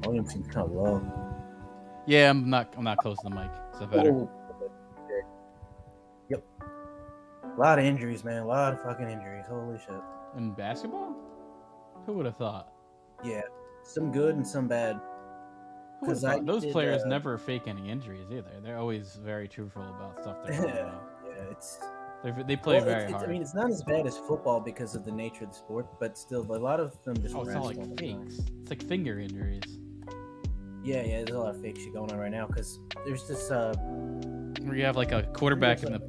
volume seems kind of low. Yeah, I'm not close to the mic. Is that better? Oh. Yep. A lot of injuries, man. A lot of fucking injuries. Holy shit. In basketball? Who would have thought? Yeah. Some good and some bad. Who would have Because I thought? Those did. players never fake any injuries either. They're always very truthful about stuff they're talking about. Yeah, it's. They play very hard. I mean, it's not as bad as football because of the nature of the sport, but still, a lot of them just. Oh, it's not like fakes. It's like finger injuries. Yeah, there's a lot of fake shit going on right now because there's this. Where you have like a quarterback in the.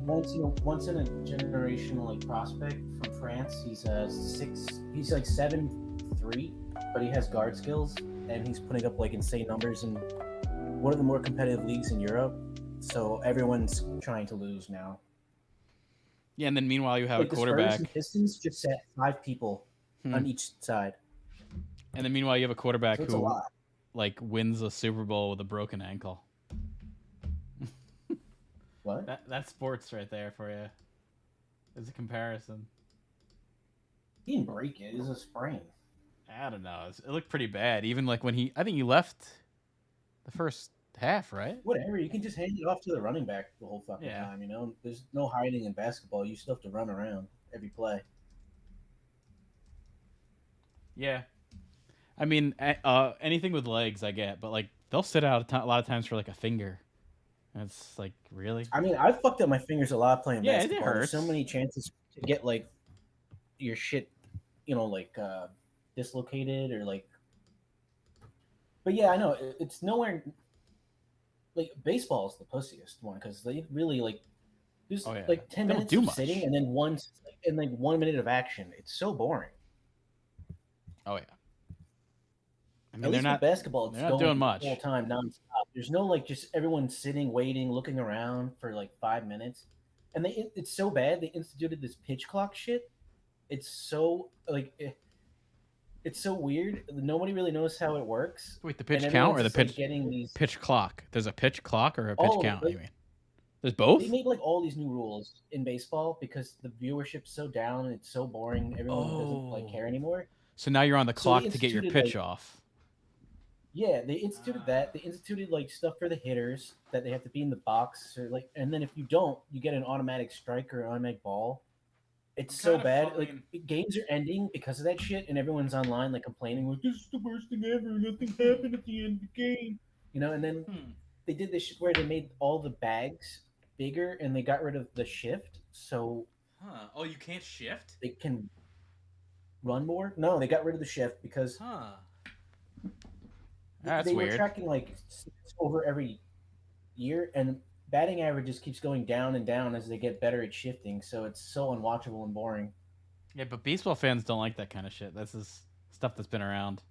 Once in a generational like prospect from France. He's He's like 7'3", but he has guard skills and he's putting up like insane numbers in one of the more competitive leagues in Europe. So everyone's trying to lose now. Yeah, and then meanwhile you have a quarterback. The Spurs and Pistons just set 5 people on each side. And then meanwhile you have a quarterback who like wins a Super Bowl with a broken ankle. What? That's sports right there for you. There's a comparison. He didn't break it. It was a sprain. I don't know. It looked pretty bad. Even like when I think he left the first half, right? Whatever. You can just hand it off to the running back the whole fucking time. You know, there's no hiding in basketball. You still have to run around every play. Yeah. I mean, anything with legs I get, but like they'll sit out a lot of times for like a finger. And it's like, really? I mean, I've fucked up my fingers a lot playing basketball. It hurts. There's so many chances to get like your shit, you know, like dislocated or like. But yeah, I know it's nowhere. Like baseball is the pussiest one because they really like just like 10 minutes of sitting and then 1 minute of action. It's so boring. Oh yeah. I mean, at least with basketball, it's going doing much the whole time nonstop. There's no like just everyone sitting, waiting, looking around for like 5 minutes, and it's so bad. They instituted this pitch clock shit. It's so like it's so weird. Nobody really knows how it works. Wait, the pitch count or the pitch getting these pitch clock? There's a pitch clock or a pitch count. Like, you mean there's both? They made like all these new rules in baseball because the viewership's so down and it's so boring. Everyone doesn't like care anymore. So now you're on the clock to get your pitch off. Yeah, they instituted that. They instituted like stuff for the hitters that they have to be in the box or like, and then if you don't, you get an automatic strike or an automatic ball. It's so bad. Like games are ending because of that shit, and everyone's online like complaining, like this is the worst thing ever. Nothing happened at the end of the game, you know. And then they did this shit where they made all the bags bigger, and they got rid of the shift. So, oh, you can't shift. They can run more. No, they got rid of the shift because. That's they weird. Were tracking like over every year, and batting average just keeps going down and down as they get better at shifting. So it's so unwatchable and boring. Yeah, but baseball fans don't like that kind of shit. This is stuff that's been around.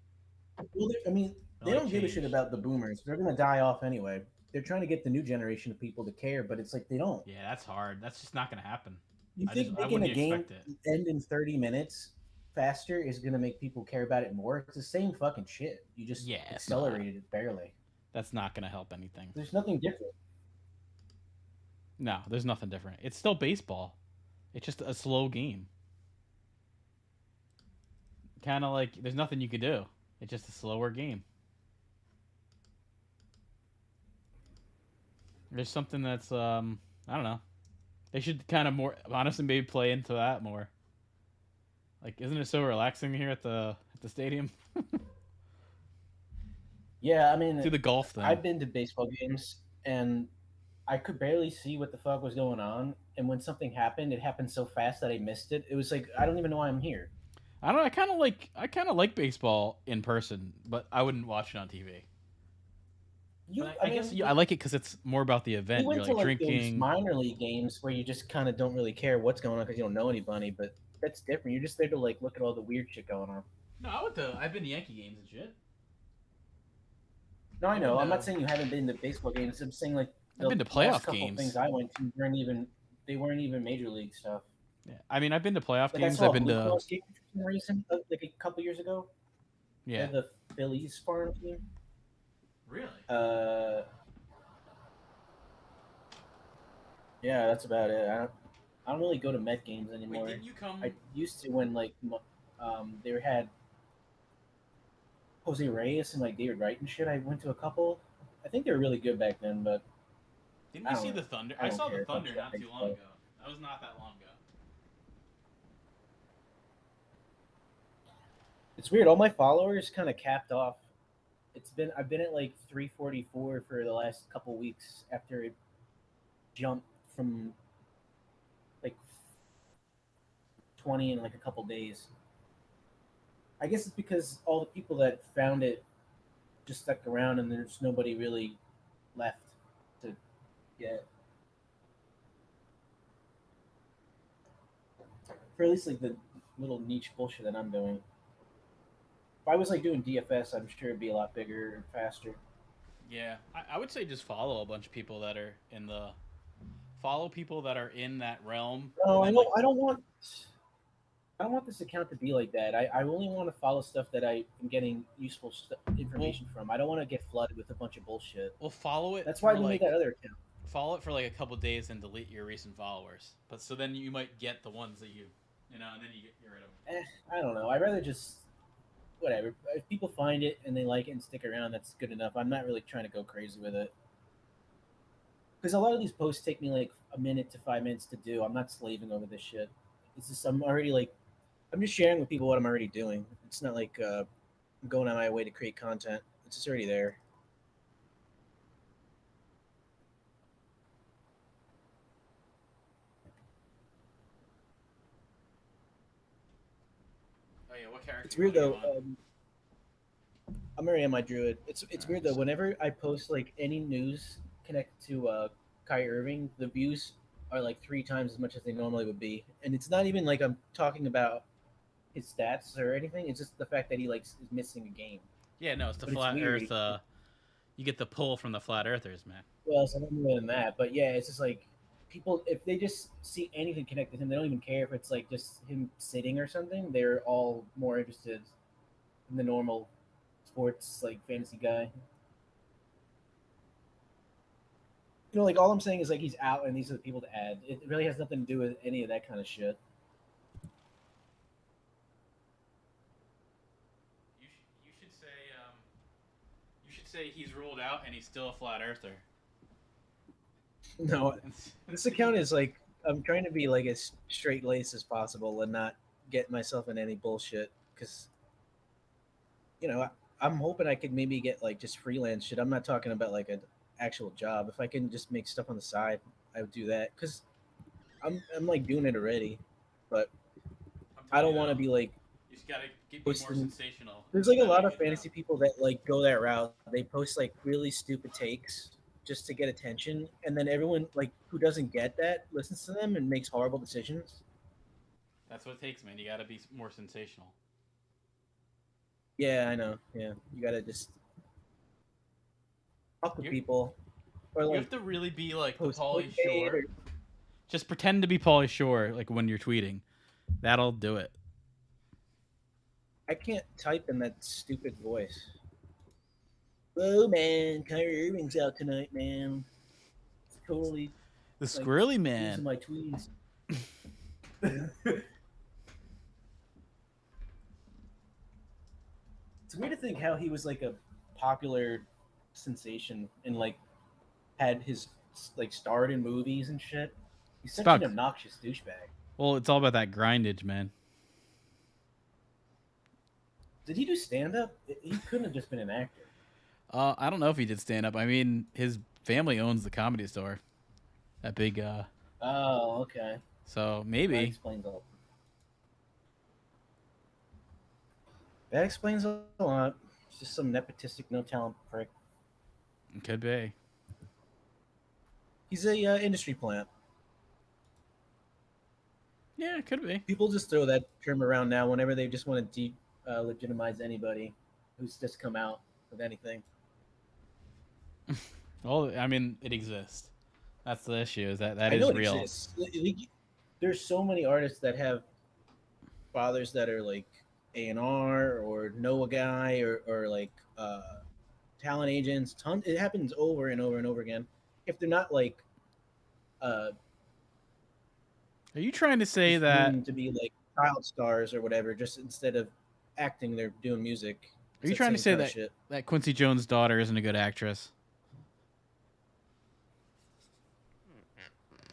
Well, I mean, they don't give a shit about the boomers. They're gonna die off anyway. They're trying to get the new generation of people to care, but it's like they don't. Yeah, that's hard. That's just not gonna happen. You think making a game end in 30 minutes faster is going to make people care about it more? It's the same fucking shit. You just accelerated it barely. That's not going to help anything. There's nothing different. No, there's nothing different. It's still baseball. It's just a slow game. Kind of like there's nothing you could do. It's just a slower game. There's something that's I don't know. They should kind of more honestly maybe play into that more. Like, isn't it so relaxing here at the stadium? Yeah, I mean, do the golf thing. I've been to baseball games, and I could barely see what the fuck was going on. And when something happened, it happened so fast that I missed it. It was like I don't even know why I'm here. I don't know. I kind of like baseball in person, but I wouldn't watch it on TV. I guess I like it because it's more about the event. You're like drinking minor league games where you just kind of don't really care what's going on because you don't know anybody, but. That's different. You're just there to like look at all the weird shit going on. No, I've been to Yankee games and shit. No, I know. I'm not saying you haven't been to baseball games. I'm saying like I've been to playoff games. Things I went to weren't even major league stuff. Yeah, I mean I've been to playoff games. I've been to recent, like a couple years ago. Yeah, the Phillies farm team. Really? Yeah, that's about it. I don't really go to Met games anymore. Wait, didn't you come? I used to when like they had. Jose Reyes and like David Wright and shit. I went to a couple. I think they were really good back then, but Didn't I you don't see know. the Thunder? I I don't saw the care Thunder much about not big too long stuff. ago. That was not that long ago. It's weird. All my followers kind of capped off. I've been at like 344 for the last couple weeks after it jumped from like 20 in like a couple days. I guess it's because all the people that found it just stuck around and there's nobody really left to get for at least like the little niche bullshit that I'm doing. If I was like doing DFS, I'm sure it'd be a lot bigger and faster. Yeah, I would say just follow a bunch of people that are in the follow people that are in that realm, No, and I then don't. like, I don't want this account to be like that. I only want to follow stuff that I am getting useful well, information from. I don't want to get flooded with a bunch of bullshit. follow it That's why for we made like that other account. a couple days and delete your recent followers. But so then you might get the ones that you know, and then you get rid of them. I don't know. I'd rather just whatever. If people find it and they like it and stick around, that's good enough. I'm not really trying to go crazy with it because a lot of these posts take me like a minute to 5 minutes to do. I'm not slaving over this shit. It's just I'm already like I'm just sharing with people what I'm already doing. It's not like I'm going on my way to create content. It's just already there. Oh yeah, what character It's you want weird to go though. on? I'm already on my druid. It's All right, weird though. Whenever I post like any news connected to Kai Irving, the views are like 3 times as much as they normally would be, and it's not even like I'm talking about his stats or anything. It's just the fact that he like is missing a game. Yeah, no, it's the But it's flat weird. Earth. You get the pull from the flat earthers, man. Well, it's not more than that. But yeah, it's just like people if they just see anything connected to him, they don't even care if it's like just him sitting or something. They're all more interested in the normal sports like fantasy guy. Like all I'm saying is like he's out and these are the people to add. It really has nothing to do with any of that kind of shit. You should say he's ruled out and he's still a flat earther. No, this account is like I'm trying to be like as straight laced as possible and not get myself in any bullshit because I'm hoping I could maybe get like just freelance shit. I'm not talking about like an actual job. If I can just make stuff on the side, I would do that because I'm like doing it already, but I'm I telling you don't want to though, be like you just gotta be more posting. sensational, There's and like a that way lot you of get the. fantasy people that like go that route. They post like really stupid takes just to get attention, and then everyone like who doesn't get that listens to them and makes horrible decisions. That's what it takes, man. You gotta be more sensational. Yeah, I know. Yeah, you gotta just talk with You people or you like have to really be like the post Pauly clickbait or Shore. Just pretend to be Pauly Shore, like when you're tweeting. That'll do it. I can't type in that stupid voice. Whoa, man, Kyrie Irving's out tonight, man. It's totally The like Squirrely losing Man. my tweets. It's weird to think how he was like a popular sensation and like had his like starred in movies and shit. He's It's such an about obnoxious douchebag. well, it's all about that grindage, man. Did he do stand up? He couldn't have just been an actor. I don't know if he did stand up. I mean, his family owns the comedy store. That big Oh, okay. so That maybe explains all. That explains a lot. It's just some nepotistic, no talent prick. it could be. He's a industry plant. Yeah, it could be. People just throw that term around now whenever they just want to legitimize anybody who's just come out with anything. Well, I mean, it exists. That's the issue. Is that I know is it real. exists. There's so many artists that have fathers that are like A&R or know a guy or like talent agents. It happens over and over and over again. If they're not like uh, Are you trying to say just that? groomed to be like child stars or whatever, just instead of acting, they're doing music. Are you trying to say that Quincy Jones' daughter isn't a good actress?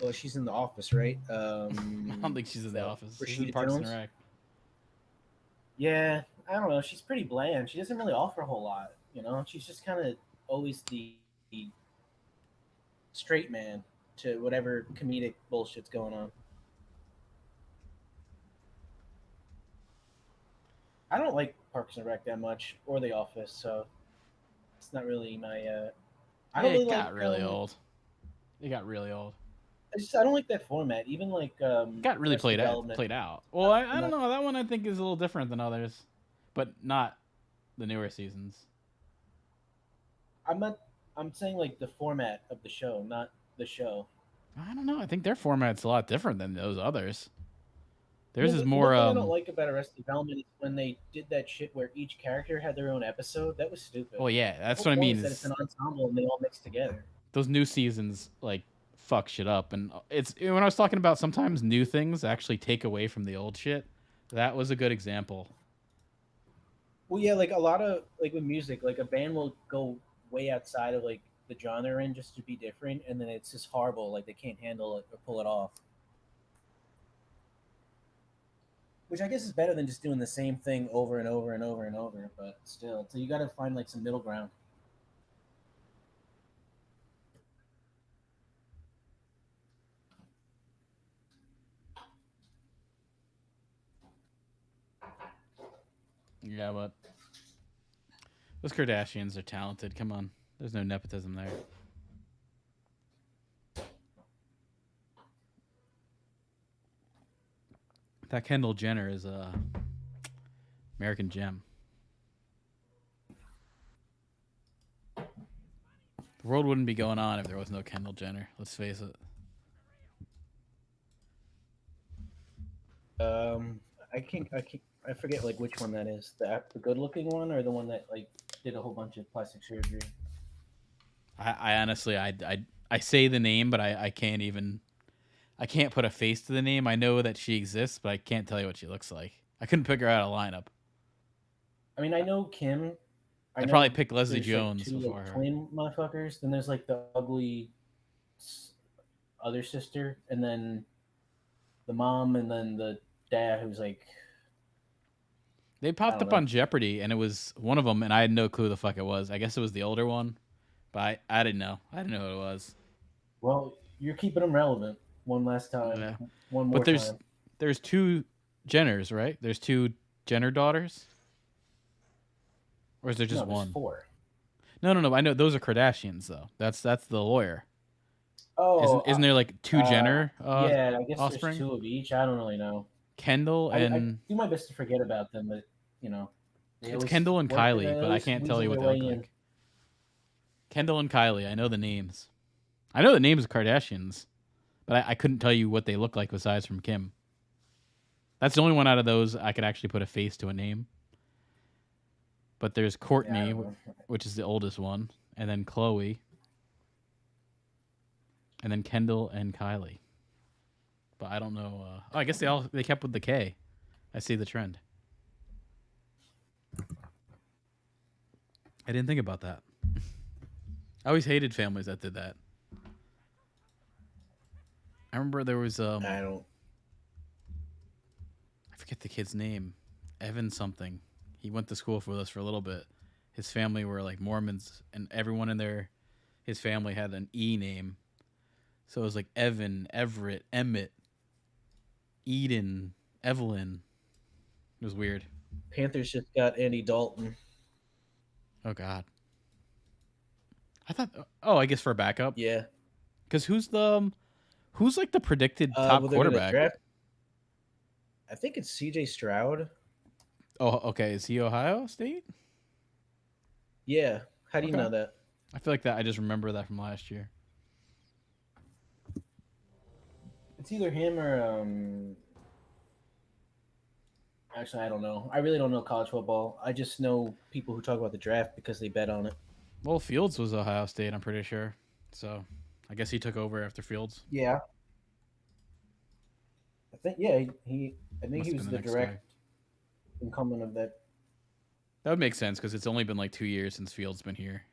Well, she's in The Office, right? I don't think she's in The Office. She's in Rashida Parks and Jones. Rec. Yeah, I don't know. She's pretty bland. She doesn't really offer a whole lot. You know, she's just kind of always the straight man to whatever comedic bullshit's going on. I don't like Parks and Rec that much or The Office, so it's not really my. I don't really It got like. really old. It got really old. I don't like that format. Even like It got really played out. Well, I don't know. That one I think is a little different than others, but not the newer seasons. I'm not. I'm saying like the format of the show, not the show. I don't know. I think their format's a lot different than those others. Theirs Well, is more. One thing I don't like about Arrested Development is when they did that shit where each character had their own episode. That was stupid. Well, yeah, that's what I mean. Is that it's an ensemble and they all mix together. Those new seasons like fuck shit up, and it's when I was talking about sometimes new things actually take away from the old shit. That was a good example. Well, yeah, like a lot of like with music, like a band will go way outside of like the genre and just to be different, and then it's just horrible. Like they can't handle it or pull it off. Which I guess is better than just doing the same thing over and over and over and over. But still, so you got to find like some middle ground. Yeah, but those Kardashians are talented. Come on, there's no nepotism there. That Kendall Jenner is a American gem. The world wouldn't be going on if there was no Kendall Jenner. Let's face it. I forget like which one that is. The good-looking one or the one that like did a whole bunch of plastic surgery. I honestly, I say the name, but I can't even. I can't put a face to the name. I know that she exists, but I can't tell you what she looks like. I couldn't pick her out of a lineup. I mean, I know Kim. I'd probably pick Leslie there's, Jones like, two before like, her. twin motherfuckers. Then there's like the ugly other sister, and then the mom, and then the dad who's like. They popped up on Jeopardy, and it was one of them, and I had no clue who the fuck it was. I guess it was the older one, but I didn't know. I didn't know who it was. Well, you're keeping them relevant. One last time. Yeah. One more time. But there's two Jenners, right? There's two Jenner daughters? Or is there just one? 4. No. I know those are Kardashians though. That's the lawyer. Oh, isn't there like two Jenner? Yeah, I guess offspring? there's 2 of each. I don't really know. Kendall and I do my best to forget about them, but you know, it's Kendall and Kylie, but I can't tell you what they look like. Kendall and Kylie, I know the names. I know the names of Kardashians, but I couldn't tell you what they look like besides from Kim. That's the only one out of those I could actually put a face to a name. But there's Courtney, which is the oldest one, and then Khloe, and then Kendall and Kylie. But I don't know. I guess they kept with the K. I see the trend. I didn't think about that. I always hated families that did that. I remember there was I forget the kid's name. Evan something. He went to school with us for a little bit. His family were like Mormons, and everyone in his family had an E name. So it was like Evan, Everett, Emmett, Eden, Evelyn. It was weird. Panthers just got Andy Dalton. Oh God. I thought. Oh, I guess for a backup. Yeah. Because who's like the predicted top quarterback? I think it's C.J. Stroud. Oh, okay. Is he Ohio State? Yeah. How do you know that? I feel like that. I just remember that from last year. It's either him or Actually, I don't know. I really don't know college football. I just know people who talk about the draft because they bet on it. Well, Fields was Ohio State, I'm pretty sure. So, I guess he took over after Fields. Yeah. I think he was the direct incumbent of that. That would make sense because it's only been like 2 years since Field's been here.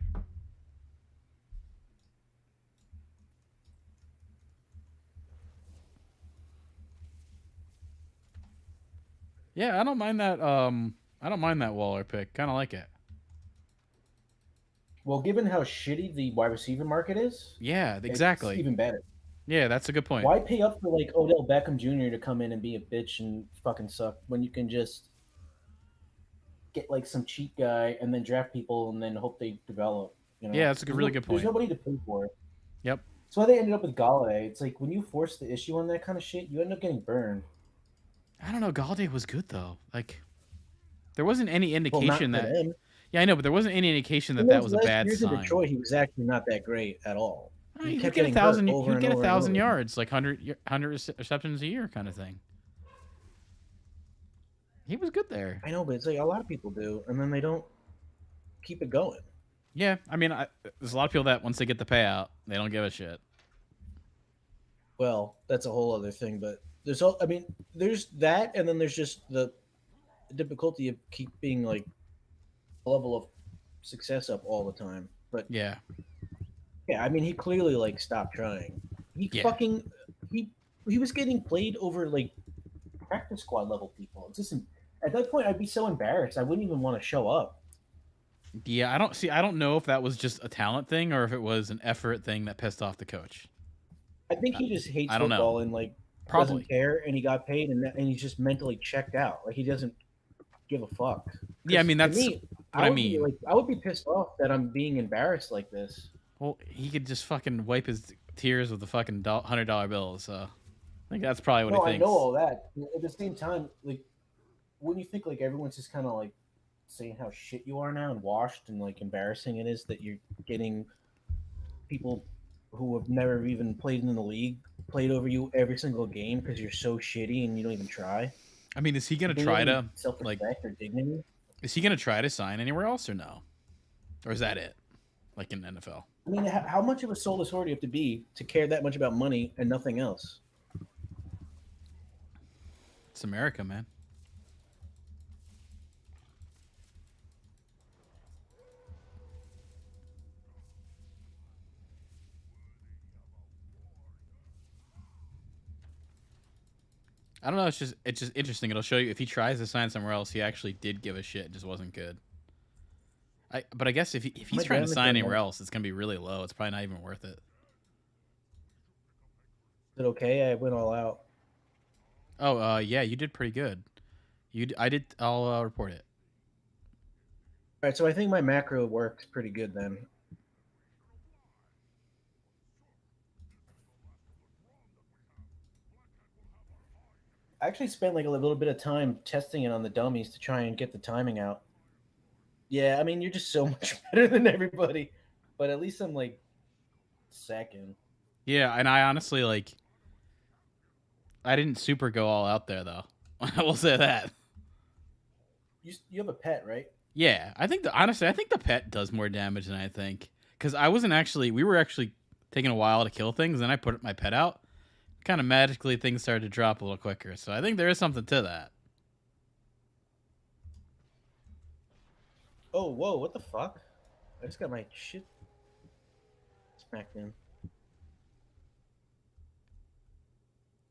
Yeah, I don't mind that. I don't mind that Waller pick. Kind of like it. Well, given how shitty the wide receiver market is, Yeah, it's exactly. even better. Yeah, that's a good point. Why pay up for like Odell Beckham Jr. to come in and be a bitch and fucking suck when you can just get like some cheap guy and then draft people and then hope they develop? You know, Yeah, that's a really good point. There's nobody to pay for it. Yep. That's why they ended up with Galladay. It's like when you force the issue on that kind of shit, you end up getting burned. I don't know. Galladay was good though. Like, there wasn't any indication that. Them. Yeah, I know, but there wasn't any indication that that was a bad years sign. In Detroit, he was actually not that great at all. He kept getting 1,000. He would get 1,000 yards, like 100 receptions a year, kind of thing. He was good there. I know, but it's like a lot of people do, and then they don't keep it going. Yeah, I mean, there's a lot of people that once they get the payout, they don't give a shit. Well, that's a whole other thing, but there's there's that, and then there's just the difficulty of keeping like a level of success up all the time. But yeah, I mean, he clearly like stopped trying. He was getting played over like practice squad level people. It's just at that point, I'd be so embarrassed. I wouldn't even want to show up. Yeah, I don't know if that was just a talent thing or if it was an effort thing that pissed off the coach. I think he just hates football and like doesn't care, and he got paid, and he's just mentally checked out. Like he doesn't give a fuck. Yeah, I mean that's what I mean. I would be pissed off that I'm being embarrassed like this. Well, he could just fucking wipe his tears with the fucking $100 bills. So I think that's probably what he thinks. I know all that. At the same time, like, wouldn't you think like everyone's just kind of like saying how shit you are now and washed and like embarrassing it is that you're getting people who have never even played in the league played over you every single game because you're so shitty and you don't even try? I mean, is he gonna try to self-respect or dignity? Is he gonna try to sign anywhere else or no? Or is that it? Like in the NFL? I mean, how much of a soulless whore do you have to be to care that much about money and nothing else? It's America, man. I don't know. It's just interesting. It'll show you if he tries to sign somewhere else, he actually did give a shit. It just wasn't good. But I guess if he's trying to sign anywhere else, it's gonna be really low. It's probably not even worth it. Is it okay? I went all out. Oh, yeah, you did pretty good. I did. I'll report it. All right, so I think my macro worked pretty good then. I actually spent like a little bit of time testing it on the dummies to try and get the timing out. Yeah, I mean, you're just so much better than everybody, but at least I'm like second. Yeah, and I honestly like. I didn't super go all out there though. I will say that. You have a pet, right? Yeah, I think honestly, I think the pet does more damage than I think. Because we were actually taking a while to kill things, and I put my pet out. Kind of magically, things started to drop a little quicker. So I think there is something to that. Oh, whoa, what the fuck? I just got my shit smacked in.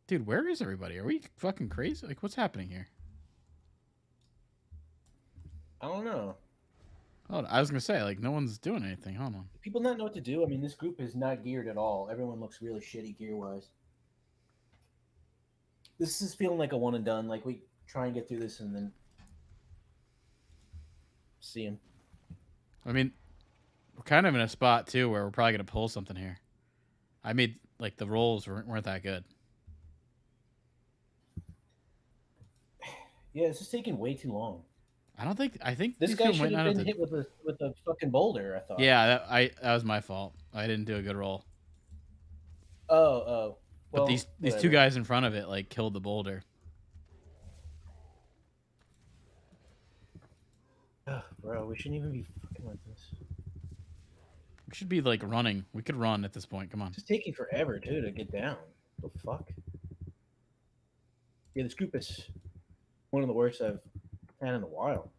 Dude, where is everybody? Are we fucking crazy? Like, what's happening here? I don't know. Oh, I was gonna say, like, no one's doing anything. Hold on. People not know what to do. I mean, this group is not geared at all. Everyone looks really shitty gear-wise. This is feeling like a one and done. Like, we try and get through this and then see him. I mean, we're kind of in a spot, too, where we're probably gonna pull something here. I made, like, the rolls weren't that good. Yeah, this is taking way too long. I think this guy should have been hit with a fucking boulder. I thought. Yeah, that was my fault. I didn't do a good roll. Oh. Well, but these two guys in front of it like killed the boulder. Bro, we shouldn't even be fucking like this. We should be like running. We could run at this point. Come on. It's taking forever too to get down. What the fuck? Yeah, this group is one of the worst I've had in a while.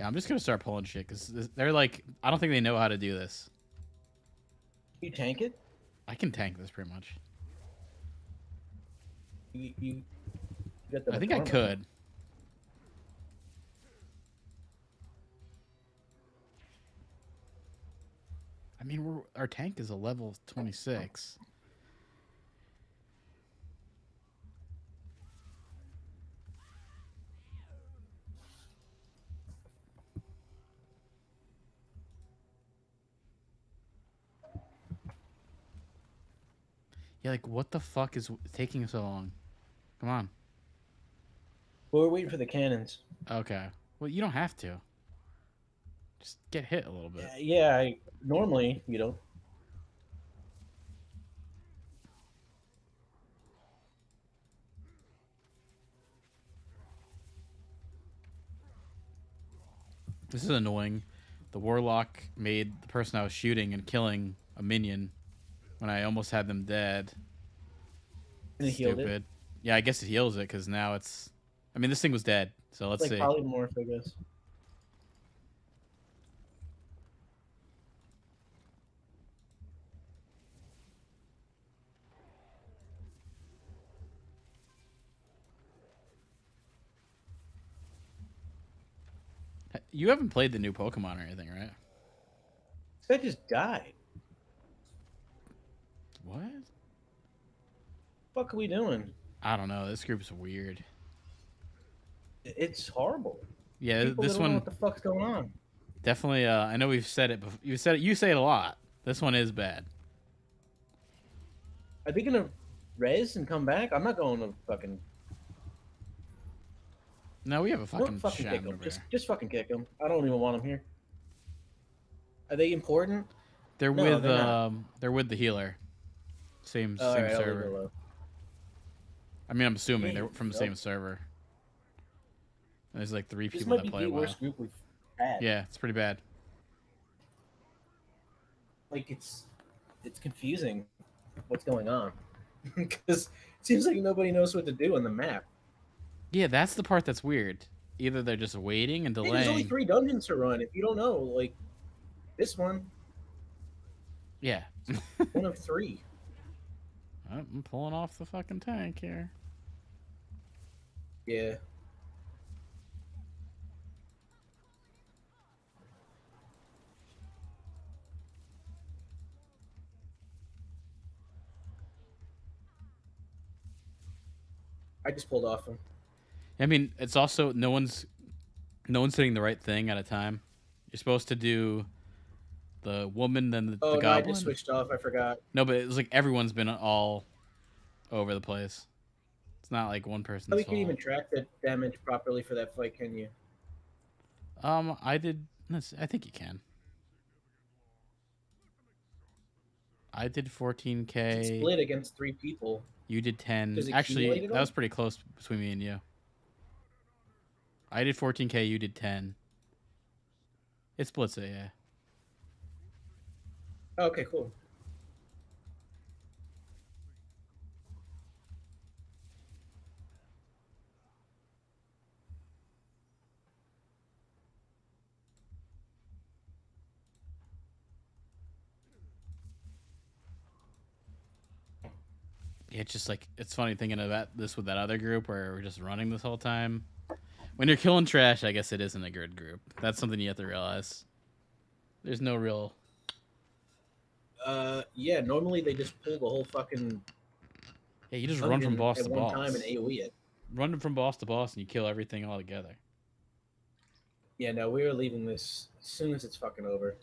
Yeah, I'm just gonna start pulling shit because they're like, I don't think they know how to do this. You tank it? I can tank this pretty much. You got the I think I could. I mean, our tank is a level 26. Yeah, like, what the fuck is taking so long? Come on. Well, we're waiting for the cannons. Okay. Well, you don't have to. Just get hit a little bit. Yeah, normally, you know. This is annoying. The warlock made the person I was shooting and killing a minion when I almost had them dead. And it healed Stupid. it. Yeah, I guess it heals it because now it's. I mean, this thing was dead. So let's see. Polymorph, I guess. You haven't played the new Pokemon or anything, right? This guy just died. What? The fuck are we doing? I don't know. This group's weird. It's horrible. Yeah, People this don't one. know what the fuck's going on. Definitely. I know we've said it. Before. You said it. You say it a lot. This one is bad. Are they gonna res and come back? I'm not going to fucking. No, we have a fucking. Don't fucking kick over him. Just fucking kick him. I don't even want him here. Are they important? They're No, with they're with the healer. Same right, server. I mean, I'm assuming they're from the same server. There's like 3 people that play. This might be the worst group we've had. Yeah, it's pretty bad. Like it's confusing what's going on because it seems like nobody knows what to do on the map. Yeah, that's the part that's weird. Either they're just waiting and delaying. Hey, there's only 3 dungeons to run. If you don't know, like this one. Yeah. One of 3. I'm pulling off the fucking tank here. Yeah. I just pulled off him. I mean, it's also no one's hitting the right thing at a time. You're supposed to do the woman, then the goblin. I just switched off. I forgot. No, but it's like everyone's been all over the place. It's not like one person's You can't even track the damage properly for that fight, can you? I did. I think you can. I did 14K. It's split against 3 people. You did 10. Actually, that was pretty close between me and you. I did 14K. You did 10. It splits it, yeah. Okay, cool. Yeah, it's just like, it's funny thinking about this with that other group where we're just running this whole time. When you're killing trash, I guess it isn't a good group. That's something you have to realize. There's no real... Yeah, normally they just pull the whole fucking... Yeah, you just run from boss to boss. At one time and AoE it. Run from boss to boss and you kill everything all together. Yeah, no, we're leaving this as soon as it's fucking over.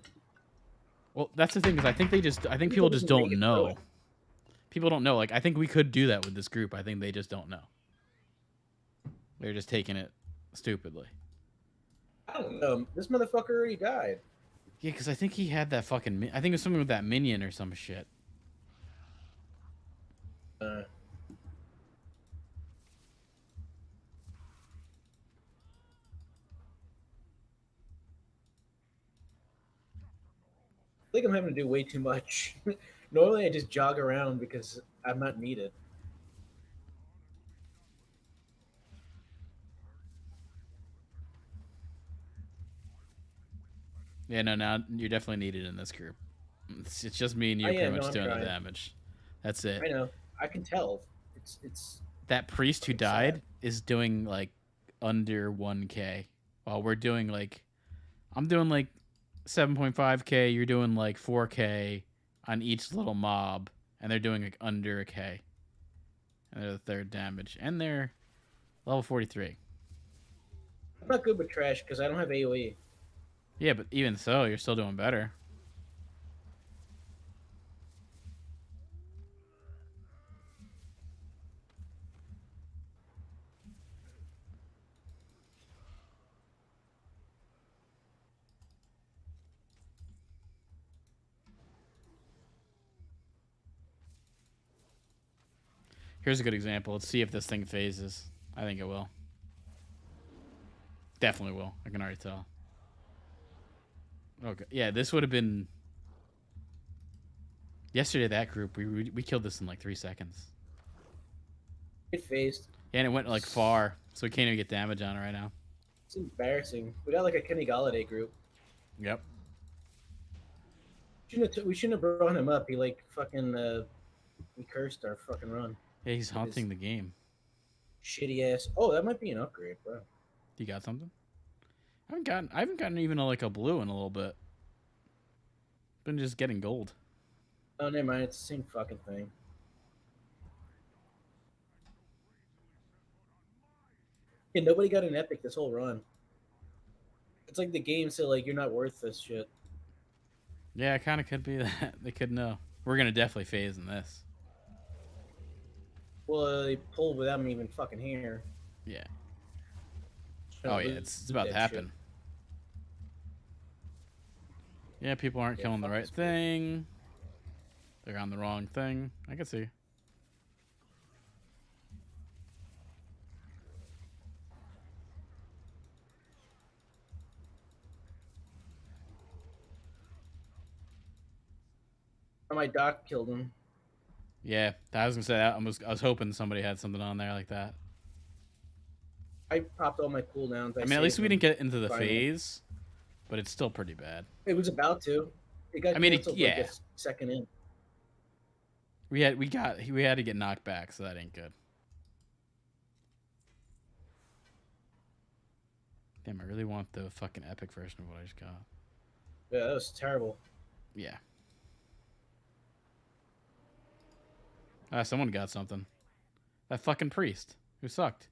Well, that's the thing, is I think people just don't know. People don't know. Like, I think we could do that with this group. I think they just don't know. They're just taking it stupidly. I don't know. This motherfucker already died. Yeah, because I think he had that fucking... I think it was something with that minion or some shit. I think I'm having to do way too much. Normally I just jog around because I'm not needed. Yeah, no, now you're definitely needed in this group. It's just me and you pretty much doing the damage. That's it. I know. I can tell. It's that priest who died sad. is doing like under 1K, while we're doing like I'm doing like 7.5K. You're doing like 4K on each little mob, and they're doing like under a K. And they're the third damage, and they're level 43. I'm not good with trash because I don't have AOE. Yeah, but even so, you're still doing better. Here's a good example. Let's see if this thing phases. I think it will. Definitely will. I can already tell. Okay. Yeah, this would have been yesterday. That group we killed this in like 3 seconds. It phased. Yeah, and it went like far, so we can't even get damage on it right now. It's embarrassing. We got like a Kenny Galladay group. Yep. We shouldn't have brought him up. He like fucking we cursed our fucking run. Yeah, he's haunting the game. Shitty ass. Oh, that might be an upgrade, bro. You got something? I haven't gotten even like a blue in a little bit. Been just getting gold. Oh, never mind. It's the same fucking thing. Yeah, nobody got an epic this whole run. It's like the game said, like, you're not worth this shit. Yeah, it kind of could be that. They could know. We're going to definitely phase in this. Well, they pulled without me even fucking here. Yeah. Oh, yeah, it's about to happen. Shit. Yeah, people aren't killing the right thing. They're on the wrong thing. I can see. My doc killed him. Yeah, I was gonna say that. I was hoping somebody had something on there like that. I popped all my cooldowns. I mean, at least we didn't get into the phase, but it's still pretty bad. It was about to. It got canceled like a second in. We had to get knocked back, so that ain't good. Damn, I really want the fucking epic version of what I just got. Yeah, that was terrible. Yeah. Someone got something. That fucking priest who sucked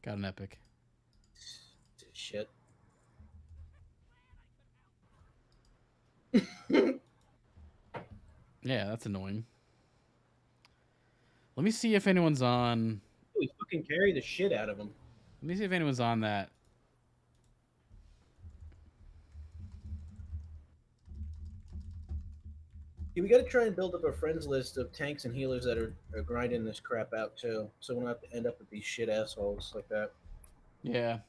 got an epic. Shit. Yeah, that's annoying. Let me see if anyone's on. We fucking carry the shit out of him. Let me see if anyone's on that. Yeah, we got to try and build up a friends list of tanks and healers that are grinding this crap out too, so we don't have to end up with these shit assholes like that. Yeah.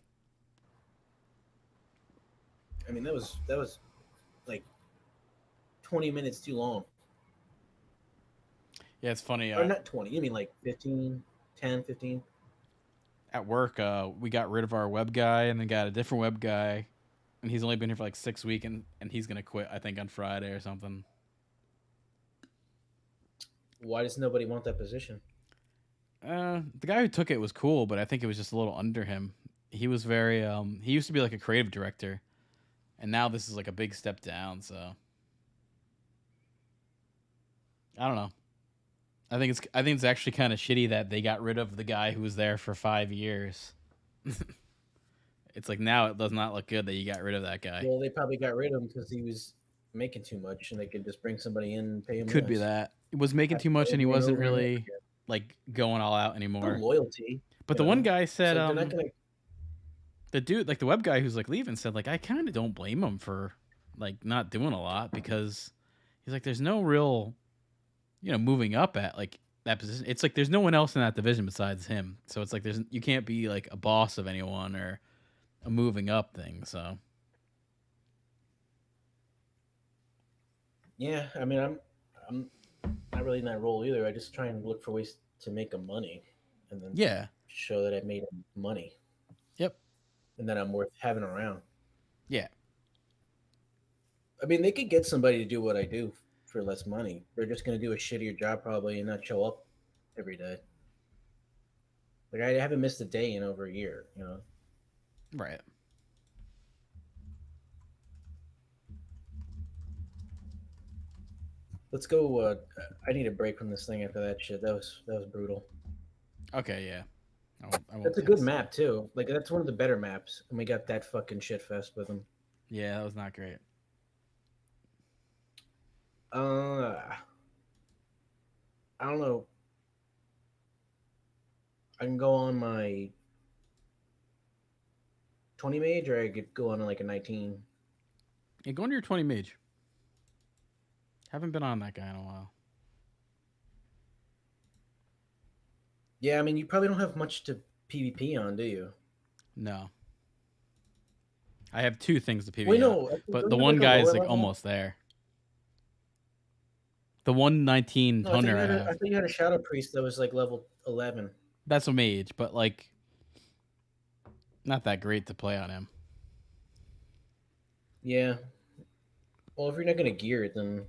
I mean, that was like 20 minutes too long. Yeah, it's funny. Or not 20. You mean like 15, 10, 15? At work, we got rid of our web guy and then got a different web guy, and he's only been here for like 6 weeks, and he's gonna quit, I think, on Friday or something. Why does nobody want that position? The guy who took it was cool, but I think it was just a little under him. He was very he used to be like a creative director, and now this is like a big step down, so I don't know. I think it's actually kind of shitty that they got rid of the guy who was there for 5 years. It's like now it does not look good that you got rid of that guy. Well, they probably got rid of him because he was making too much, and they could just bring somebody in and pay him. Could be that. It was making too much, and he wasn't really like going all out anymore. No loyalty. But the one guy said, so the dude, like the web guy who's like leaving, said like I kind of don't blame him for like not doing a lot, because he's like there's no real, moving up at like that position. It's like there's no one else in that division besides him, so it's like you can't be like a boss of anyone or a moving up thing. So yeah, I mean I'm not really in that role either. I just try and look for ways to make them money, and then show that I made them money. Yep. And that I'm worth having around. Yeah. I mean, they could get somebody to do what I do for less money. They're just going to do a shittier job probably and not show up every day. Like I haven't missed a day in over a year. You know. Right. Let's go. I need a break from this thing after that shit. That was brutal. Okay, yeah. I won't That's a good cast. map too. Like that's one of the better maps, and we got that fucking shit fest with them. Yeah, that was not great. I don't know. I can go on my 20 mage, or I could go on like a 19. Yeah, go into your 20 mage. Haven't been on that guy in a while. Yeah, I mean, you probably don't have much to PvP on, do you? No. I have 2 things to Wait, PvE on, no. but Don't the you have one like a guy is lower like level? almost there. The 119 No, I thought hunter you I had a, have. I thought you had a shadow priest that was like level 11. That's a mage, but like not that great to play on him. Yeah. Well, if you're not gonna gear it, then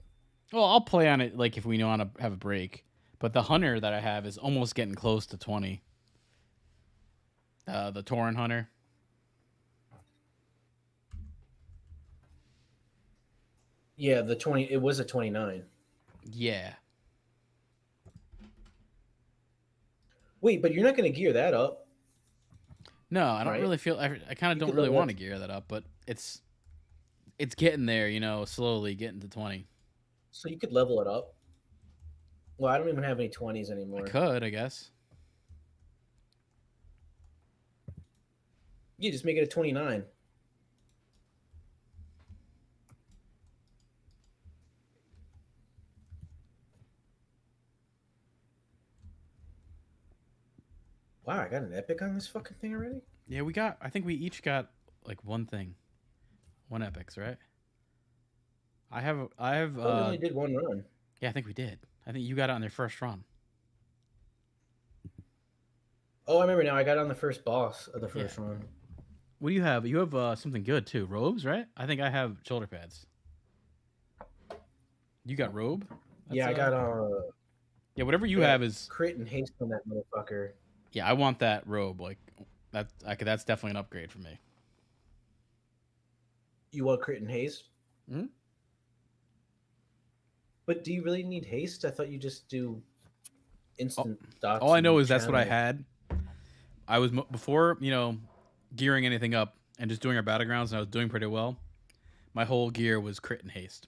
Well, I'll play on it like if we want to have a break. But the hunter that I have is almost getting close to 20. The Tauren hunter. yeah, the 20. It was a 29. Yeah. Wait, but you're not gonna gear that up, No, I don't right? really feel. I kind of You don't could really level want it. to gear that up, but it's getting there. Slowly getting to 20. So you could level it up. Well, I don't even have any 20s I anymore. could, I guess. You just make it a 29. Wow, I got an epic on this fucking thing already. Yeah, we got. I think we each got like one thing, one epics, right? I have. I have. I thought we only did one run. Yeah, I think we did. I think you got it on their first run. Oh, I remember now. I got on the first boss of the Yeah. first run. What do you have? You have something good too. Robes, right? I think I have shoulder pads. You got robe? That's Yeah, I got Yeah, whatever I you got have is. crit and haste on that motherfucker. Yeah, I want that robe. Like that. That's definitely an upgrade for me. You want crit and haste? Hmm? But do you really need haste? I thought you just do All, instant dots all I know and is that's what I channel. had. I was before gearing anything up and just doing our battlegrounds, and I was doing pretty well. My whole gear was crit and haste.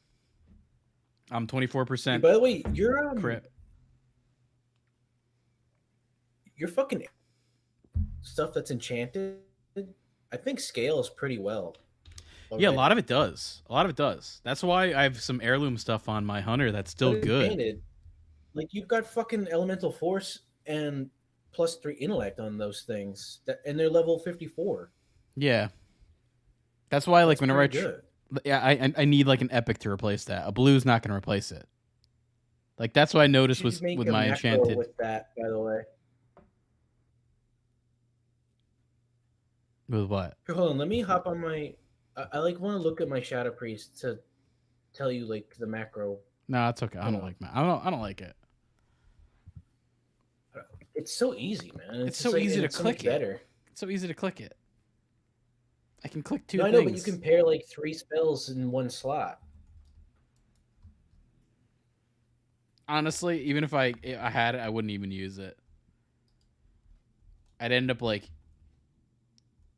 I'm 24% By the way, crit. your fucking stuff that's enchanted, I think scales pretty well. Yeah, a lot Already. of it does. A lot of it does. That's why I have some heirloom stuff on my hunter that's still But good. enchanted, like you've got fucking elemental force and +3 intellect on those things, and they're level 54. Yeah, that's why like That's whenever pretty good. yeah, I need like an epic to replace that. A blue's not going to replace it. Like that's what I You noticed should was just make with a my macro enchanted. with that, by the way. With what? Here, hold on. Let me hop on my. I like want to look at my shadow priest to tell you like the macro. No, it's okay. I Hold don't on. like. I don't like it. It's so easy, man. It's It's just so like, easy and to it's so much click it. better. It's so easy to click it. I can click No, two I know, but you things. can pair like 3 spells in one slot. Honestly, even if I had it, I wouldn't even use it. I'd end up like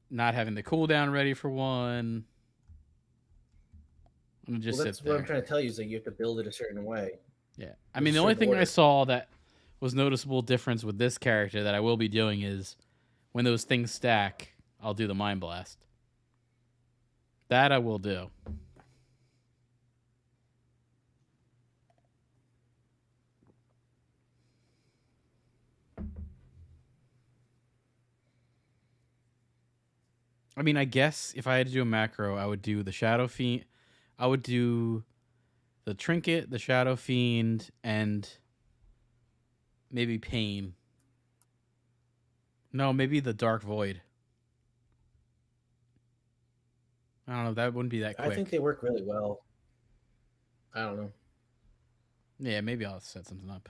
not having the cooldown ready for one. I'm gonna just Well, sit that's what I'm there. trying to tell you is that you have to build it a certain way. Yeah. I There's mean, a the only certain thing I order. saw that was noticeable difference with this character that I will be doing is when those things stack, I'll do the Mind Blast. That I will do. I mean, I guess if I had to do a macro, I would do the Shadow Fiend. I would do the Trinket, the Shadow Fiend, and maybe Pain. No, maybe the Dark Void. I don't know. That wouldn't be that I think quick. they work really well. I don't know. Yeah, maybe I'll set something up.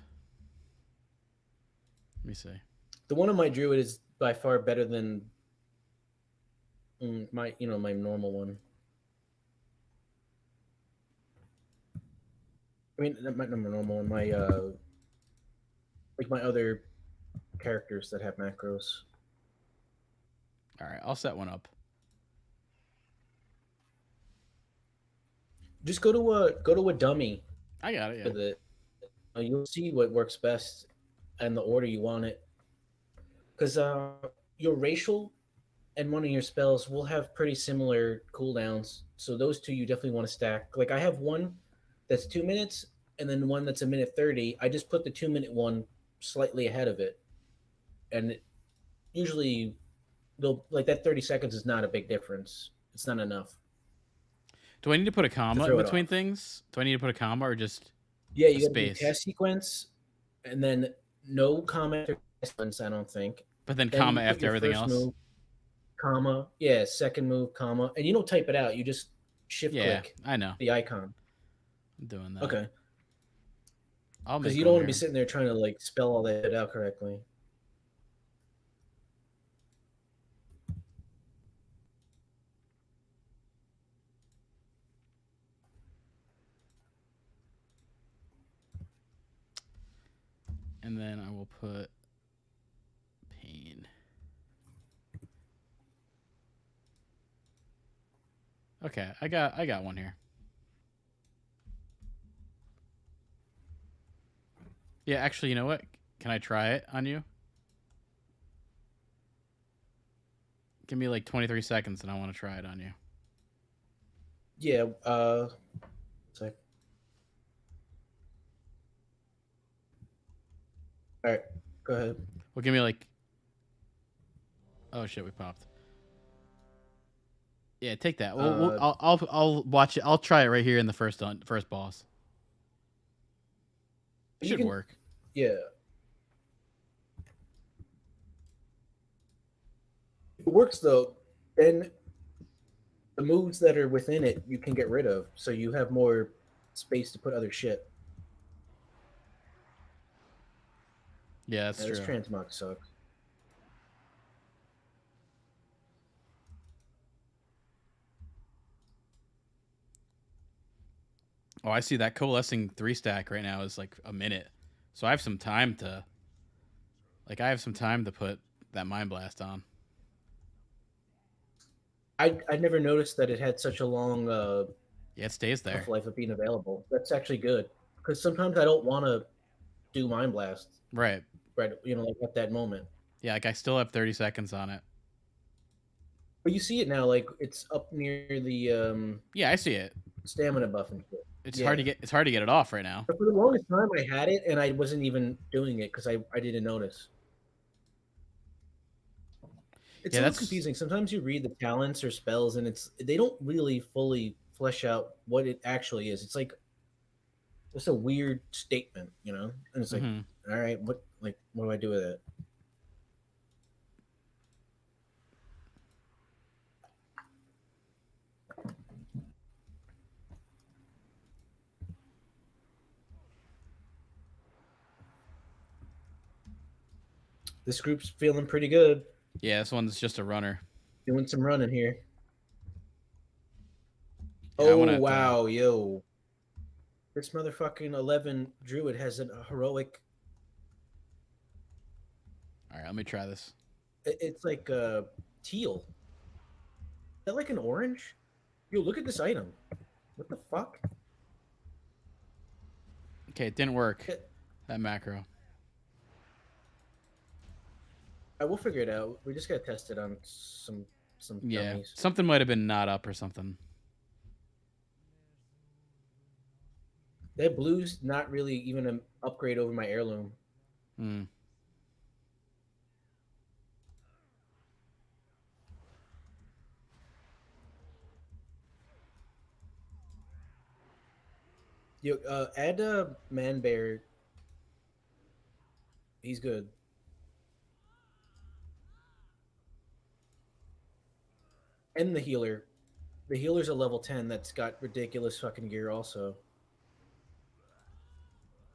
Let me see. The one on my druid is by far better than my my normal one. I mean, not my normal one. My like my other characters that have macros. All right, I'll set one up. Just go to a dummy. I got it. Yeah. With it, you'll see what works best and the order you want it. Because your racial and one of your spells will have pretty similar cooldowns. So those two you definitely want to stack. Like I have one that's 2 minutes, and then one that's a minute 30. I just put the 2 minute one slightly ahead of it, and usually they'll like that 30 seconds is not a big difference. It's not enough. Do I need to put a comma in between things? Do I need to put a comma or just you got the test sequence, and then no comma after sequence. I don't think. But then comma after everything else. Move, comma, yeah, second move, comma, and you don't type it out. You just shift click. I know the icon. I'm doing that. Okay. Because you don't want to be sitting there trying to like spell all that out correctly. And then I will put pain. Okay, I got one here. Yeah, actually, you know what? Can I try it on you? Give me like 23 seconds and I want to try it on you. Yeah, sec. All right, go ahead. Well, give me like... Oh shit, we popped. Yeah, take that. I'll watch it. I'll try it right here in the first boss. It should work. Yeah. If it works though, then the moves that are within it you can get rid of, so you have more space to put other shit. Yeah, that's true. This transmog sucks. Oh, I see that coalescing 3-stack right now is like a minute. So I have some time to... Like, I have some time to put that Mind Blast on. I never noticed that it had such a long... yeah, it stays there. life of being available. That's actually good. Because sometimes I don't want to do Mind Blast. Right. Right, like at that moment. Yeah, like I still have 30 seconds on it. But you see it now, like it's up near the yeah, I see it. Stamina buff and shit. It's hard to get it off right now. But for the longest time I had it and I wasn't even doing it because I didn't notice. It's a little confusing. Sometimes you read the talents or spells and they don't really fully flesh out what it actually is. It's like it's a weird statement, and it's like, all right, what do I do with it? This group's feeling pretty good. Yeah, this one's just a runner. Doing some running here. Yeah, oh, wow, yo. This motherfucking 11 druid has a heroic... All right, let me try this. It's like teal. Is that like an orange? Yo, look at this item. What the fuck? Okay, it didn't work. That macro. I will figure it out. We just gotta test it on some dummies. Something might have been not up or something. That blue's not really even an upgrade over my heirloom. Yo, add a man bear. He's good. And the healer. The healer's a level 10 that's got ridiculous fucking gear also.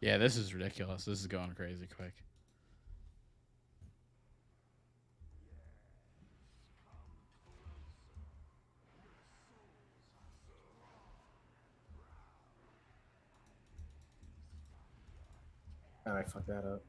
Yeah, this is ridiculous. This is going crazy quick. Oh, I fucked that up.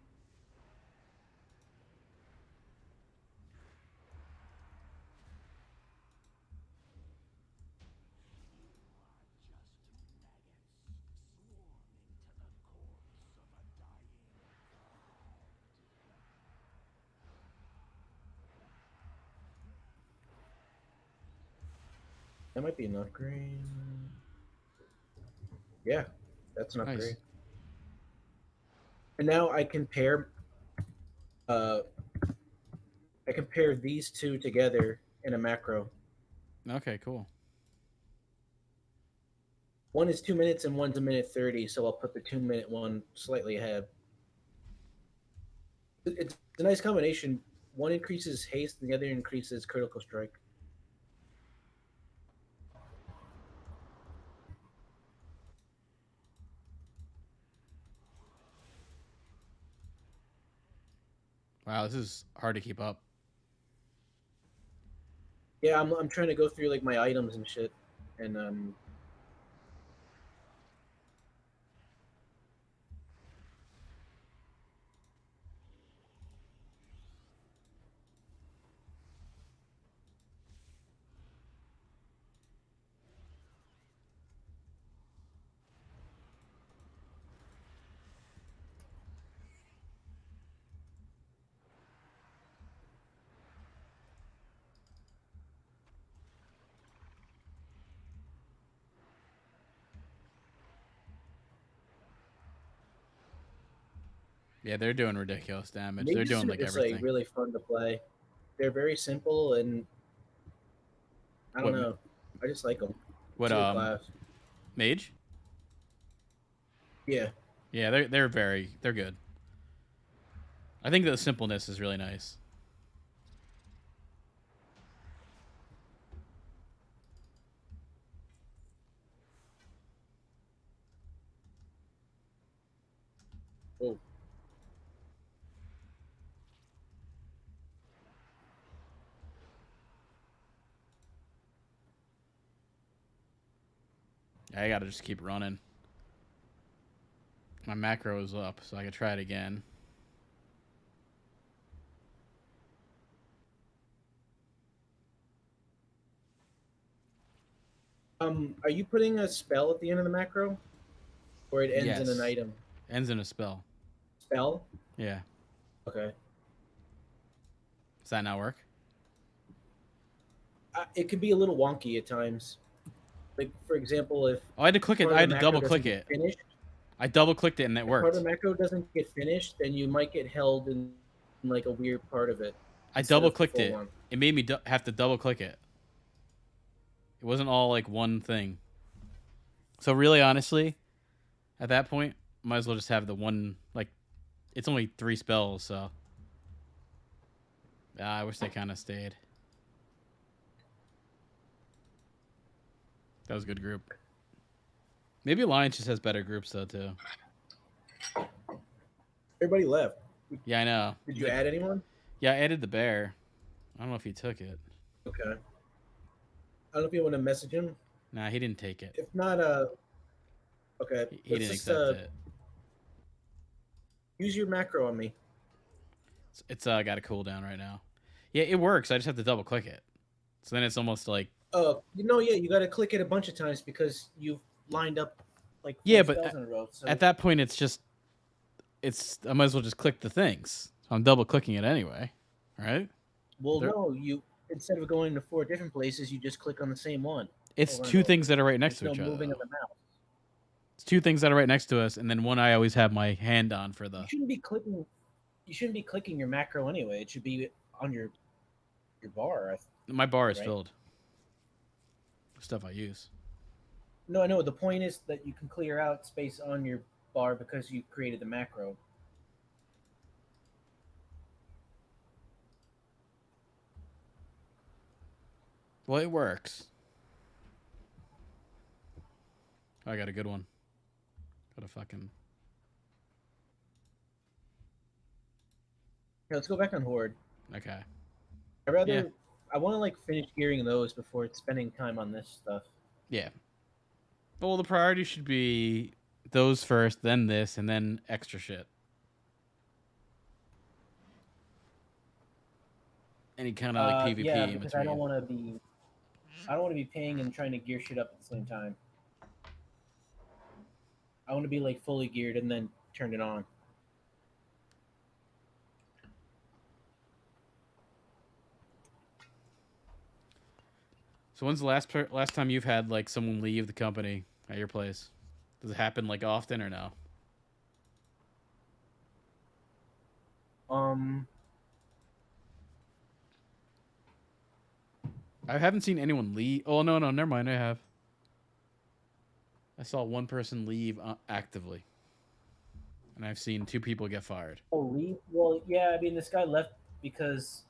That might be an upgrade. Yeah, that's an upgrade. Nice. And now I compare these two together in a macro. Okay, cool. One is 2 minutes and one's 1:30, so I'll put the 2-minute one slightly ahead. It's a nice combination. One increases haste, and the other increases critical strike. Wow, this is hard to keep up. Yeah, I'm trying to go through like my items and shit, and Yeah, they're doing ridiculous damage. They're doing like everything. Like really fun to play. They're very simple, and I don't know. I just like them. What mage? Yeah. Yeah, they're good. I think the simpleness is really nice. Oh. I gotta just keep running. My macro is up, so I can try it again. Are you putting a spell at the end of the macro? Or it ends in an item? Ends in a spell. Spell? Yeah. Okay. Does that not work? It could be a little wonky at times. Like, for example, if... I had to click it. I had to double click it. I double clicked it and it worked. If part of the macro doesn't get finished, then you might get held in like a weird part of it. I double clicked it. It made me have to double click it. It wasn't all like one thing. So really, honestly, at that point, might as well just have the one, like, it's only 3 spells, so. I wish they kind of stayed. That was a good group. Maybe Alliance just has better groups, though, too. Everybody left. Yeah, I know. Did you add anyone? Yeah, I added the bear. I don't know if he took it. Okay. I don't know if you want to message him. Nah, he didn't take it. If not, okay. He didn't accept it. Use your macro on me. It's got a cooldown right now. Yeah, it works. I just have to double click it. So then it's almost like... yeah, you got to click it a bunch of times because you've lined up like 4 spells in a row. So. At that point, I might as well just click the things. So I'm double clicking it anyway, right? Well, no, instead of going to 4 different places, you just click on the same one. It's 2 things that are right next to each other. Moving of the mouse. It's 2 things that are right next to us, and then one I always have my hand on for the. You shouldn't be clicking your macro anyway. It should be on your bar. My bar is filled. Stuff I use. No, I know. The point is that you can clear out space on your bar because you created the macro. Well, it works. I got a good one. Got a fucking Yeah, let's go back on Horde. Okay. I Yeah. rather I want to like finish gearing those before spending time on this stuff. Yeah. Well, the priority should be those first, then this, and then extra shit. Any kind of like Yeah, PvP in because I don't between. want to be paying and trying to gear shit up at the same time. I want to be like fully geared and then turn it on. So when's the last time you've had like someone leave the company at your place? Does it happen like often or no? Um, I haven't seen anyone leave. Oh no, never mind. I have. I saw one person leave actively, and I've seen 2 people get fired. oh, leave. Well, yeah. I mean, this guy left because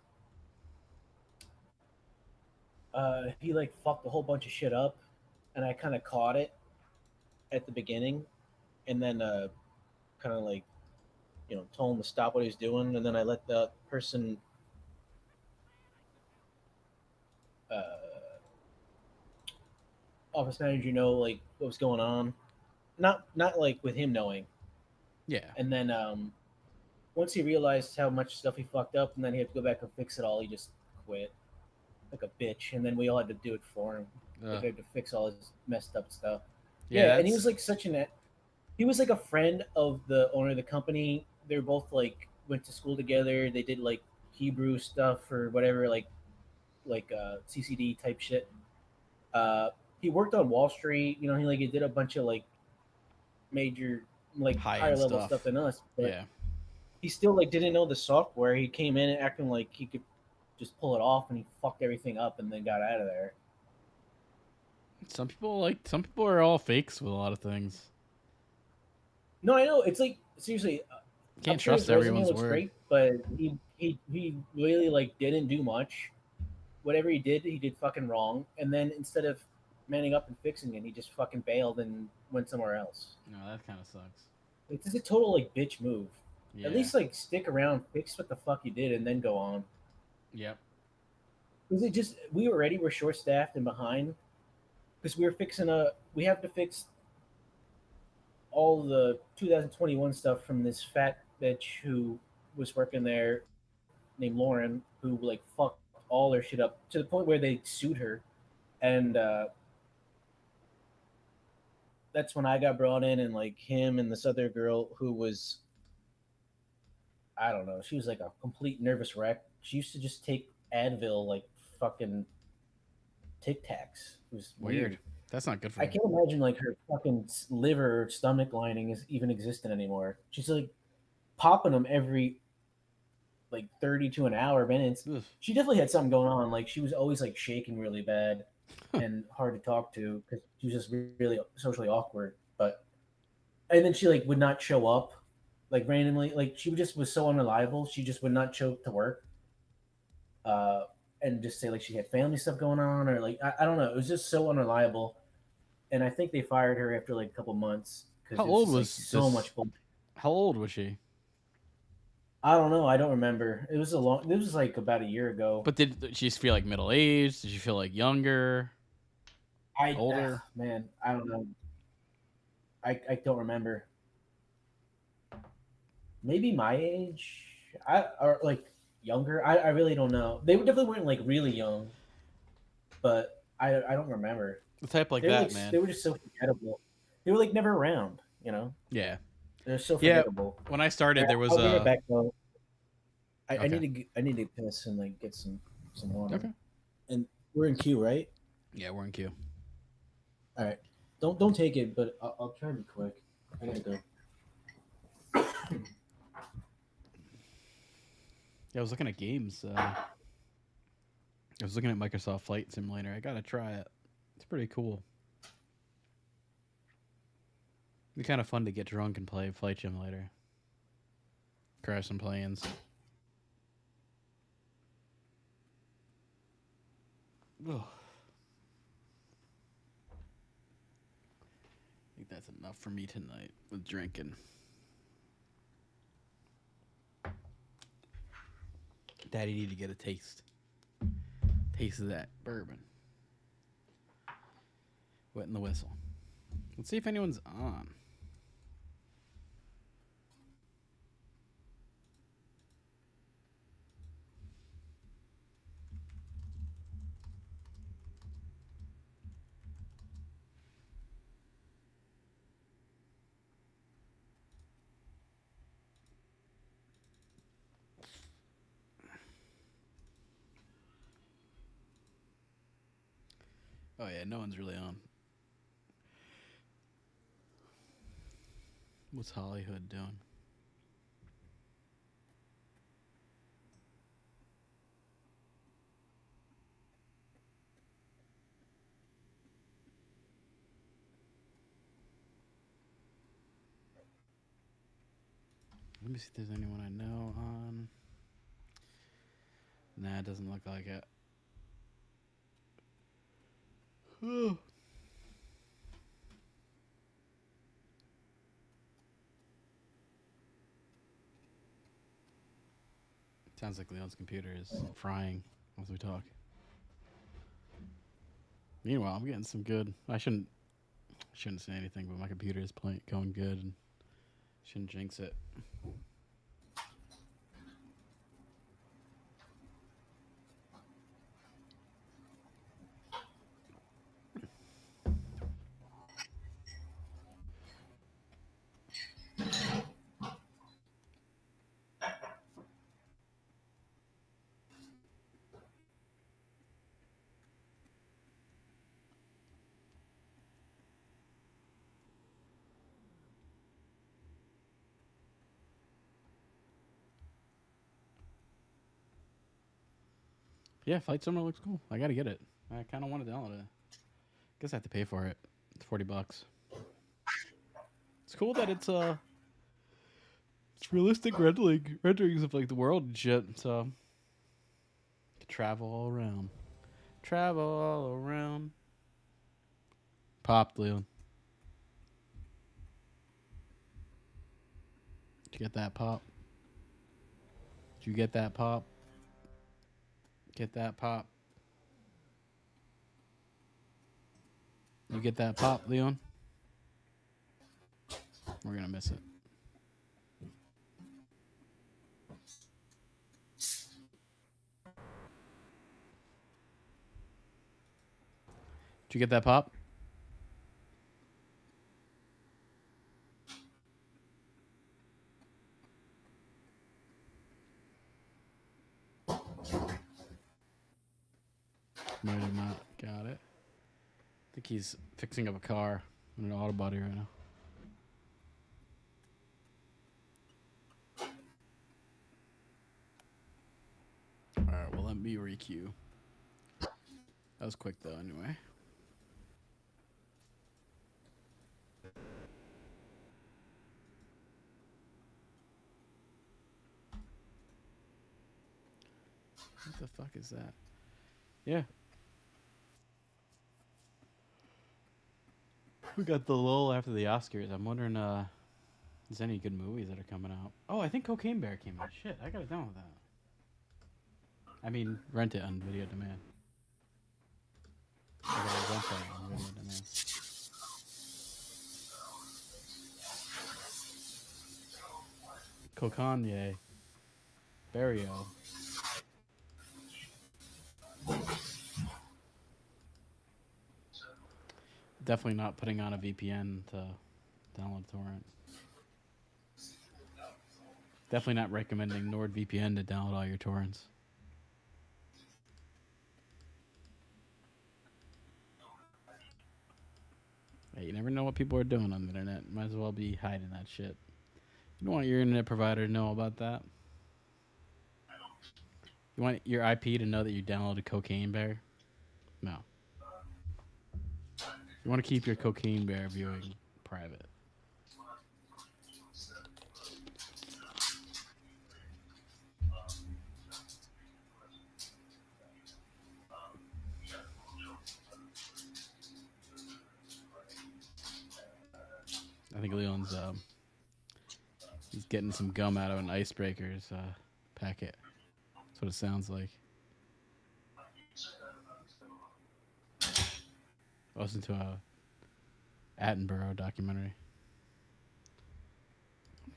he like fucked a whole bunch of shit up, and I kind of caught it at the beginning, and then kind of like told him to stop what he was doing, and then I let the person uh, office manager know like what was going on, not like with him knowing, Yeah. and then once he realized how much stuff he fucked up, and then he had to go back and fix it all, he just quit like a bitch, and then we all had to do it for him. Like I had to fix all his messed up stuff. Yeah, Yeah, and he was that's like he was like a friend of the owner of the company. They're both like went to school together. They did like Hebrew stuff or whatever, like CCD type shit. Uh, he worked on Wall Street. He like he did a bunch of like major like high higher end level stuff stuff. than us, but Yeah. he still like didn't know the software. He came in acting like he could just pull it off, and he fucked everything up, and then got out of there. Some people are all fakes with a lot of things. No, I know it's like seriously. I'm Can't sure his trust resume everyone's looks word. great, but he really like didn't do much. Whatever he did fucking wrong. And then instead of manning up and fixing it, he just fucking bailed and went somewhere else. No, that kind of sucks. Like this is a total like bitch move. At Yeah. least like stick around, fix what the fuck you did, and then go on. Yep. Because it just we already were short staffed and behind because we have to fix all the 2021 stuff from this fat bitch who was working there named Lauren, who like fucked all their shit up to the point where they sued her, and that's when I got brought in, and like him and this other girl who was, I don't know, she was like a complete nervous wreck. She used to just take Advil like fucking Tic Tacs. It was Weird. weird. That's not good for I you. can't imagine like her fucking liver or stomach lining is even existing anymore. She's like popping them every like 30 to an hour minutes. Ugh. She definitely had something going on. Like she was always like shaking really bad and hard to talk to because she was just really socially awkward. But and then she like would not show up like randomly. Like she just was so unreliable. She just would not show up to work. Uh, and just say like she had family stuff going on or like I don't know. It was just so unreliable. And I think they fired her after like a couple months because How it was old just like was so this? much bull. How old was she? I don't know. I don't remember. It was a long. It was like about a year ago. But did she feel like middle aged? Did she feel like younger, older? Man, I don't know. I don't remember. Maybe my age. I or like younger. I really don't know. They definitely weren't like really young, but I don't remember. The type like They were that, like man. they were just so forgettable. They were like never around. Yeah. They're so Yeah. forgettable. When I All started, right, there was I'll be right a. back though. Okay. I need to piss and like get some water. Okay. And we're in queue, right? Yeah, we're in queue. All right. Don't take it, but I'll try to be quick. I gotta go. Yeah, I was looking at games. I was looking at Microsoft Flight Simulator. I gotta try it. It's pretty cool. It's kind of fun to get drunk and play Flight Simulator. Crash some planes. Ugh. I think that's enough for me tonight with drinking. Daddy need to get a taste of that bourbon. Wetting the whistle. Let's see if anyone's on. Oh yeah, no one's really on. What's Hollywood doing? Let me see if there's anyone I know on. Nah, it doesn't look like it. Sounds like Leon's computer is frying as we talk. Meanwhile, I'm getting some good. I shouldn't say anything, but my computer is going good, and shouldn't jinx it. Yeah, Flight Summer looks cool. I gotta get it. I kind of want to download it. Guess I have to pay for it. It's $40. It's cool that it's realistic renderings of like the world and shit. So travel all around. Travel all around. Popped, Leon. Did you get that pop? Did you get that pop? Get that pop. You get that pop, Leon? We're gonna miss it. Did you get that pop? Might have not got it. I think he's fixing up a car in an auto body right now. Alright, well, let me requeue. That was quick, though, anyway. What the fuck is that? Yeah. We got the lull after the Oscars. I'm wondering, is any good movies that are coming out? Oh, I think Cocaine Bear came out. Shit, I gotta download that. I mean, rent it on video demand. I gotta rent that on video demand. Kokanye. Barrio. Definitely not putting on a VPN to download torrent. Definitely not recommending NordVPN to download all your torrents. Hey, you never know what people are doing on the internet. Might as well be hiding that shit. You don't want your internet provider to know about that. You want your IP to know that you downloaded Cocaine Bear? No. You want to keep your Cocaine Bear viewing private. I think Leon's he's getting some gum out of an icebreaker's packet. That's what it sounds like. I listened to a Attenborough documentary.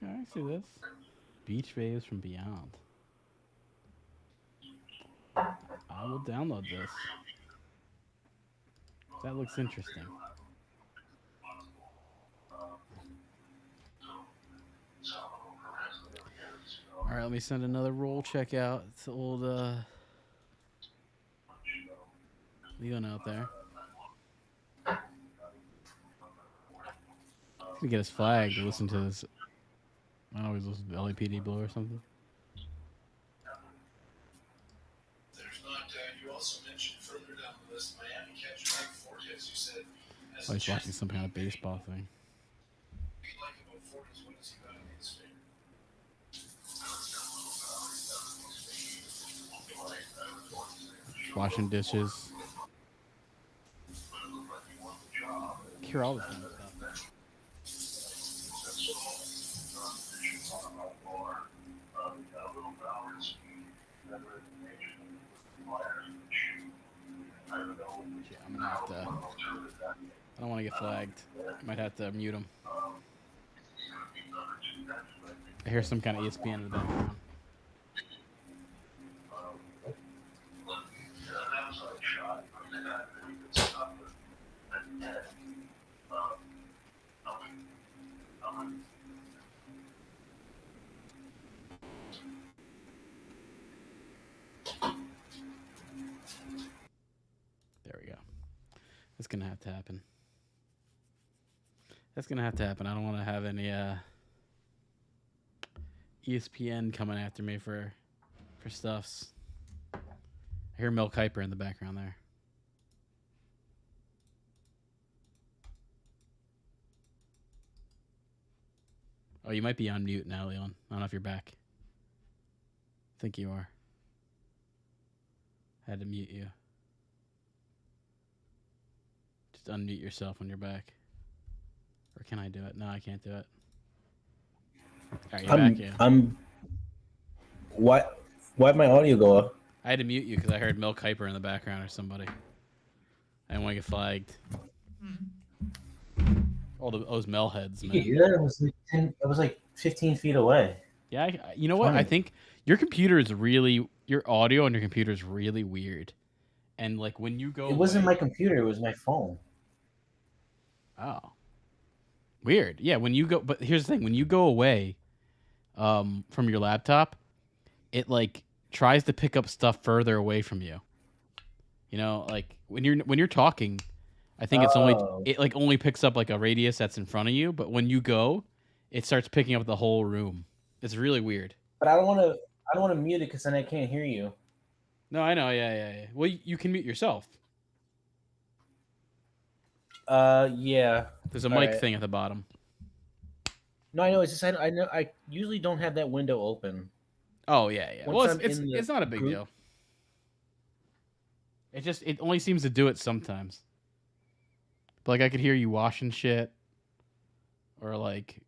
Okay, I see this. Beach waves from beyond. I will download this. That looks interesting. All right, let me send another roll check out. It's old Leon out there. He's gonna get his flag to listen to this. I always listen to LAPD Blue or something. You also mentioned further down the list, Miami catch Mike Forte, as you said. Oh, he's watching some kind of baseball thing. Washing dishes. Cure all the fun stuff. Yeah, I'm gonna have to. I don't want to get flagged. I might have to mute him. I hear some kind of ESPN in the background. There we go. That's gonna have to happen. That's gonna have to happen. I don't want to have any ESPN coming after me for stuffs. I hear Mel Kiper in the background there. Oh, you might be on mute now, Leon. I don't know if you're back. I think you are. I had to mute you. Just unmute yourself when you're back. Or can I do it? No, I can't do it. All right, you're back, yeah. Why'd my audio go up? I had to mute you because I heard Mel Kiper in the background or somebody. I didn't want to get flagged. All those Mel heads, man. You hear that? It was like 15 feet away. Yeah, you know what? I think your computer is really, your audio on your computer is really weird. And like when you go, it wasn't my computer; it was my phone. Oh, weird. Yeah, when you go, but here's the thing: when you go away, from your laptop, it like tries to pick up stuff further away from you. You know, like when you're talking, I think it's only picks up like a radius that's in front of you, but when you go, it starts picking up the whole room. It's really weird. But I don't want to mute it because then I can't hear you. No, I know. Yeah. Well, you can mute yourself. Yeah. There's a mic thing at the bottom. No, I know. It's just I know I usually don't have that window open. Oh yeah. Well, it's not a big deal. It only seems to do it sometimes. But like I could hear you washing shit, or like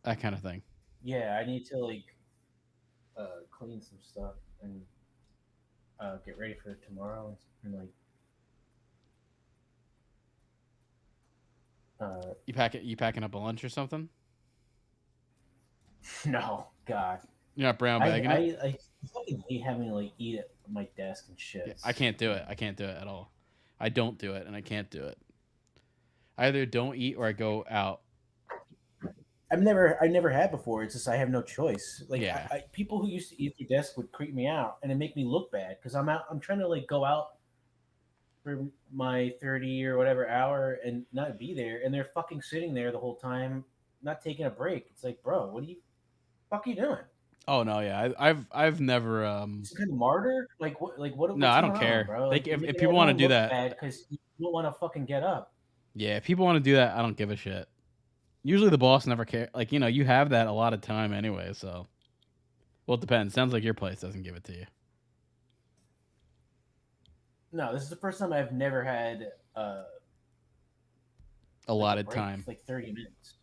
that kind of thing. Yeah, I need to like clean some stuff and get ready for tomorrow and like. You packing up a lunch or something? No, God. You're not brown bagging it? I fucking hate having to like eat at my desk and shit. Yeah, I can't do it. I can't do it at all. I don't do it, and I can't do it. I either don't eat or I go out. I never had before. It's just I have no choice. Like yeah. People who used to eat at their desk would creep me out, and it make me look bad because I'm trying to like go out for my 30 or whatever hour and not be there, and they're fucking sitting there the whole time, not taking a break. It's like, bro, what are you doing? Oh no, yeah, I've never It's kind of martyr. Like what? Like what? No, I don't care, bro. Like, if people want to do that, because you don't want to fucking get up. Yeah, if people want to do that, I don't give a shit. Usually the boss never care. Like, you know, you have that a lot of time anyway. So, well, it depends. Sounds like your place doesn't give it to you. No, this is the first time I've never had allotted time, like 30 minutes.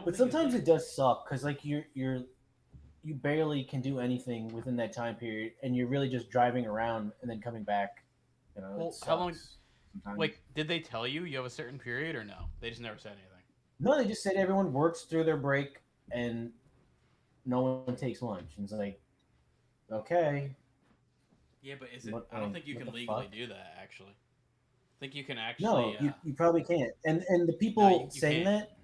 But sometimes it does suck because like you're you barely can do anything within that time period, and you're really just driving around and then coming back. You know, it Well, how long? sucks sometimes. Like, did they tell you have a certain period or no? They just never said anything. No, they just said everyone works through their break and no one takes lunch. And it's like, okay, Yeah, but is it? I don't think you what can the legally fuck? do that. Actually, I think you can actually. No, you probably can't. And the No, people you saying can't. that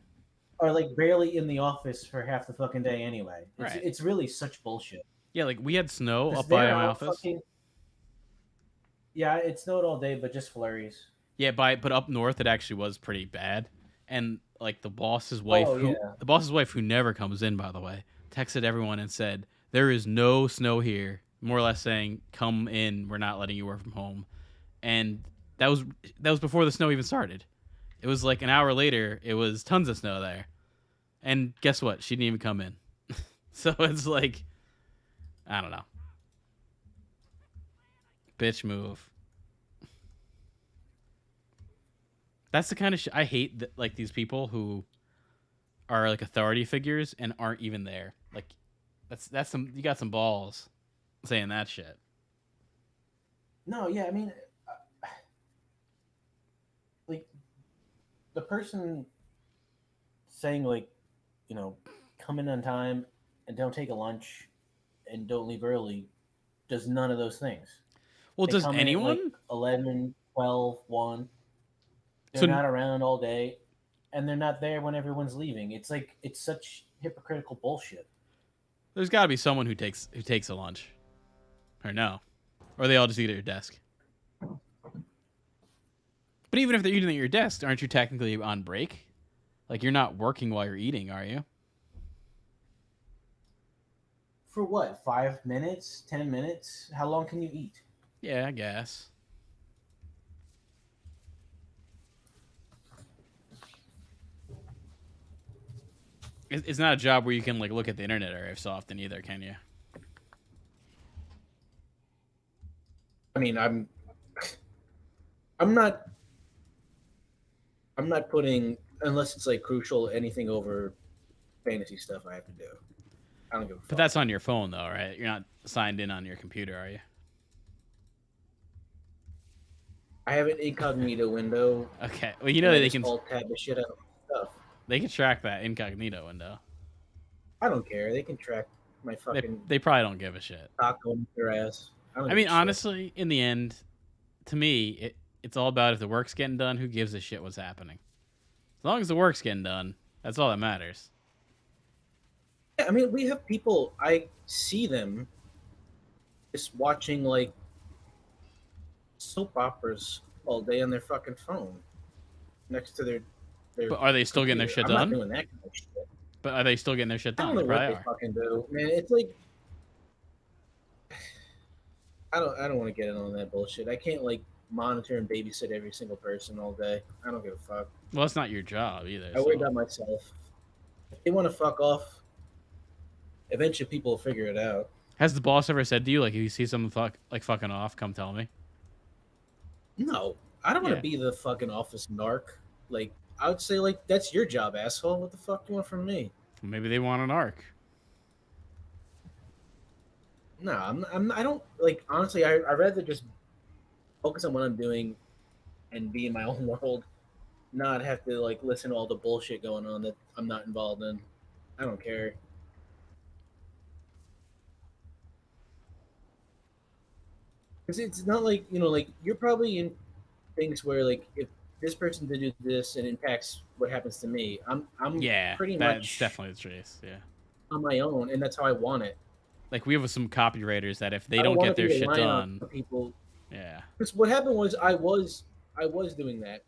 are like barely in the office for half the fucking day anyway. Right. It's really such bullshit. Yeah, like we had snow Because up by they're my out office. fucking. Yeah, it snowed all day, but just flurries. Yeah, but up north it actually was pretty bad. And like the boss's wife Oh yeah. who never comes in, by the way, texted everyone and said, "There is no snow here." More or less saying, "Come in, we're not letting you work from home." And that was that was before the snow even started. It was like an hour later, it was tons of snow there. And guess what? She didn't even come in. So it's like I don't know. Bitch move. That's the kind of I hate that, like these people who are like authority figures and aren't even there. Like that's some you got some balls saying that shit. No, yeah. I mean, like the person saying like, you know, come in on time and don't take a lunch and don't leave early does none of those things. Well, They does come in at like anyone? 11, 12, 1. They're So not around all day and they're not there when everyone's leaving. It's like it's such hypocritical bullshit. there's got to be someone who takes a lunch, or no, or they all just eat at your desk. But even if they're eating at your desk, aren't you technically on break? Like you're not working while you're eating, are you? For what? 5 minutes? 10 minutes? How long can you eat? Yeah, I guess. It's not a job where you can like look at the internet every so often either, can you? I mean, I'm not I'm not putting unless it's like crucial anything over fantasy stuff I have to do. I don't give a But fuck. that's on your phone though, right? You're not signed in on your computer, are you? I have an incognito window, Okay. Well, you know and I that just alt tab the shit out of stuff. they can track that incognito window. I don't care. They can track my They fucking they probably don't give a shit. cock on their ass. I don't I give mean, a shit. honestly, in the end, to me, it's all about if the work's getting done. Who gives a shit what's happening? As long as the work's getting done, that's all that matters. Yeah, I mean, we have people. I see them just watching like soap operas all day on their fucking phone next to their But are they still getting their computer. shit I'm not done? doing that kind of shit. But are they still getting their shit I don't done? know They what probably they are. fucking do, man. It's like I don't want to get in on that bullshit. I can't like monitor and babysit every single person all day. I don't give a fuck. Well, it's not your job either. I worry So about myself. If they want to fuck off, eventually people will figure it out. has the boss ever said to you like, if you see someone fucking off, come tell me? No, I don't want to Yeah. be the fucking office narc. Like I would say, like that's your job, asshole. What the fuck do you want from me? Maybe they want an arc. No, I don't like. Honestly, I'd rather just focus on what I'm doing and be in my own world, not have to like listen to all the bullshit going on that I'm not involved in. I don't care. Because it's not like like you're probably in things where like if this person did do this and impacts what happens to me, I'm Yeah, pretty that's much definitely the case. Yeah. on my own, and that's how I want it. Like we have some copywriters that if they I don't don't want get to be their shit relying on done, people. yeah. Because what happened was I was doing that,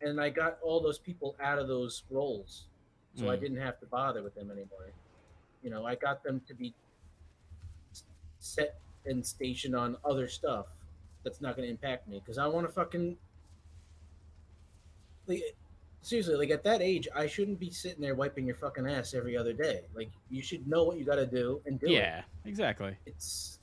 and I got all those people out of those roles, so I Mm. didn't have to bother with them anymore. I got them to be set and stationed on other stuff that's not going to impact me because I want to fucking like, seriously, like at that age, I shouldn't be sitting there wiping your fucking ass every other day. Like you should know what you got to do and do it. Yeah, exactly. It's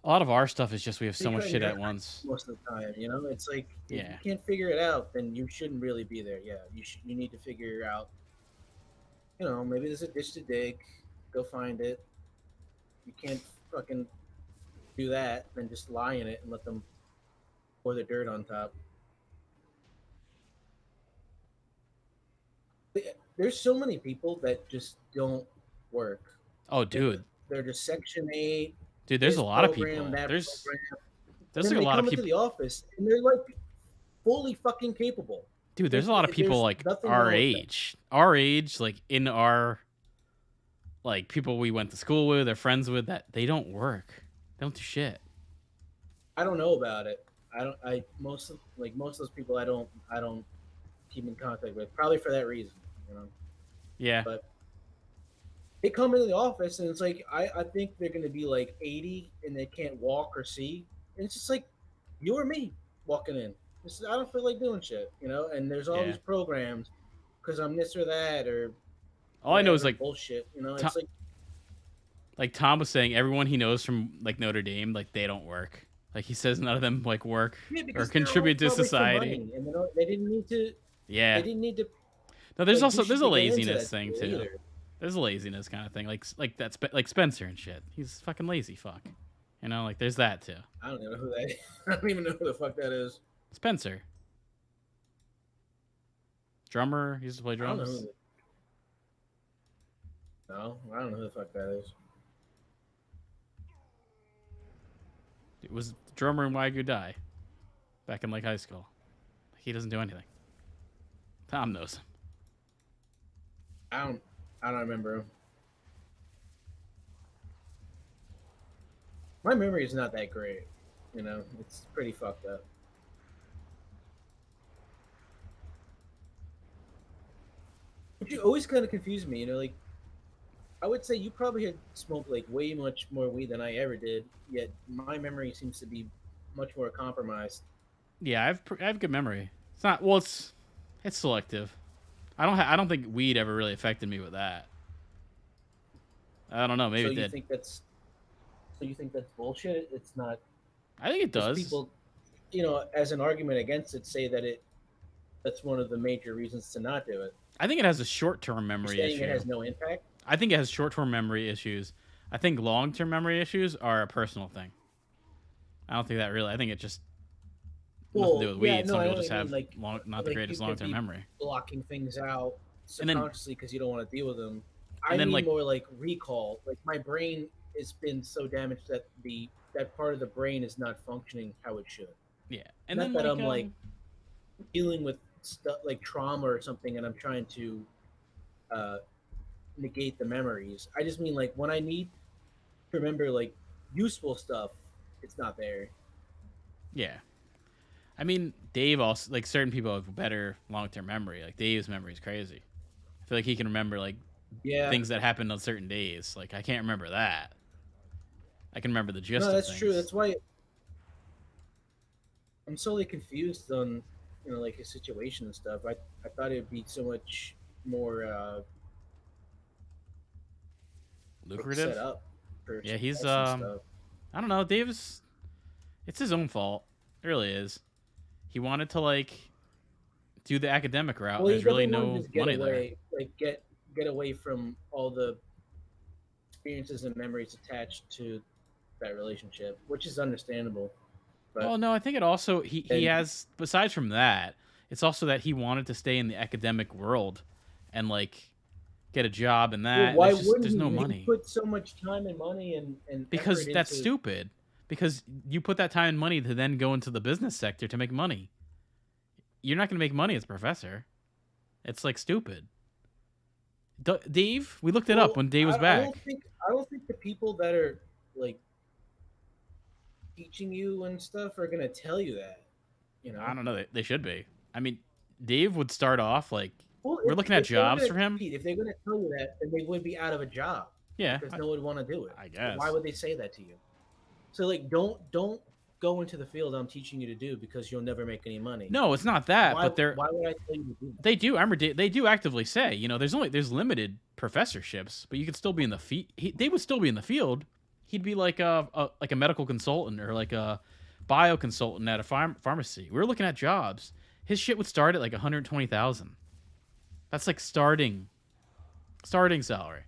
A lot of our stuff is just we have so you much cut shit your at ass once. most of the time. It's like if you Yeah. can't figure it out, then you shouldn't really be there. Yeah, you need to figure out. Maybe there's a ditch to dig. go find it. You can't fucking do that, then just lie in it and let them pour the dirt on top. There's so many people that just don't work. Oh, dude. They're just Section 8. Dude, there's a lot of people. There's like a lot of people. They come into the office and they're like fully fucking capable. Dude, there's a lot of people like our age. Our age, like in our like people we went to school with or friends with, that they don't work. They don't do shit. I don't know about it. Most of those people I don't keep in contact with. Probably for that reason, you know. Yeah. But they come into the office and it's like I think they're gonna be like 80 and they can't walk or see. And it's just like you or me walking in. I don't feel like doing shit, you know. And there's all these programs because I'm this or that or all I know is like bullshit, you know. It's like Tom was saying, everyone he knows from like Notre Dame, like they don't work. Like he says, none of them like work or contribute to society. And they didn't need to. Yeah. They didn't need to. No, there's also a laziness thing too. Either. There's a laziness kind of thing, like that's like Spencer and shit. He's fucking lazy fuck. You know, like there's that too. I don't even know who that is. I don't even know who the fuck that is. Spencer. Drummer. He used to play drums. No, I don't know who the fuck that is. It was the drummer in Why You Die back in like high school. He doesn't do anything. Tom knows him. I don't remember him. My memory is not that great, you know. It's pretty fucked up. But you always kind of confuse me, you know. Like, I would say you probably had smoked like way much more weed than I ever did. Yet my memory seems to be much more compromised. Yeah, I have good memory. It's not well. It's selective. I don't think weed ever really affected me with that. I don't know. Maybe it did. So you think that's bullshit? It's not. I think it does. People, you know, as an argument against it, say that that's one of the major reasons to not do it. I think it has a short-term memory issue. It has no impact? I think it has short-term memory issues. I think long-term memory issues are a personal thing. I don't think that really. I think it just nothing to do with weed. Some people just have not the greatest long-term memory. Blocking things out subconsciously because you don't want to deal with them. I mean more like recall. Like my brain has been so damaged that that part of the brain is not functioning how it should. Yeah, and not then that I'm like dealing with stuff like trauma or something, and I'm trying to negate the memories. I just mean like when I need to remember like useful stuff, it's not there. Yeah. I mean, Dave also, like, certain people have better long-term memory. Like, Dave's memory is crazy. I feel like he can remember, like, things that happened on certain days. Like, I can't remember that. I can remember the gist of things. No, that's true. That's why I'm solely confused on, you know, like, his situation and stuff. I thought it would be so much more lucrative. Set up for he's, I don't know. Dave's, it's his own fault. It really is. He wanted to like do the academic route. There's really no money there. Like get away from all the experiences and memories attached to that relationship, which is understandable. But well, no, I think it also he has, besides from that, it's also that he wanted to stay in the academic world and like get a job in that. Well, why wouldn't there's no money? Put so much time and money and because that's stupid. Because you put that time and money to then go into the business sector to make money. You're not going to make money as a professor. It's like stupid. Dave, we looked it up when Dave was back. I don't think the people that are like teaching you and stuff are going to tell you that. You know, I don't know. They should be. I mean, Dave would start off like we're looking at jobs for him. If they're going to tell you that, then they would be out of a job. Yeah, because no one would want to do it. I guess. Why would they say that to you? So like, don't go into the field I'm teaching you to do because you'll never make any money. No, it's not that. Why but would I tell you to do that? They do. I remember they do actively say, you know, there's limited professorships, but you could still be in the field. They would still be in the field. He'd be like a medical consultant or like a bio consultant at a pharmacy. We were looking at jobs. His shit would start at like $120,000. That's like starting salary.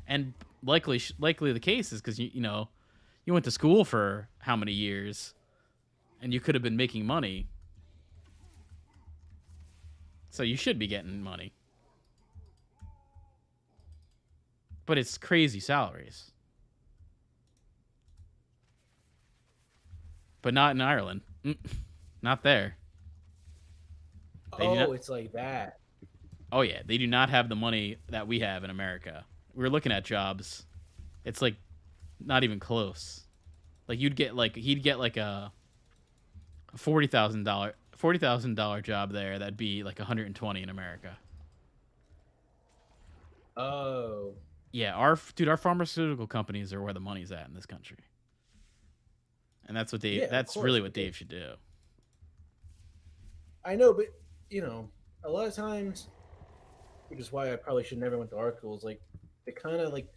And likely the case is because you know you went to school for how many years, and you could have been making money, so you should be getting money. But it's crazy salaries. But not in Ireland. Not there. Oh, it's like that. Oh yeah, they do not have the money that we have in America. We're looking at jobs. It's like not even close. Like he'd get like a $40,000 job there. That'd be like 120 in America. Oh. Yeah, our pharmaceutical companies are where the money's at in this country. And that's what Dave. Yeah, that's really what Dave should do. I know, but you know, a lot of times, which is why I probably should never went to art schools. Like, they kind of like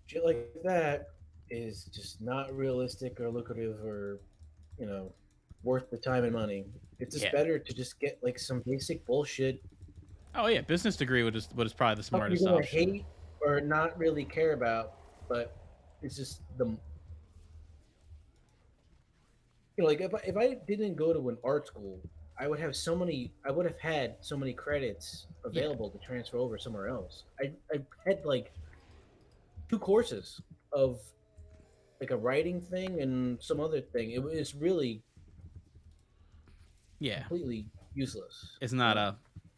shit like that is just not realistic or lucrative or, you know, worth the time and money. It's just better to just get like some basic bullshit. Oh yeah, business degree was probably the smartest You're gonna option. hate or not really care about, but it's just the, you know, like if I didn't go to an art school, I would have had so many credits available to transfer over somewhere else. I had like 2 courses of like a writing thing and some other thing. It was really completely useless. It's not a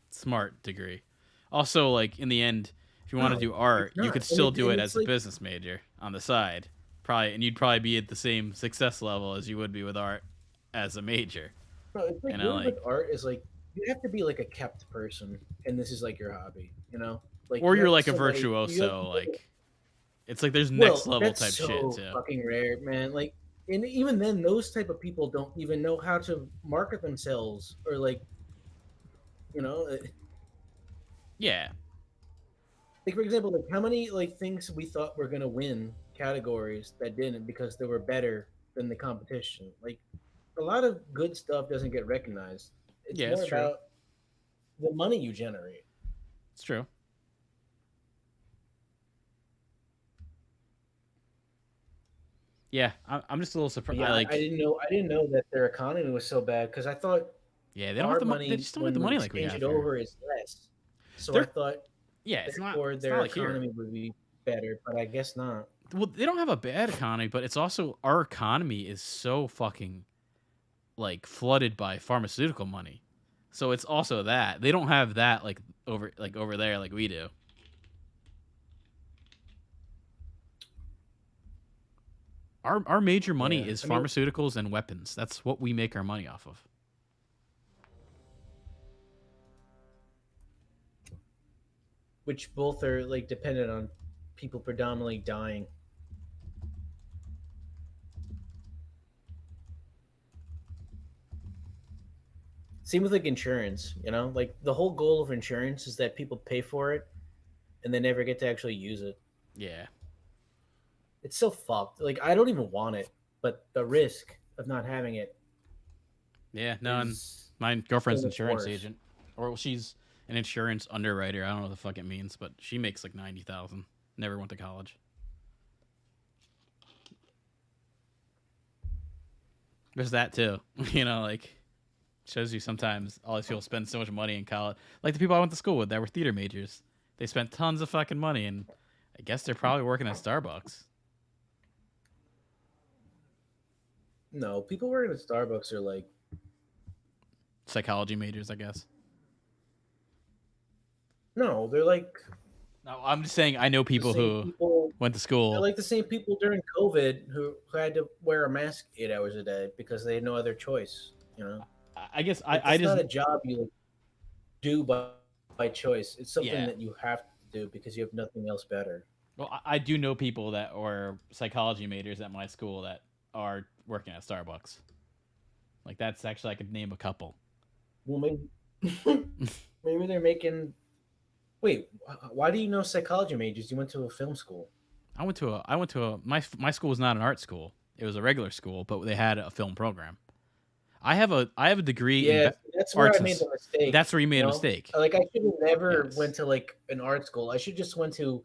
smart degree. Also, like in the end, if you want to do art, you could still do it as a business major on the side. Probably, and you'd probably be at the same success level as you would be with art as a major. No, it's like, you know, with art is like you have to be like a kept person, and this is like your hobby, you know, like or you're like a virtuoso, like it's like there's next level type shit too. Fucking rare, man. Like, and even then, those type of people don't even know how to market themselves or like, you know. Yeah. Like, for example, like how many like things we thought were gonna win categories that didn't because they were better than the competition. Like, a lot of good stuff doesn't get recognized. It's more about the money you generate. It's true. Yeah, I'm just a little surprised. Yeah, I didn't know that their economy was so bad because I thought they don't have the money. They just don't have the money like we have. It over is less. So I thought it's not. Their economy would be better, but I guess not. Well, they don't have a bad economy, but it's also our economy is so fucking like flooded by pharmaceutical money. So it's also that they don't have that like over there like we do. Our major money is pharmaceuticals and weapons. That's what we make our money off of. Which both are like dependent on people predominantly dying. Same with like insurance, you know? Like the whole goal of insurance is that people pay for it and they never get to actually use it. Yeah. It's so fucked. Like, I don't even want it, but the risk of not having it. Yeah, no, and my girlfriend's an insurance agent. Or she's an insurance underwriter. I don't know what the fuck it means, but she makes like $90,000. Never went to college. There's that too. You know, like shows you sometimes all these people spend so much money in college. Like the people I went to school with that were theater majors. They spent tons of fucking money, and I guess they're probably working at Starbucks. No, people working at Starbucks are like psychology majors, I guess. No, they're like. No, I'm just saying I know people who went to school. They're like the same people during COVID who had to wear a mask 8 hours a day because they had no other choice. You know. I guess like, it's not a job you do by choice. It's something that you have to do because you have nothing else better. Well, I do know people that are psychology majors at my school that are working at Starbucks. Like that's actually I could name a couple. Well, maybe they're making. Wait, why do you know psychology majors? You went to a film school. I went to a my school was not an art school. It was a regular school, but they had a film program. I have a degree in that's where arts. I made the mistake. That's where you made a mistake. Like I should have never went to like an art school. I should just went to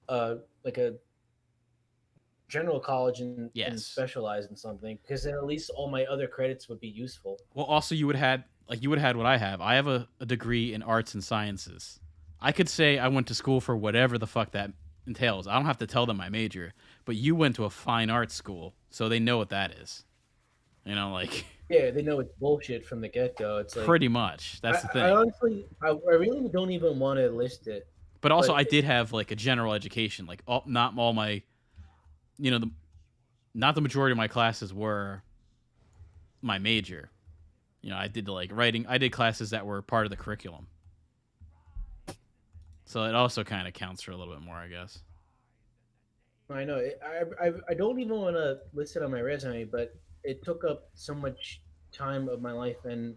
like a general college and Yes. specialize in something, because then at least all my other credits would be useful. Well, also you would have had what I have. I have a degree in arts and sciences. I could say I went to school for whatever the fuck that entails. I don't have to tell them my major, but you went to a fine arts school, so they know what that is. You know, like Yeah, they know it's bullshit from the get go. It's like pretty much. That's the I thing. honestly, I really don't even want to list it, But also, but I did have like a general education. Like, not all my, you know, not the majority of my classes were my major. You know, I did like writing. I did classes that were part of the curriculum, so it also kind of counts for a little bit more, I guess. I know I don't even want to list it on my resume, but it took up so much time of my life, and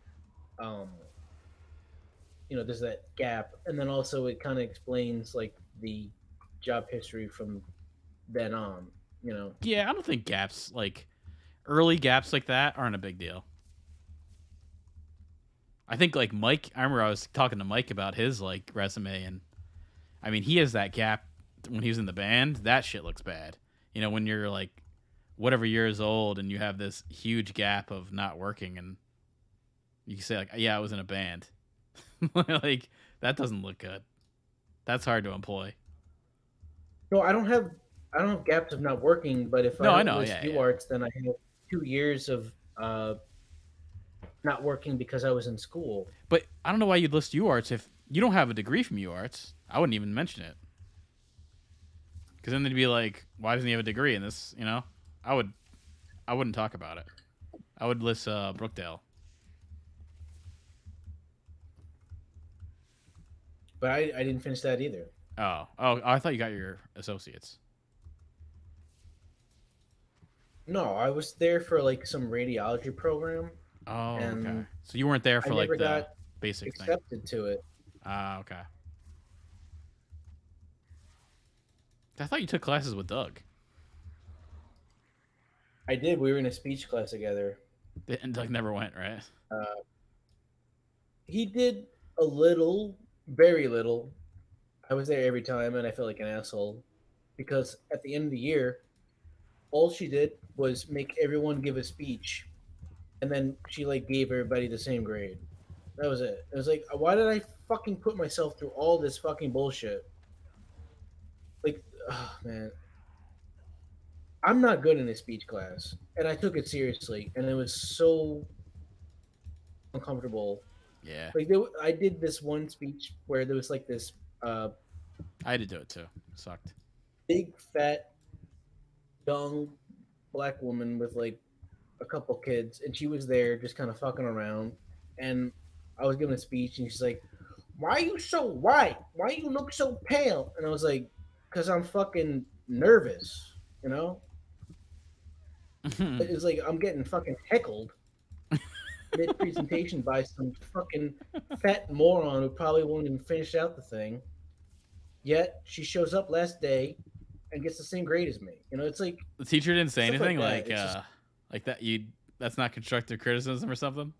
um, there's that gap, and then also it kind of explains like the job history from then on. You know, Yeah, I don't think gaps like early gaps like that aren't a big deal. I think like Mike. I remember I was talking to Mike about his like resume, and I mean he has that gap when he was in the band. That shit looks bad. You know, when you're like whatever years old and you have this huge gap of not working, and you can say like, yeah, I was in a band. Like that doesn't look good. That's hard to employ. no, I don't have gaps of not working, but if I No, I don't know. list Yeah, yeah. UArts, then I have 2 years of not working because I was in school. But I don't know why you'd list UArts if you don't have a degree from UArts. I wouldn't even mention it because then they'd be like, "Why doesn't he have a degree in this?" You know, I would. I wouldn't talk about it. I would list Brookdale. But I didn't finish that either. Oh, I thought you got your associates. No, I was there for like some radiology program, Oh, okay. and So you weren't there I for like never the got basic thing. accepted to it. Okay. I thought you took classes with Doug. I did. We were in a speech class together. And Doug never went, right? Uh, he did a little, very little. I was there every time, and I felt like an asshole because at the end of the year, all she did was make everyone give a speech, and then she like gave everybody the same grade. That was it. It was like, why did I fucking put myself through all this fucking bullshit? Like, oh, man, I'm not good in a speech class, and I took it seriously, and it was so uncomfortable. Yeah. Like, I did this one speech where there was like this uh, I had to do it too. Sucked. big fat young black woman with like a couple kids, and she was there just kind of fucking around. And I was giving a speech, and she's like, "Why are you so white? Why you look so pale?" And I was like, "Cause I'm fucking nervous," you know. It was like I'm getting fucking heckled mid presentation by some fucking fat moron who probably won't even finish out the thing. Yet she shows up last day and gets the same grade as me. You know, it's like The teacher didn't say stuff like anything that. It's just like that. You That's not constructive criticism or something.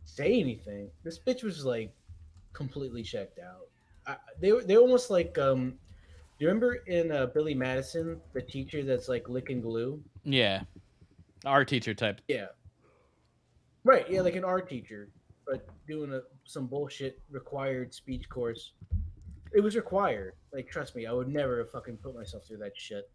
say anything. This bitch was like completely checked out. They're almost like do you remember in Billy Madison the teacher that's like licking glue? Yeah, art teacher type. Yeah, right. Yeah, like an art teacher, but doing some bullshit required speech course. It was required. Like, trust me, I would never have fucking put myself through that shit.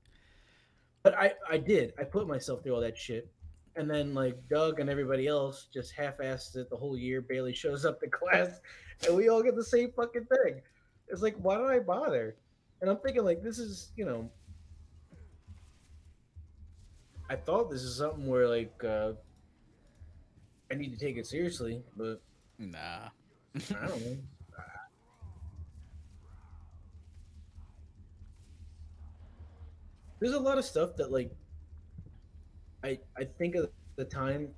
But I did. I put myself through all that shit. And then like Doug and everybody else just half-assed it the whole year. Bailey shows up to class, and we all get the same fucking thing. It's like, why did I bother? And I'm thinking like, this is I thought this is something where like I need to take it seriously, but Nah. I don't know. There's a lot of stuff that like I think at the time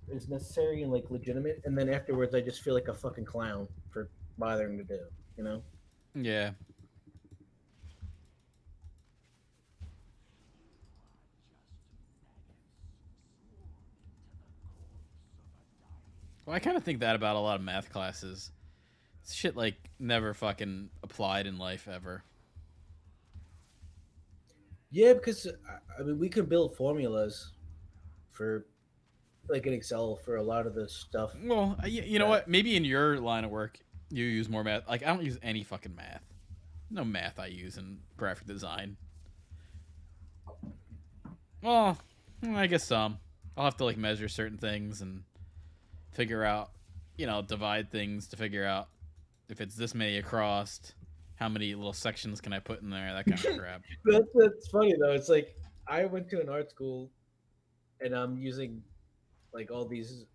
is necessary and like legitimate, and then afterwards I just feel like a fucking clown for bothering to do. You know? Yeah. Well, I kind of think that about a lot of math classes. Shit like never fucking applied in life ever. Yeah, because I mean, we can build formulas for like in Excel for a lot of the stuff. Well, you know That what? Maybe in your line of work, you use more math. Like, I don't use any fucking math. No math I use in graphic design. Well, I guess some. I'll have to like measure certain things and figure out, divide things to figure out if it's this many across, how many little sections can I put in there, that kind of crap. that's funny though. It's like I went to an art school, and I'm using like all these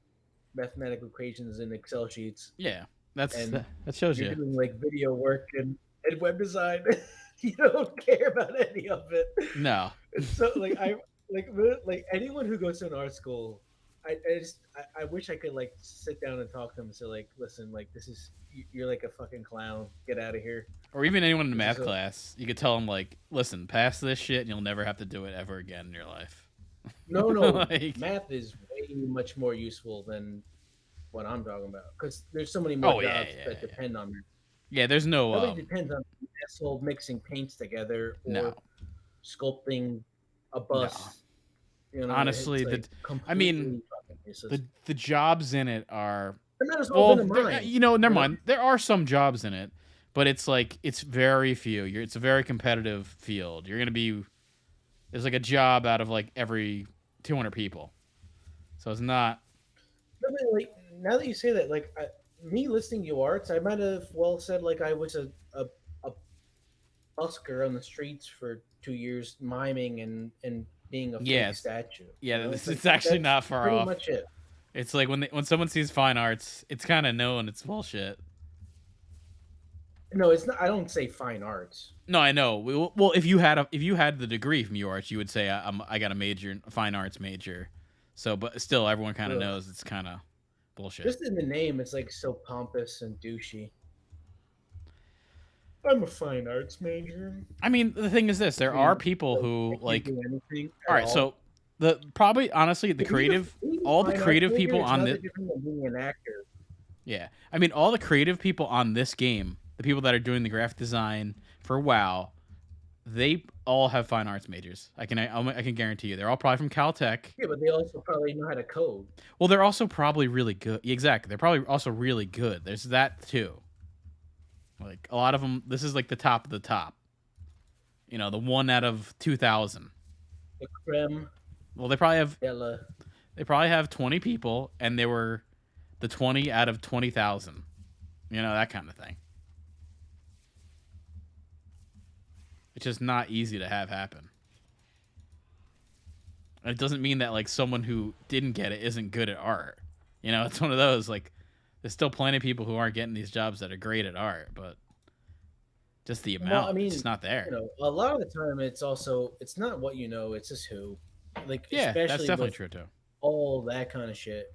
mathematical equations in Excel sheets, Yeah, and that shows you're you. doing like video work and web design. You don't care about any of it. No. It's so like like anyone who goes to an art school, I wish I could like sit down and talk to them and say like, listen, like this is you're like a fucking clown. Get out of here. Or even anyone in This is math class, you could tell them like, listen, pass this shit and you'll never have to do it ever again in your life. no, Like, math is way much more useful than what I'm talking about because there's so many more oh yeah, jobs yeah, that yeah. depend on math. Yeah, there's no Nobody depends on asshole mixing paints together no, or sculpting a no. bus. You know, it's Honestly, like I mean, completely fucking useless. the jobs in it are They might as well well, have been a mine. never mind. There are some jobs in it, but it's like it's very few. It's a very competitive field. You're gonna be there's like a job out of like every 200 people, so it's not. I mean, like now that you say that, like me listening to arts, I might have well said like I was a busker on the streets for 2 years, miming and being a fake Yes, statue. You yeah. know, This it's like is actually that's not far pretty off. much it. It's like when someone sees fine arts, it's kind of known it's bullshit. No, it's not. I don't say fine arts. No, I know. Well, if you had the degree from arts, you would say I got a major, a fine arts major. So, but still, everyone kind of Ugh. knows it's kind of bullshit. Just in the name, it's like so pompous and douchey. I'm a fine arts major. I mean, the thing is this: there I are mean, people like, who I can't like. do anything All at right, all. so the probably honestly the creative, all the Fine arts creative major people is on nothing this, different than being an actor. yeah, I mean all the creative people on this game, the people that are doing the graphic design for WoW, they all have fine arts majors. I can guarantee you, they're all probably from Caltech. Yeah, but they also probably know how to code. Well, they're also probably really good. Exactly, they're probably also really good. There's that too. Like a lot of them, this is like the top of the top. The one out of 2,000. The creme Well, de they probably have 20 people, and they were the 20 out of 20,000. That kind of thing. It's just not easy to have happen. And it doesn't mean that like someone who didn't get it isn't good at art. It's one of those like there's still plenty of people who aren't getting these jobs that are great at art, but just the amount, Well, I it's mean, just not there. a lot of the time it's not what you know, it's just who. Like Yeah, that's especially definitely with true too. all that kind of shit.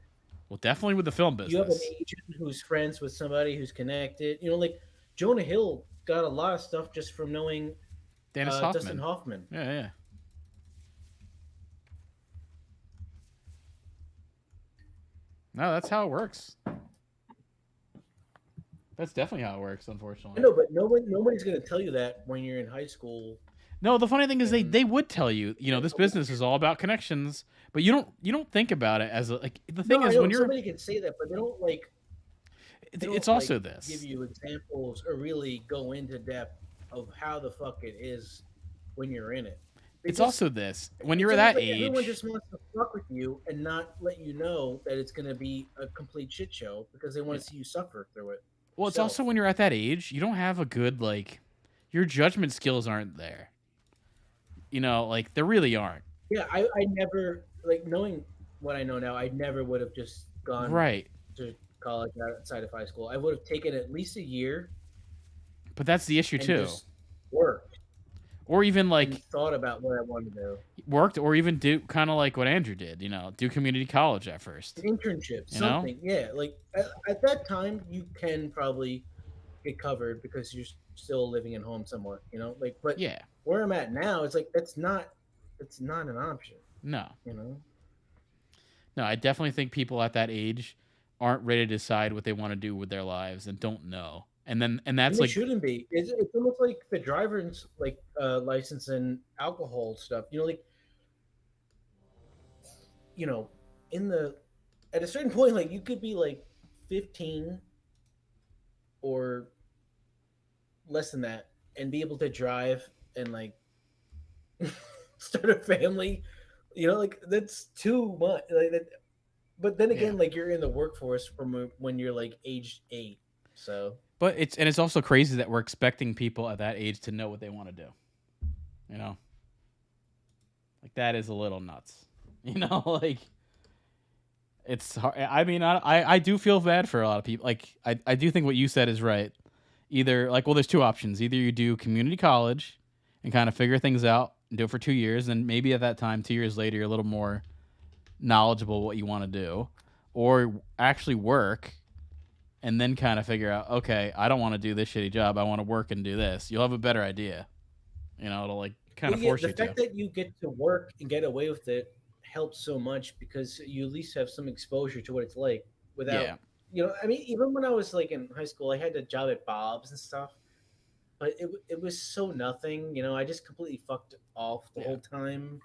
Well, definitely with the film You have an business. agent who's friends with somebody who's connected. Like Jonah Hill got a lot of stuff just from knowing Dennis Dustin Hoffman. Hoffman. Yeah, yeah. No, that's how it works. That's definitely how it works, unfortunately. No, but nobody's gonna tell you that when you're in high school. No, the funny thing is And they would tell you, this business is all about connections, but you don't think about it as like the thing no, is I know when you're somebody can say that, but they don't like. They it's don't, also like, this. give you examples or really go into depth of how the fuck it is when you're in it. It's also this. When you're that age, everyone just wants to fuck with you and not let you know that it's going to be a complete shit show because they want to see you suffer through it. well, it's also when you're at that age, you don't have a good like your judgment skills aren't there. Like they really aren't. Yeah, I never like knowing what I know now. I never would have just gone Right. to college outside of high school. I would have taken at least a year. But that's the issue and too. Just worked. Or even like and thought about what I wanted to do. Worked, or even do kind of like what Andrew did. Do community college at first. An internship, something. Yeah, like at that time, you can probably get covered because you're still living at home somewhere. Like but Yeah. where I'm at now, it's like it's not an option. No. No, I definitely think people at that age aren't ready to decide what they want to do with their lives and don't know. and that's it like shouldn't be. It's almost like the driver's like license and alcohol stuff. Like you know, in the at a certain point, like you could be like 15 or less than that and be able to drive and like start a family. Like that's too much. Like that, but then yeah. again, like you're in the workforce from when you're like age 8. So, But it's also crazy that we're expecting people at that age to know what they want to do. You know, like that is a little nuts. Like it's hard. I mean, I do feel bad for a lot of people. Like I do think what you said is right. Either like, well, there's two options. Either you do community college and kind of figure things out and do it for 2 years, and maybe at that time, 2 years later, you're a little more knowledgeable what you want to do, or actually work and then kind of figure out, okay, I don't want to do this shitty job. I want to work and do this. You'll have a better idea. It'll like kind of yeah, force the you fact to. that you get to work and get away with it helps so much because you at least have some exposure to what it's like without, Yeah. I mean, even when I was like in high school, I had a job at Bob's and stuff, but it was so nothing. I just completely fucked off the Yeah. whole time.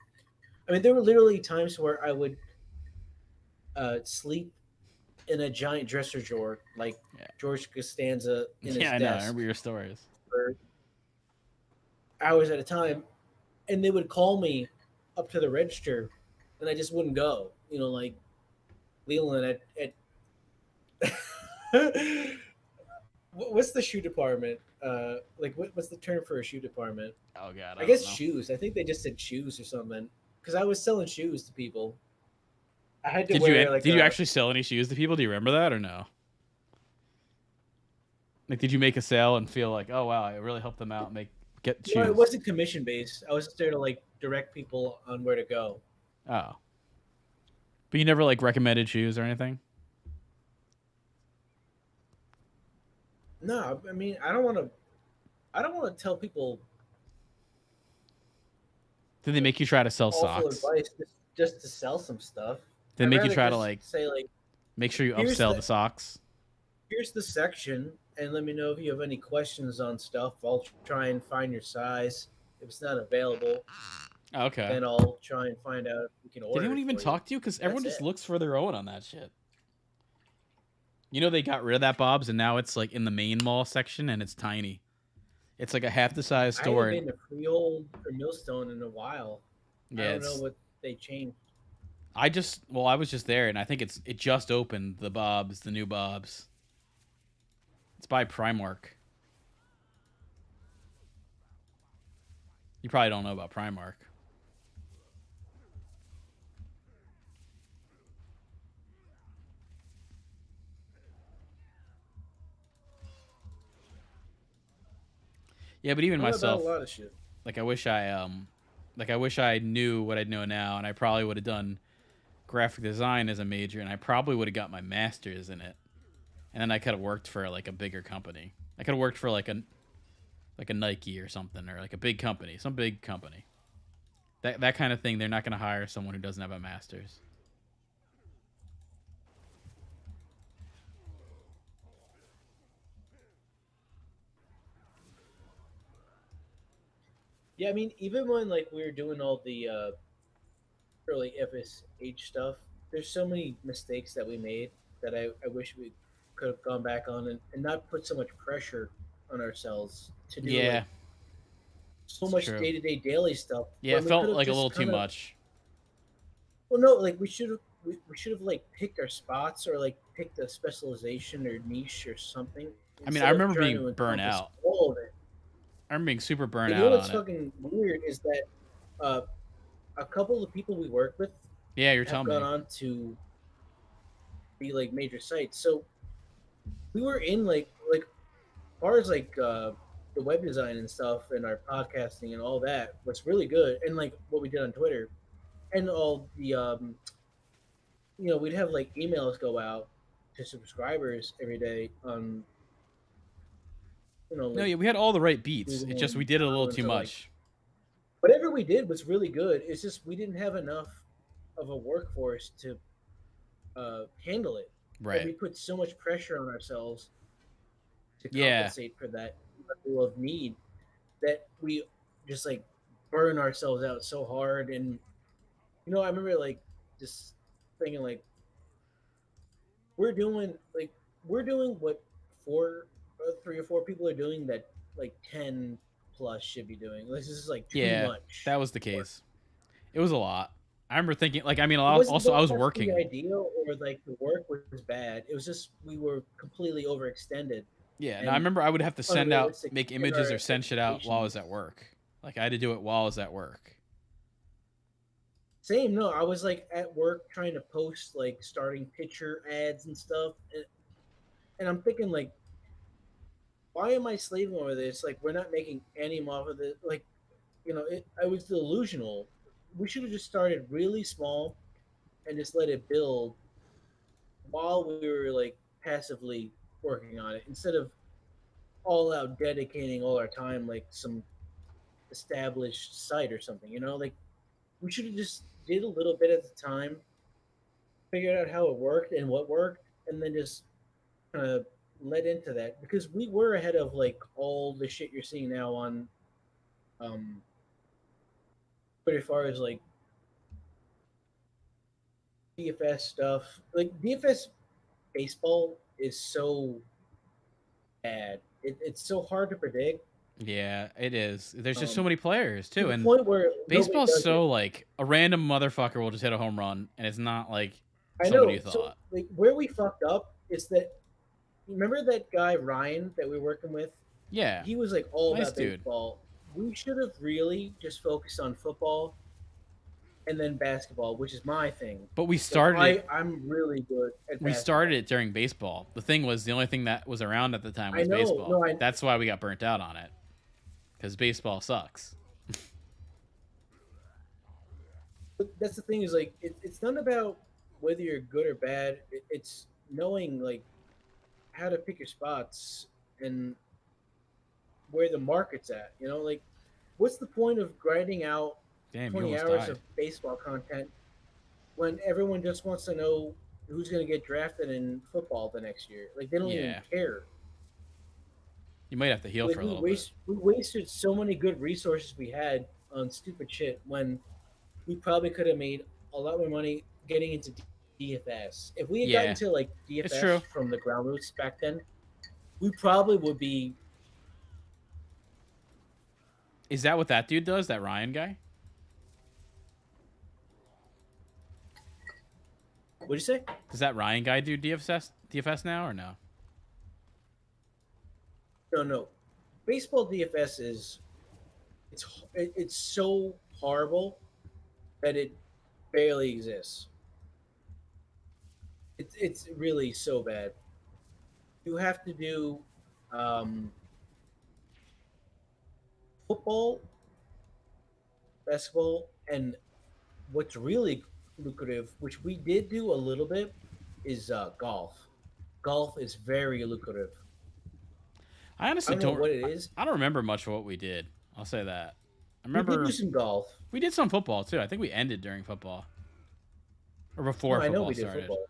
I mean, there were literally times where I would sleep in a giant dresser drawer, like Yeah. George Costanza in his Yeah, I know. I desk remember your stories. for hours at a time, and they would call me up to the register, and I just wouldn't go. Like Leland at what's the shoe department? Like what's the term for a shoe department? Oh god, I I don't guess know. shoes. I think they just said shoes or something because I was selling shoes to people. I had to Did you wear like did you a actually sell any shoes to people? Do you remember that or no? Like, did you make a sale and feel like, oh wow, I really helped them out, get no, it shoes? wasn't commission based. I was just there to like direct people on where to go. Oh, but you never like recommended shoes or anything? No, I mean I don't want to. I don't want to tell people Did they make you try to sell awful socks? advice just to sell some stuff. Did they I'd make you rather try to just like say like, make sure you here's upsell the the socks? here's the section, and let me know if you have any questions on stuff. I'll try and find your size. If it's not available, Okay. then I'll try and find out if we can Did order anyone it even for you. talk to you? Because That's everyone just it. looks for their own on that shit. They got rid of that Bob's and now it's like in the main mall section and it's tiny. It's like a half the size I haven't store. been to Freehold or Millstone in a while. I Yeah, don't know it's. what they changed. I was just there and I think it just opened the Bob's, the new Bob's. It's by Primark. You probably don't know about Primark. Yeah, but even I know about a myself, lot of shit. like I wish I knew what I know now and I probably would have done graphic design as a major and I probably would have got my master's in it. And then I could have worked for like a bigger company. I could have worked for like a Nike or something or like a big company, some big company. That kind of thing. They're not going to hire someone who doesn't have a master's. Yeah, I mean, even when like we were doing all the early FSH stuff, there's so many mistakes that we made that I wish we could have gone back on and not put so much pressure on ourselves to do Yeah, like so it's much true. day to day daily stuff Yeah, it when we could felt have like a little just too kind of much. well no like we should have like picked our spots or like picked a specialization or niche or something I mean, I instead of remember trying being to burnt encompass out. all of it. I remember being super burnt And you know out what's on it. fucking weird is that uh, a couple of people we work with Yeah, you're have telling gone me. on to be like major sites. So we were in like as far as like the web design and stuff and our podcasting and all that was really good and like what we did on Twitter and all the we'd have like emails go out to subscribers every day on No, like yeah, we had all the right beats. It Google just we and did it a little Yahoo and too so like much. whatever we did was really good. It's just we didn't have enough of a workforce to handle it, and Right. we put so much pressure on ourselves to Yeah. compensate for that level of need that we just like burn ourselves out so hard. And I remember like just thinking like we're doing like we're doing what four, 3 or 4 people are doing that like 10 plus should be doing. This is like too Yeah. much That was the work. case. It was a lot. I remember thinking, like, I mean, It wasn't also I was that the working. idea or like the work was bad. It was just we were completely overextended Yeah. No, I and remember I would have to send out, unrealistic make in images our or send shit out while I was expectations. at work. Like, I had to do it while I was at work. Same, no, I was like at work trying to post like starting picture ads and stuff, and I'm thinking like, why am I slaving over this? Like, we're not making any off of it. Like, I was delusional. We should have just started really small and just let it build while we were like passively working on it instead of all out dedicating all our time like some established site or something. Like we should have just did a little bit at a time, figured out how it worked and what worked, and then just kind of led into that because we were ahead of like all the shit you're seeing now on um but as far as like DFS stuff, like DFS baseball is so bad. It's so hard to predict. Yeah, it is. There's just so um many players to too, the and point where nobody baseball's does it. so like a random motherfucker will just hit a home run, and it's not like I somebody know. you So thought. like where we fucked up is that, remember that guy Ryan that we were working with? Yeah, He was like all nice about dude. baseball. We should have really just focused on football and then basketball, which is my thing. But we Like started it. I'm really good at We started basketball. it during baseball. The thing was, the only thing that was around at the time I was know. baseball. No, I. That's why we got burnt out on it, because baseball sucks. But that's the thing is like it's not about whether you're good or bad. It's knowing like how to pick your spots and where the market's at. Like what's the point of grinding out Damn, you 20 almost hours died. of baseball content when everyone just wants to know who's going to get drafted in football the next year? Like they don't even Yeah, care. you might have to heal Like for a little bit. we wasted so many good resources we had on stupid shit when we probably could have made a lot more money getting into DFS. If we had gotten Yeah, to like it's DFS true. from the ground roots back then, we probably would be. Is that what that dude does? That Ryan guy? What'd you say? Does that Ryan guy do DFS now or no? No, no. Baseball DFS is it's so horrible that it barely exists. It's really so bad. You have to do um, football, basketball, and what's really lucrative, which we did do a little bit, is golf. Golf is very lucrative. I I honestly don't know don't. what it is. I don't remember much of what we did. I'll say that. I We did do remember some golf. we did some football too. I think we ended during football or No, before I know football we did started. football.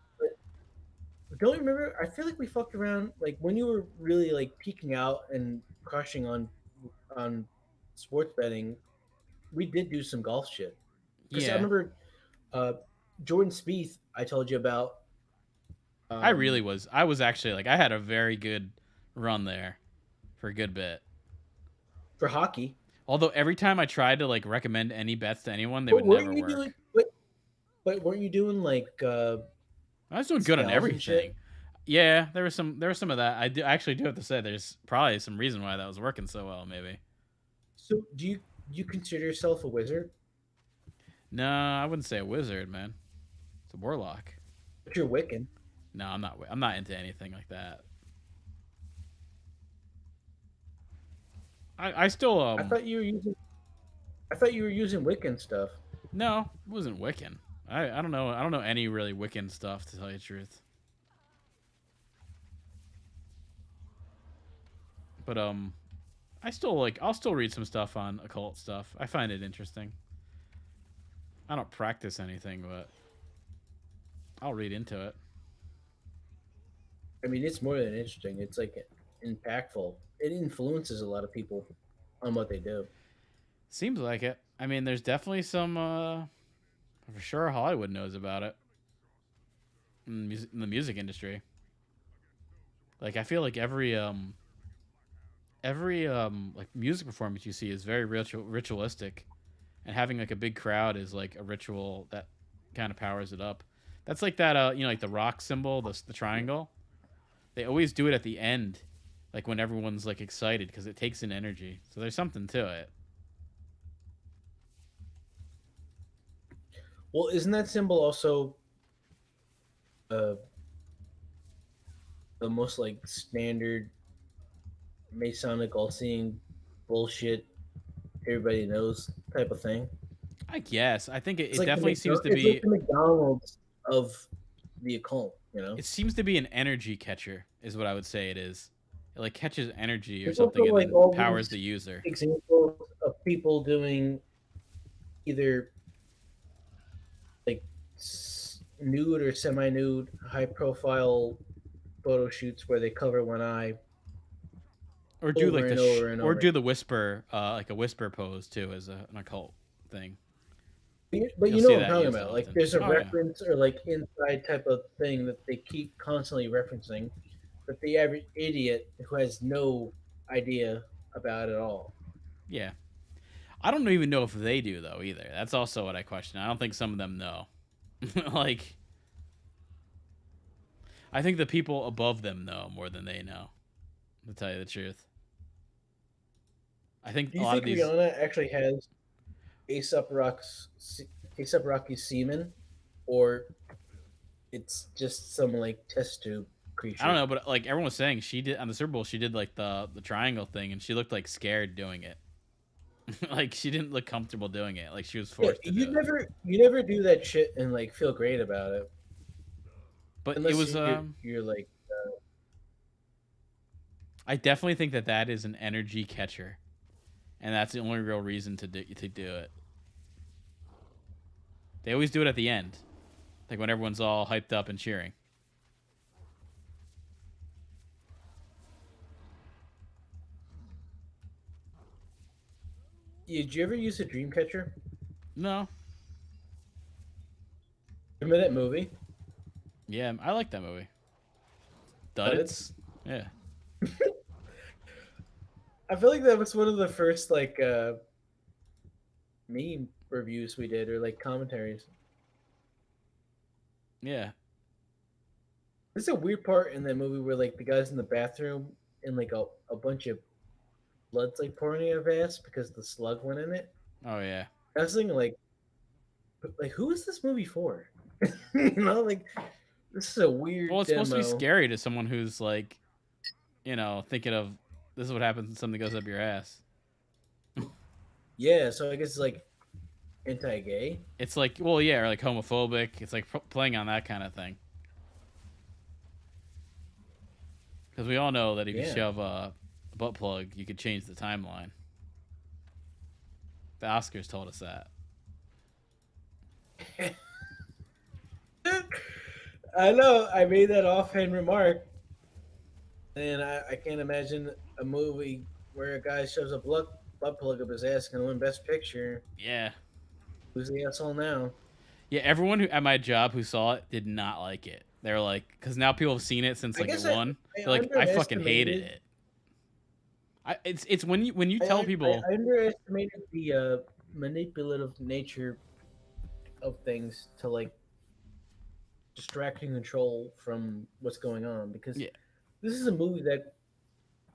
But don't you remember? I feel like we fucked around like when you were really like peaking out and crushing on sports betting. We did do some golf shit because I Yeah, remember uh, Jordan Spieth. I told you about I really um, was. I was actually like I had a very good run there for a good bit. for hockey. Although every time I tried to like recommend any bets to anyone, they But would weren't never you doing? work. But weren't you doing like I was doing good on spells and everything. shit? Yeah, there was some of that. I actually do have to say there's probably some reason why that was working so well. Maybe. So do you consider yourself a wizard? No, I wouldn't say a wizard, man. It's a warlock. But you're Wiccan. No, I'm not. I'm not into anything like that. I still I thought you were using. I thought you were using Wiccan stuff. no, it wasn't Wiccan. I don't know. I don't know any really Wiccan stuff to tell you the truth. But I still like. I'll still read some stuff on occult stuff. I find it interesting. I don't practice anything, but I'll read into it. I mean, it's more than interesting. It's like impactful. It influences a lot of people on what they do. Seems like it. I mean, there's definitely some. For sure, Hollywood knows about it in the music industry. Like, I feel like every like music performance you see is very ritualistic, and having like a big crowd is like a ritual that kind of powers it up. That's like that like the rock symbol, the triangle. They always do it at the end, like when everyone's like excited because it takes in energy. So there's something to it. Well, isn't that symbol also uh, the most like standard Masonic all-seeing bullshit everybody knows type of thing? I guess. I think it, It's it like definitely seems to it's like be. the McDonald's of the occult, you know. It seems to be an energy catcher, is what I would say it is. It like catches energy or There's also something and like then all powers these the user. examples of people doing either like nude or semi-nude, high-profile photo shoots where they cover one eye Or do over like and over and or over. do the whisper, like a whisper pose too, as an occult thing. But You'll you know see what I'm that talking used about. Like, often. there's a Oh yeah, reference or like inside type of thing that they keep constantly referencing, that the average idiot who has no idea about it all. yeah. I don't even know if they do though either. That's also what I question. I don't think some of them know. Like, I think the people above them know more than they know. To tell you the truth, I think Do a you lot of think these. Rihanna actually has ASAP Rocky's semen, or it's just some like test tube I don't creature? know, but like everyone was saying, she did on the Super Bowl. She did like the triangle thing, and she looked like scared doing it. Like she didn't look comfortable doing it. Like she was Yeah, forced to do it. you never do that shit and like feel great about it But it unless was you're like I definitely think that is an energy catcher, and that's the only real reason to do it. They always do it at the end, like when everyone's all hyped up and cheering. Did you ever use a dream catcher? No, Remember that movie? yeah, I like that movie. Duddits? Duddits, yeah. I feel like that was one of the first like meme reviews we did or like commentaries. Yeah. There's a weird part in that movie where like the guy's in the bathroom and like a bunch of blood's like pouring out of his ass because the slug went in it. Oh yeah. I was thinking like who is this movie for? You know, like this is a Well, weird it's supposed to be demo. scary to someone who's like, thinking of this is what happens when something goes up your ass. Yeah, so I guess it's like anti-gay. It's like, well, yeah, or like homophobic. It's like playing on that kind of thing. Because we all know that if you Yeah. shove a butt plug, you could change the timeline. The Oscars told us that. I know. I made that offhand remark, and I can't imagine a movie where a guy shoves a butt plug up his ass and win Best Picture. Yeah. Who's the asshole now? Yeah, everyone who at my job who saw it did not like it. They were like, because now people have seen it since I like it guess won. I They're like, I fucking hated underestimated. it. It's when you tell people. I underestimated the manipulative nature of things to like distract and control from what's going on, because Yeah, this is a movie that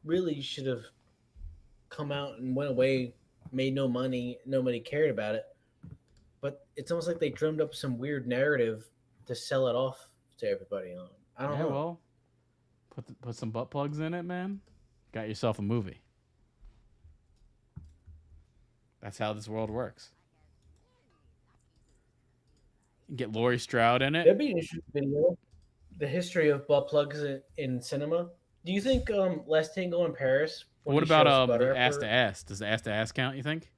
really should have come out and went away, made no money, nobody cared about it. But it's almost like they drummed up some weird narrative to sell it off to everybody on. I don't yeah. know. Well, put some butt plugs in it, man. Got yourself a movie. That's how this world works. You get Laurie Strode in it. That'd be an interesting video. The history of butt plugs in cinema. Do you think Last Tango in Paris, when What he about shoves the butter up ass to her? ass? Does the ass to ass count? You think?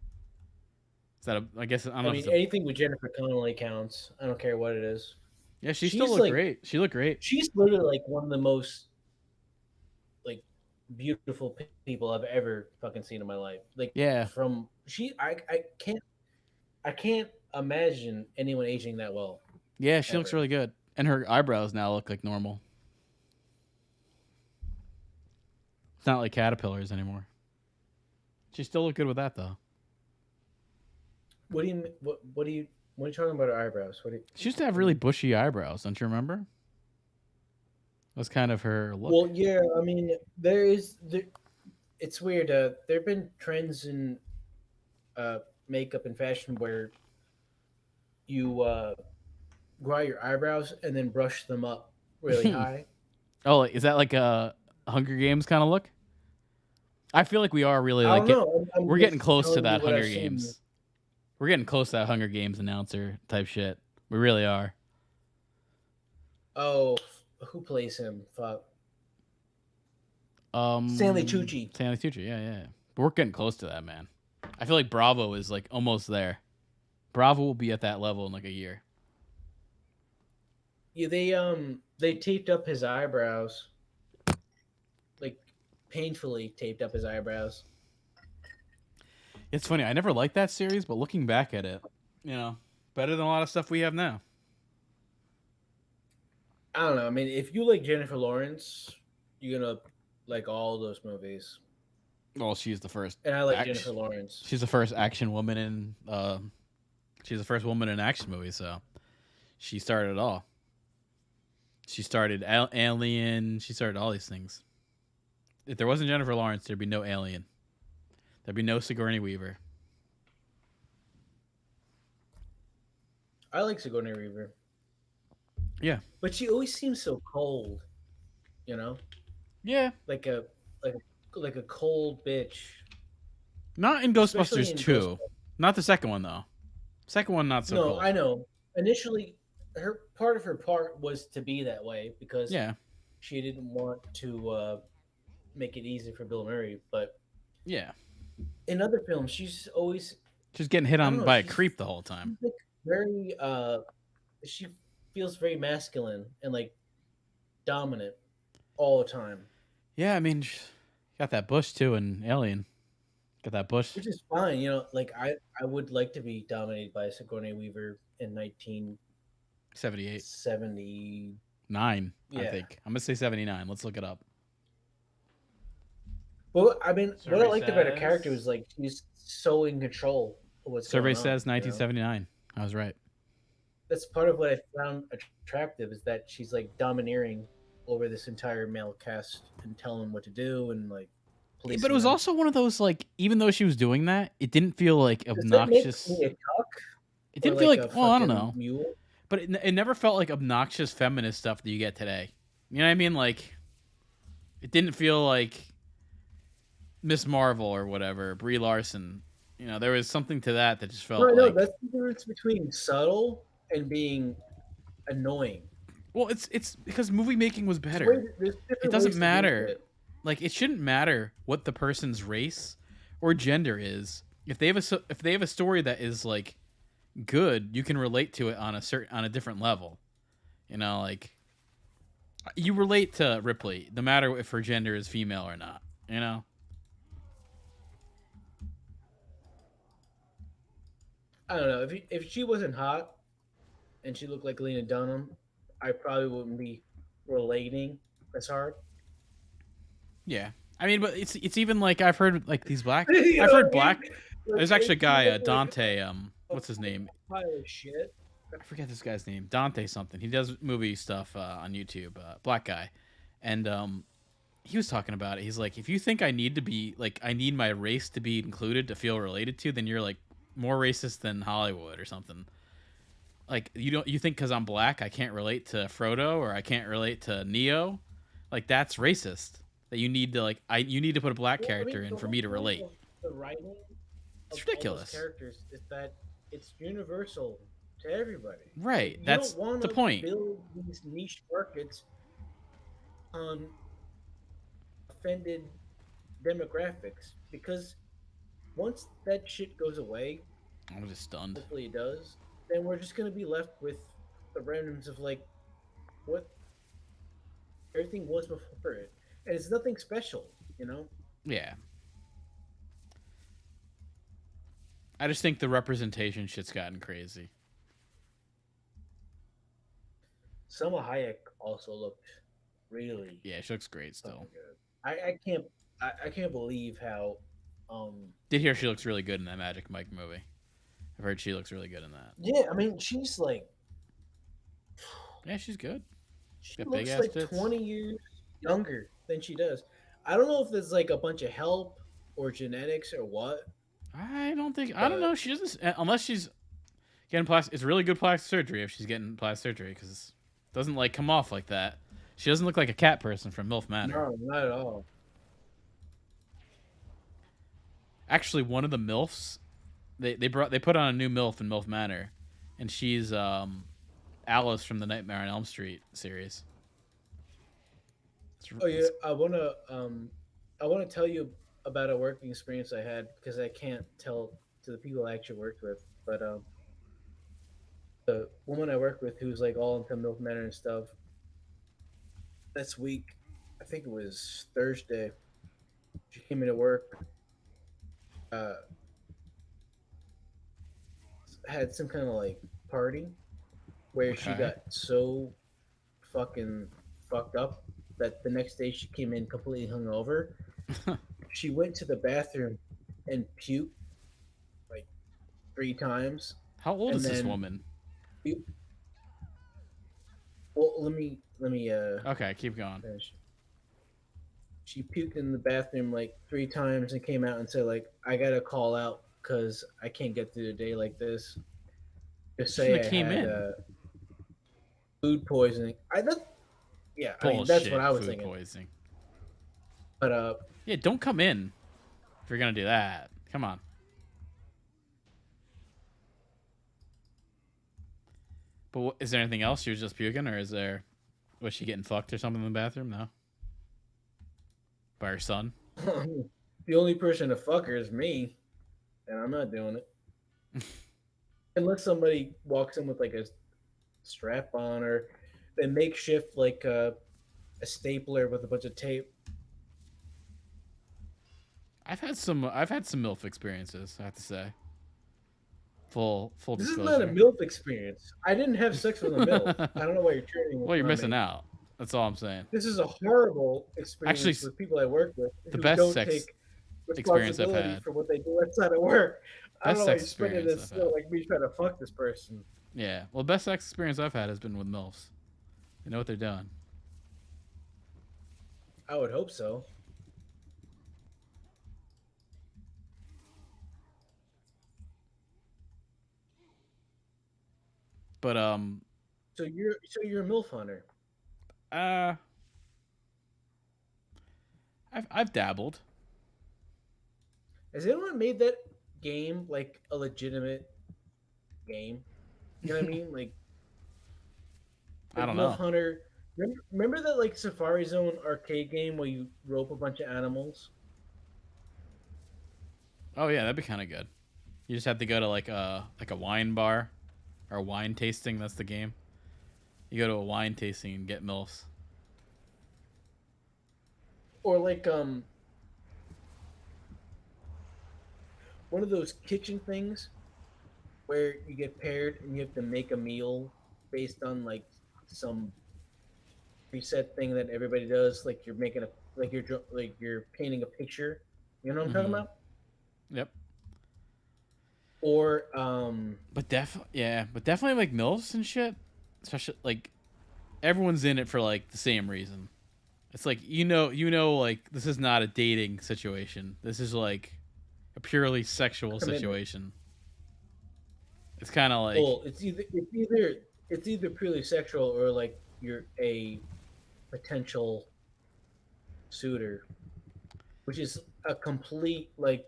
Is that a? I guess I don't I know if mean, it's a. anything with Jennifer Connelly counts. I don't care what it is. Yeah, she still She's looked like great. She looked great. she's literally like one of the most like beautiful people I've ever fucking seen in my life. Like Yeah. from I can't imagine anyone aging that well. Yeah, she looks Ever. really good. And her eyebrows now look like normal. It's not like caterpillars anymore. She still look good with that though. What do you what are you talking about her eyebrows? She used to have really bushy eyebrows, don't you remember? That's kind of her look. Well, yeah, I mean, it's weird. There have been trends in uh, makeup and fashion where you grow out your eyebrows and then brush them up really high. Oh, is that like a Hunger Games kind of look? I feel like we are really I like don't know. I'm we're getting just close to telling you that what Hunger I've seen. Games. We're getting close to that Hunger Games announcer type shit. We really are. Oh, who plays him? Fuck. Stanley Tucci. Stanley Tucci, yeah. But we're getting close to that, man. I feel like Bravo is like almost there. Bravo will be at that level in like a year. Yeah, they taped up his eyebrows, like painfully taped up his eyebrows. It's funny. I never liked that series, but looking back at it, better than a lot of stuff we have now. I don't know. I mean, if you like Jennifer Lawrence, you're gonna like all those movies. Well, she's the first. And I like Jennifer Lawrence. She's the first action woman in. She's the first woman in an action movie, so she started it all. She started Alien. She started all these things. If there wasn't Jennifer Lawrence, there'd be no Alien. There'd be no Sigourney Weaver. I like Sigourney Weaver. Yeah, but she always seems so cold. You know. Yeah. Like a like a cold bitch. Not in Ghostbusters 2. Not the second one though. Second one not so cold. No, I know. Initially, her part was to be that way because she didn't want to make it easy for Bill Murray. But in other films, she's always getting hit on by a creep the whole time. Like very she feels very masculine and like dominant all the time. Yeah, I mean, got that bush too in Alien. Got that bush, which is fine. Like I would like to be dominated by Sigourney Weaver in 1978, 79. Yeah. I think I'm gonna say 79. Let's look it up. Well, I mean, what I liked about her character was like she's so in control of what's Survey going on. says 1979. I was right. That's part of what I found attractive is that she's like domineering over this entire male cast and telling them what to do and like. But it was also one of those like, even though she was doing that, it didn't feel like obnoxious. It didn't feel like, well, I don't know. Mule? But it never felt like obnoxious feminist stuff that you get today. You know what I mean? Like, it didn't feel like Miss Marvel or whatever, Brie Larson. There was something to that just felt like. No, that's the difference between subtle and being annoying. Well, it's because movie making was better. It doesn't matter. Like, it shouldn't matter what the person's race or gender is. If they have a story that is like good, you can relate to it on a different level. Like you relate to Ripley, no matter if her gender is female or not. I don't know if she wasn't hot and she looked like Lena Dunham, I probably wouldn't be relating as hard. Yeah, I mean, but it's even like I've heard like these black. I've heard black. There's actually a guy, Dante. What's his name? Shit. I forget this guy's name. Dante something. He does movie stuff on YouTube. Black guy, and he was talking about it. He's like, if you think I need to be like, I need my race to be included to feel related to, then you're like more racist than Hollywood or something. Like you think because I'm black I can't relate to Frodo or I can't relate to Neo, like that's racist. That you need to you need to put a black character in for me to relate. The writing it's ridiculous. Characters is that it's universal to everybody. Right. That's the point. Build these niche markets on offended demographics because once that shit goes away, I'm just stunned. Hopefully it does. Then we're just gonna be left with the remnants of like what everything was before it. And it's nothing special. You know? Yeah. I just think the representation shit's gotten crazy. Selma Hayek also looked really. Yeah, she looks great still. Good. I can't believe how. Did hear she looks really good in that Magic Mike movie. I've heard she looks really good in that. Yeah, I mean, she's like. Yeah, she's good. She Got big looks ass like tits. 20 years younger than she does. I don't know if there's like a bunch of help or genetics or what. I don't think. I don't know. She doesn't unless she's getting plastic. It's really good plastic surgery if she's getting plastic surgery because it doesn't like come off like that. She doesn't look like a cat person from MILF Manor. No, not at all. Actually, one of the MILFs they put on a new MILF in MILF Manor, and she's Alice from the Nightmare on Elm Street series. Oh yeah, I wanna tell you about a working experience I had because I can't tell to the people I actually worked with, but the woman I worked with who's like all into MILF Manor and stuff. This week, I think it was Thursday. She came into work. Uh, had some kind of like party where she got so fucking fucked up that the next day she came in completely hungover. She went to the bathroom and puked like 3 times. How old is this woman? Well, let me. Okay, keep going. Finish. She puked in the bathroom like 3 times and came out and said like, "I gotta call out because I can't get through the day like this." Just say I had food poisoning. Yeah, I mean, that's what I was thinking. Poisoning. But yeah, don't come in if you're gonna do that. Come on. But is there anything else? She was just puking, or was she getting fucked or something in the bathroom? No. By her son. The only person to fuck her is me, and I'm not doing it. Unless somebody walks in with like a strap on or a makeshift like a stapler with a bunch of tape. I've had some MILF experiences, I have to say. Full disclosure. This is not a MILF experience. I didn't have sex with a MILF. I don't know why you're turning. Well, you're missing out. That's all I'm saying. This is a horrible experience with people I work with. The best sex experience I've had for what they do outside of work. I don't know why you're spinning this like me trying to fuck this person. Yeah. Well, the best sex experience I've had has been with MILFs. They know what they're doing. I would hope so. But So you're a MILF hunter. I've dabbled. Has anyone made that game like a legitimate game? You know what I mean? Like I don't know. MILF Hunter. Remember that like Safari Zone arcade game where you rope a bunch of animals? Oh yeah, that'd be kind of good. You just have to go to like a wine bar or wine tasting. That's the game. You go to a wine tasting and get MILFs. Or like one of those kitchen things where you get paired and you have to make a meal based on like some preset thing that everybody does. Like you're making you're painting a picture. You know what I'm talking about? Yep. Or but definitely like MILFs and shit. Especially like everyone's in it for like the same reason. It's like you know like this is not a dating situation. This is like a purely sexual situation. It's kind of like it's either purely sexual or like you're a potential suitor, which is a complete like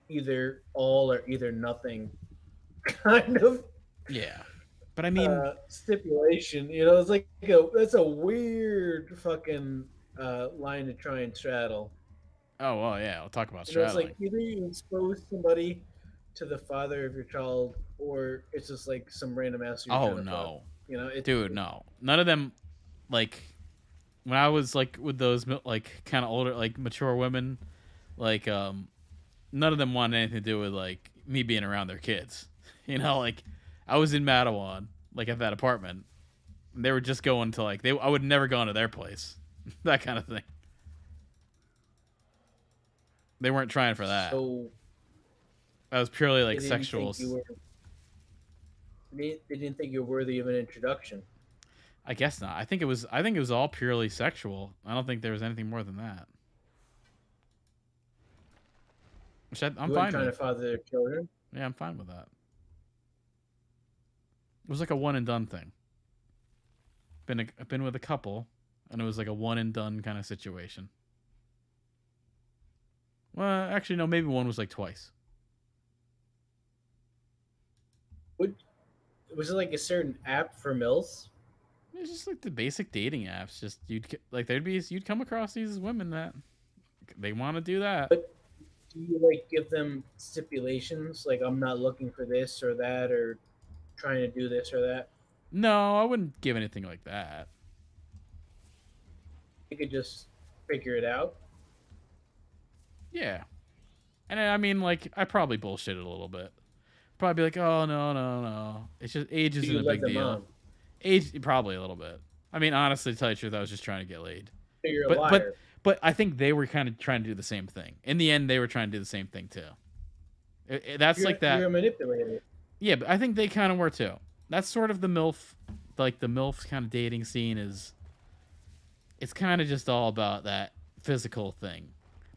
either all or either nothing kind of but I mean stipulation. You know, it's like that's a weird fucking line to try and straddle. Oh well, yeah, we'll talk about straddling. It's like either you expose somebody to the father of your child, or it's just like some random ass. Oh no, you know, dude, no, none of them. Like, when I was like with those like kind of older, like mature women, like none of them wanted anything to do with like me being around their kids. You know, like I was in Mattawan, like at that apartment. And they were just going to like I would never go into their place, that kind of thing. They weren't trying for that. So That was purely they like didn't sexual. think you were. They didn't think you were worthy of an introduction. I guess not. I think it was. I think it was all purely sexual. I don't think there was anything more than that. Which I'm You weren't fine trying with. to father their children. Yeah, I'm fine with that. It was like a one and done thing. I've been with a couple, and it was like a one and done kind of situation. Well, actually, no. Maybe one was like twice. Was it like a certain app for MILFs? It's just like the basic dating apps. Just you'd come across these women that they want to do that. But do you like give them stipulations? Like, I'm not looking for this or that, or trying to do this or that. No, I wouldn't give anything like that. You could just figure it out. Yeah, and I mean, like, I probably bullshitted a little bit. Probably be like, oh no, it's just age isn't a big deal. On? Age, probably a little bit. I mean, honestly, to tell you the truth, I was just trying to get laid. So you're a liar. But I think they were kind of trying to do the same thing. In the end, they were trying to do the same thing too. Like that. You're a manipulator. Yeah, but I think they kind of were too. That's sort of the MILF, like the MILF kind of dating scene is. It's kind of just all about that physical thing,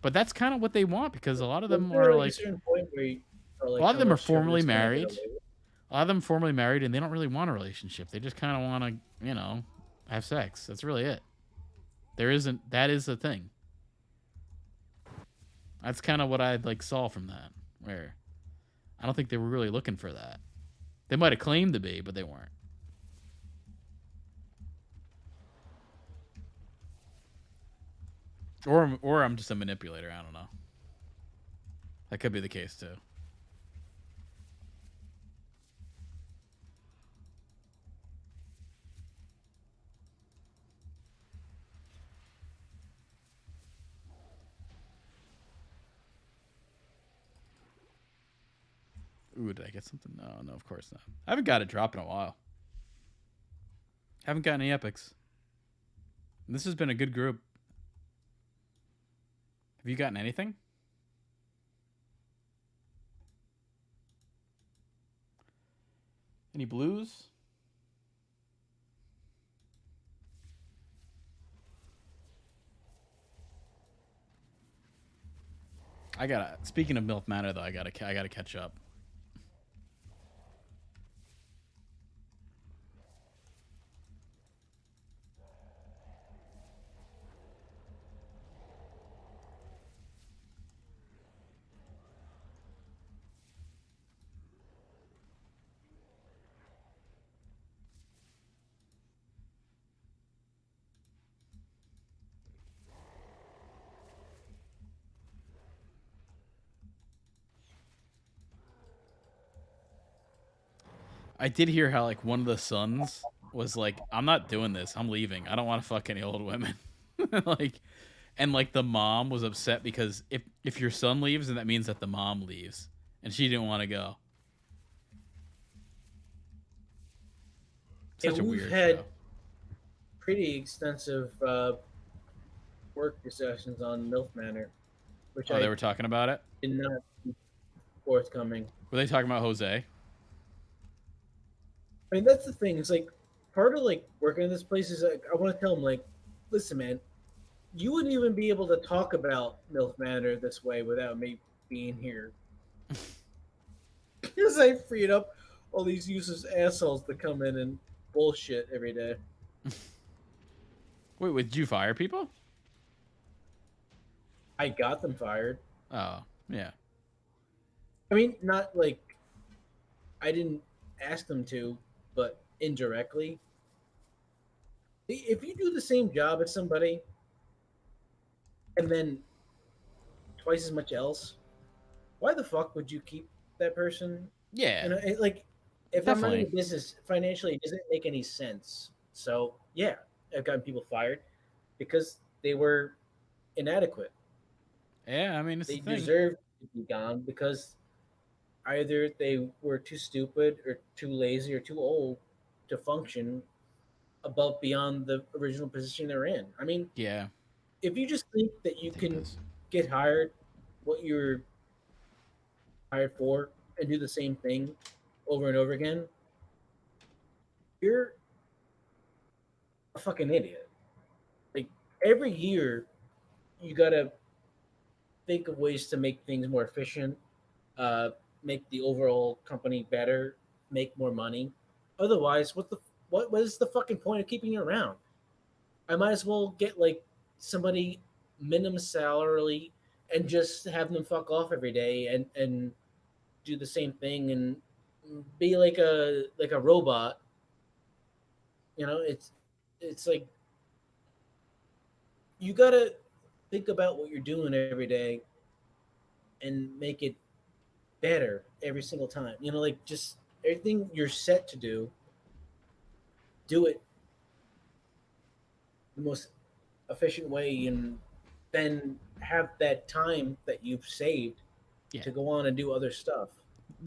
but that's kind of what they want because a lot of them are like. A lot of them are formally married. A lot of them formally married, and they don't really want a relationship. They just kind of want to, have sex. That's really it. That is the thing. That's kind of what I saw from that. Where I don't think they were really looking for that. They might have claimed to be, but they weren't. Or I'm just a manipulator. I don't know. That could be the case too. Ooh, did I get something? No, of course not. I haven't got a drop in a while. Haven't got any epics. This has been a good group. Have you gotten anything? Any blues? Speaking of MILF Manor though, I gotta catch up. I did hear how one of the sons was like, "I'm not doing this. I'm leaving. I don't want to fuck any old women." And the mom was upset because if your son leaves, then that means that the mom leaves, and she didn't want to go. Such a weird show. Pretty extensive work discussions on MILF Manor, which they were talking about it. Did not forthcoming. Were they talking about Jose? I mean, that's the thing. It's like part of working in this place is I want to tell them listen, man, you wouldn't even be able to talk about MILF Manor this way without me being here. Because I freed up all these useless assholes to come in and bullshit every day. Wait, did you fire people? I got them fired. Oh, yeah. I mean, not I didn't ask them to, but indirectly. If you do the same job as somebody and then twice as much else, why the fuck would you keep that person? Yeah. If Definitely. I'm running a business financially, it doesn't make any sense. So, yeah, I've gotten people fired. because they were inadequate. Yeah, I mean it's the They thing. deserved to be gone because either they were too stupid or too lazy or too old to function above beyond the original position they're in. I mean, Yeah, if you just think that I you think it can is. get hired what you're hired for and do the same thing over and over again, you're a fucking idiot. Like every year, you gotta think of ways to make things more efficient, uh, make the overall company better, make more money. Otherwise, what is the fucking point of keeping you around? I might as well get like somebody minimum salary and just have them fuck off every day and do the same thing and be like a robot. You know, it's like you gotta think about what you're doing every day and make it better every single time. You know, like just everything you're set to do it the most efficient way, and then have that time that you've saved Yeah, to go on and do other stuff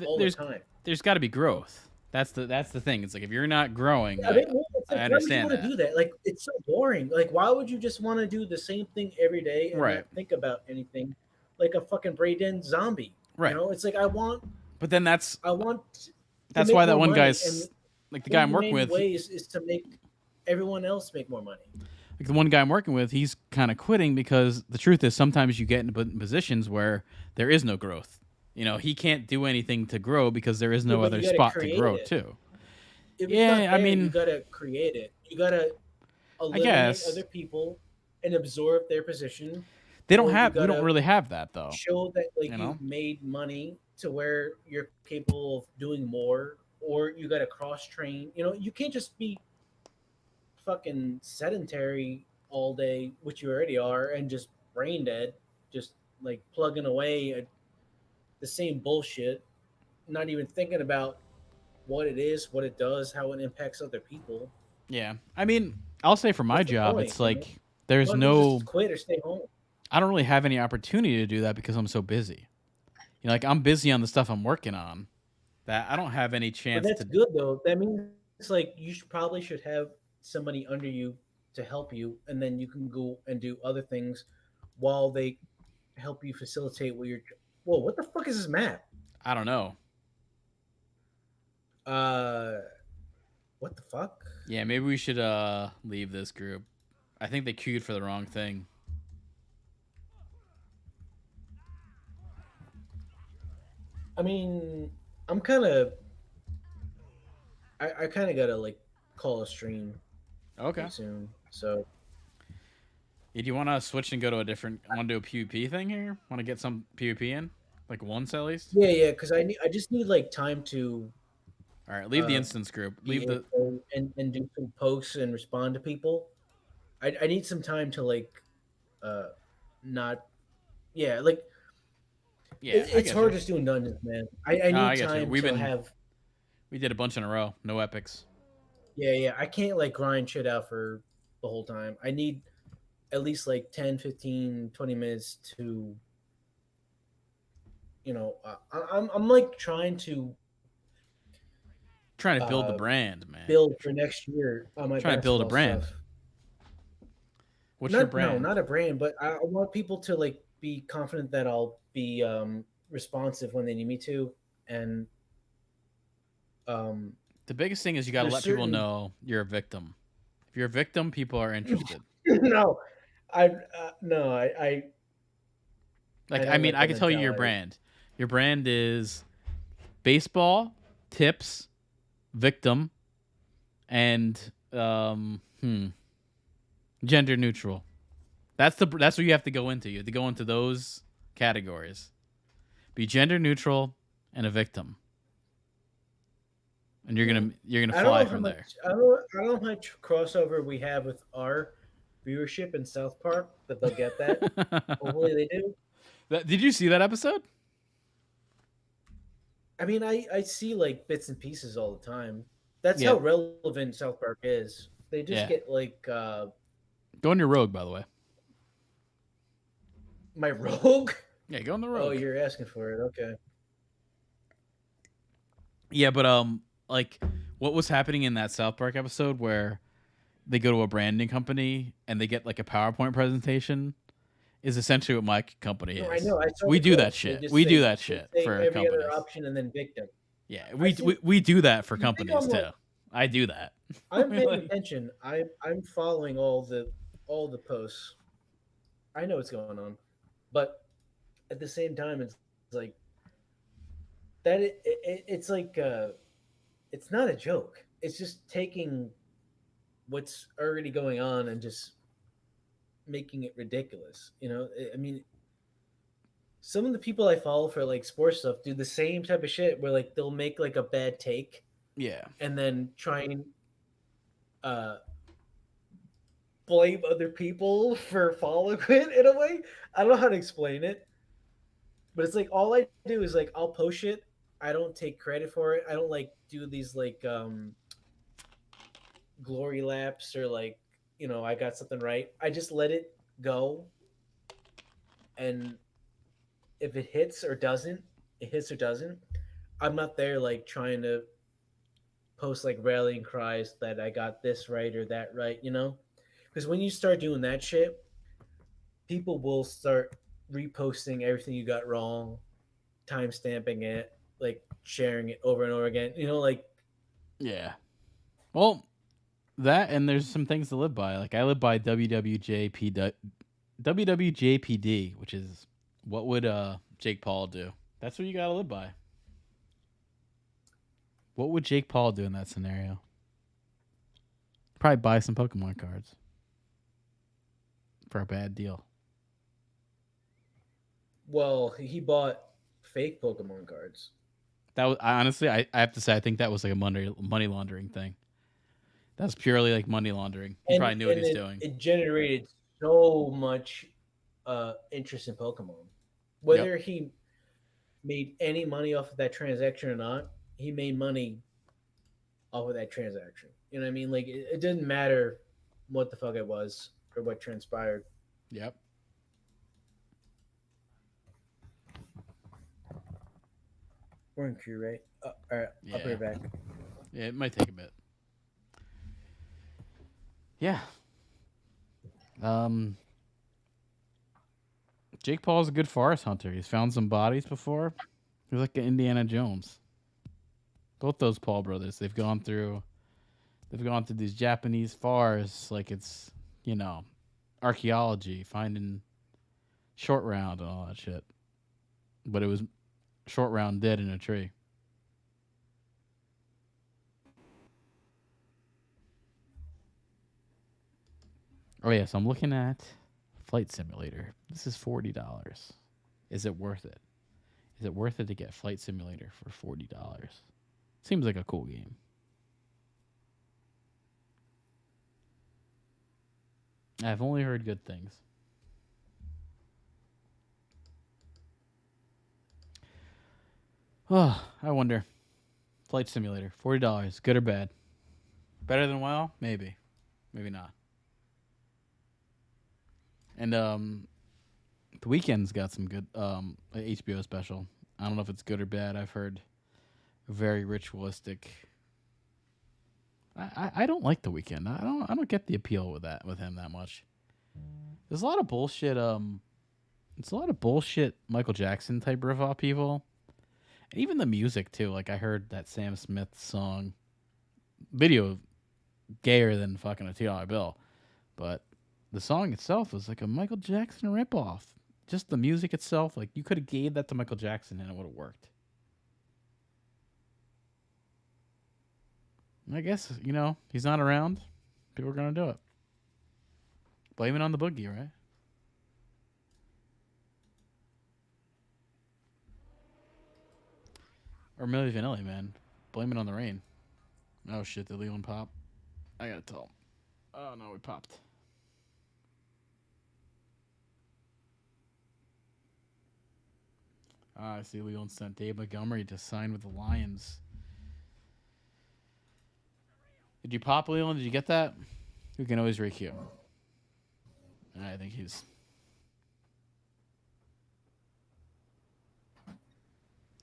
all the there's time. got to be growth. That's the thing. It's like if you're not growing, I mean, well, it's I like, why would you understand want to that. do that? Like, it's so boring. Like, why would you just want to do the same thing every day and Right, not think about anything, like a fucking brain zombie? You right. know, it's like But then I want to that's make why that more one money, and guy's like the guy one of I'm the working main with. ways is to make everyone else make more money. Like the one guy I'm working with, he's kind of quitting because the truth is sometimes you get in positions where there is no growth. You know, he can't do anything to grow because there is Yeah, no but other you got to spot to create grow it. to. If it's Yeah, not I there, you mean, got to create it. You got to I eliminate guess other people and absorb their position, they don't or you have. We got don't to really have that though. show that like You know? you've made money to where you're capable of doing more, or you got to cross train. You know, you can't just be fucking sedentary all day, which you already are, and just brain dead, just like plugging away at the same bullshit, not even thinking about what it is, what it does, how it impacts other people. Yeah. I mean, I'll say for my What's the job, point? it's You know, like there's might as well no. just quit or stay home. I don't really have any opportunity to do that because I'm so busy. You know, like I'm busy on the stuff I'm working on that I don't have any But chance that's to. good though. That means like probably should have somebody under you to help you, and then you can go and do other things while they help you facilitate what you're. Whoa! What the fuck is this map? I don't know. Uh, what the fuck? Yeah, maybe we should leave this group. I think they queued for the wrong thing. I mean, I'm kind of. I kind of gotta like call a stream Okay. pretty soon. So Yeah, do you want to switch and go to a different? Want to do a PvP thing here? Want to get some PvP in, like once at least? yeah, because I just need like time to All right, leave the uh instance group. be Leave the. able and do some posts and respond to people. I need some time to like uh not yeah like Yeah, I it's get you. hard just doing dungeons, man. I I need get you. time to have We did a bunch in a row. No epics. yeah, I can't like grind shit out for the whole time. I need at least like 10, 15, 20 minutes to I'm like trying to Trying to build the uh brand, man. build for next year on my Trying to build a basketball brand. stuff. What's your Not no, brand? not a brand, but I want people to like be confident that I'll be responsive when they need me to, and um The biggest thing is you got to there's let people certain know you're a victim. If you're a victim, people are interested. no, no, I Like, I don't mean, like I that can tell you your mentality. brand. Your brand is baseball, tips, victim, and gender neutral. That's what you have to go into. You have to go into those categories. Be gender neutral and a victim, and you're gonna I don't fly know how from there. much I don't know how much crossover we have with our viewership in South Park, but they'll get that. Hopefully they do. Did you see that episode? I mean, I see like bits and pieces all the time. That's Yeah, how relevant South Park is. They just yeah. get like Go on your rogue, by the way. My rogue? Yeah, go on the rogue. Oh, you're asking for it. Okay. Yeah, but like, what was happening in that South Park episode where they go to a branding company and they get like a PowerPoint presentation is essentially what my company is. No, I know. I saw we do that post. shit. We do that shit for every companies. other option and then victim. Yeah, we do that for companies too. I do that. I'm paying attention. I'm following all the posts. I know what's going on, but at the same time, it's like that. It's like it's not a joke. It's just taking what's already going on and just making it ridiculous. You know, I mean, some of the people I follow for like sports stuff do the same type of shit where like they'll make like a bad take, yeah, and then try and uh blame other people for following it in a way. I don't know how to explain it, but it's like all I do is like I'll post it. I don't take credit for it. I don't like do these like glory laps or like I got something right. I just let it go, and if it hits or doesn't, it hits or doesn't. I'm not there like trying to post like rallying cries that I got this right or that right, because when you start doing that shit, people will start reposting everything you got wrong, time stamping it, like sharing it over and over again. Like yeah. Well, that and there's some things to live by. Like I live by WWJPD, which is what would Jake Paul do? That's what you gotta live by. What would Jake Paul do in that scenario? Probably buy some Pokemon cards for a bad deal. Well, he bought fake Pokemon cards. That was honestly, I have to say, I think that was like a money laundering thing. That's purely like money laundering. He probably knew what he's doing. It generated so much interest in Pokemon. Whether he made any money off of that transaction or not, he made money off of that transaction. You know what I mean? Like it didn't matter what the fuck it was or what transpired. Yep. We're in queue, right? All right, yeah. I'll be right back. Yeah, it might take a bit. Yeah. Jake Paul's a good forest hunter. He's found some bodies before. He's like an Indiana Jones. Both those Paul brothers, they've gone through these Japanese forests like it's, archaeology, finding Short Round and all that shit. But it was Short Round dead in a tree. Oh yeah, so I'm looking at Flight Simulator. This is $40. Is it worth it? Is it worth it to get Flight Simulator for $40? Seems like a cool game. I've only heard good things. Oh, I wonder. Flight Simulator, $40, good or bad? Better than WoW? Maybe. Maybe not. And The Weeknd's got some good HBO special. I don't know if it's good or bad. I've heard very ritualistic. I don't like The Weeknd. I don't get the appeal with him that much. There's a lot of bullshit. It's a lot of bullshit Michael Jackson type riff off people, and even the music too. Like I heard that Sam Smith song, video, gayer than fucking a $2 bill, but the song itself was like a Michael Jackson ripoff. Just the music itself, like you could have gave that to Michael Jackson and it would have worked. I guess, he's not around. People are going to do it. Blame it on the boogie, right? Or Milli Vanilli, man. Blame it on the rain. Oh, shit. Did Leland pop? I got to tell him. Oh, no, we popped. I see Leland sent Dave Montgomery to sign with the Lions. Did you pop, Leland? Did you get that? We can always re-queue. I think he's.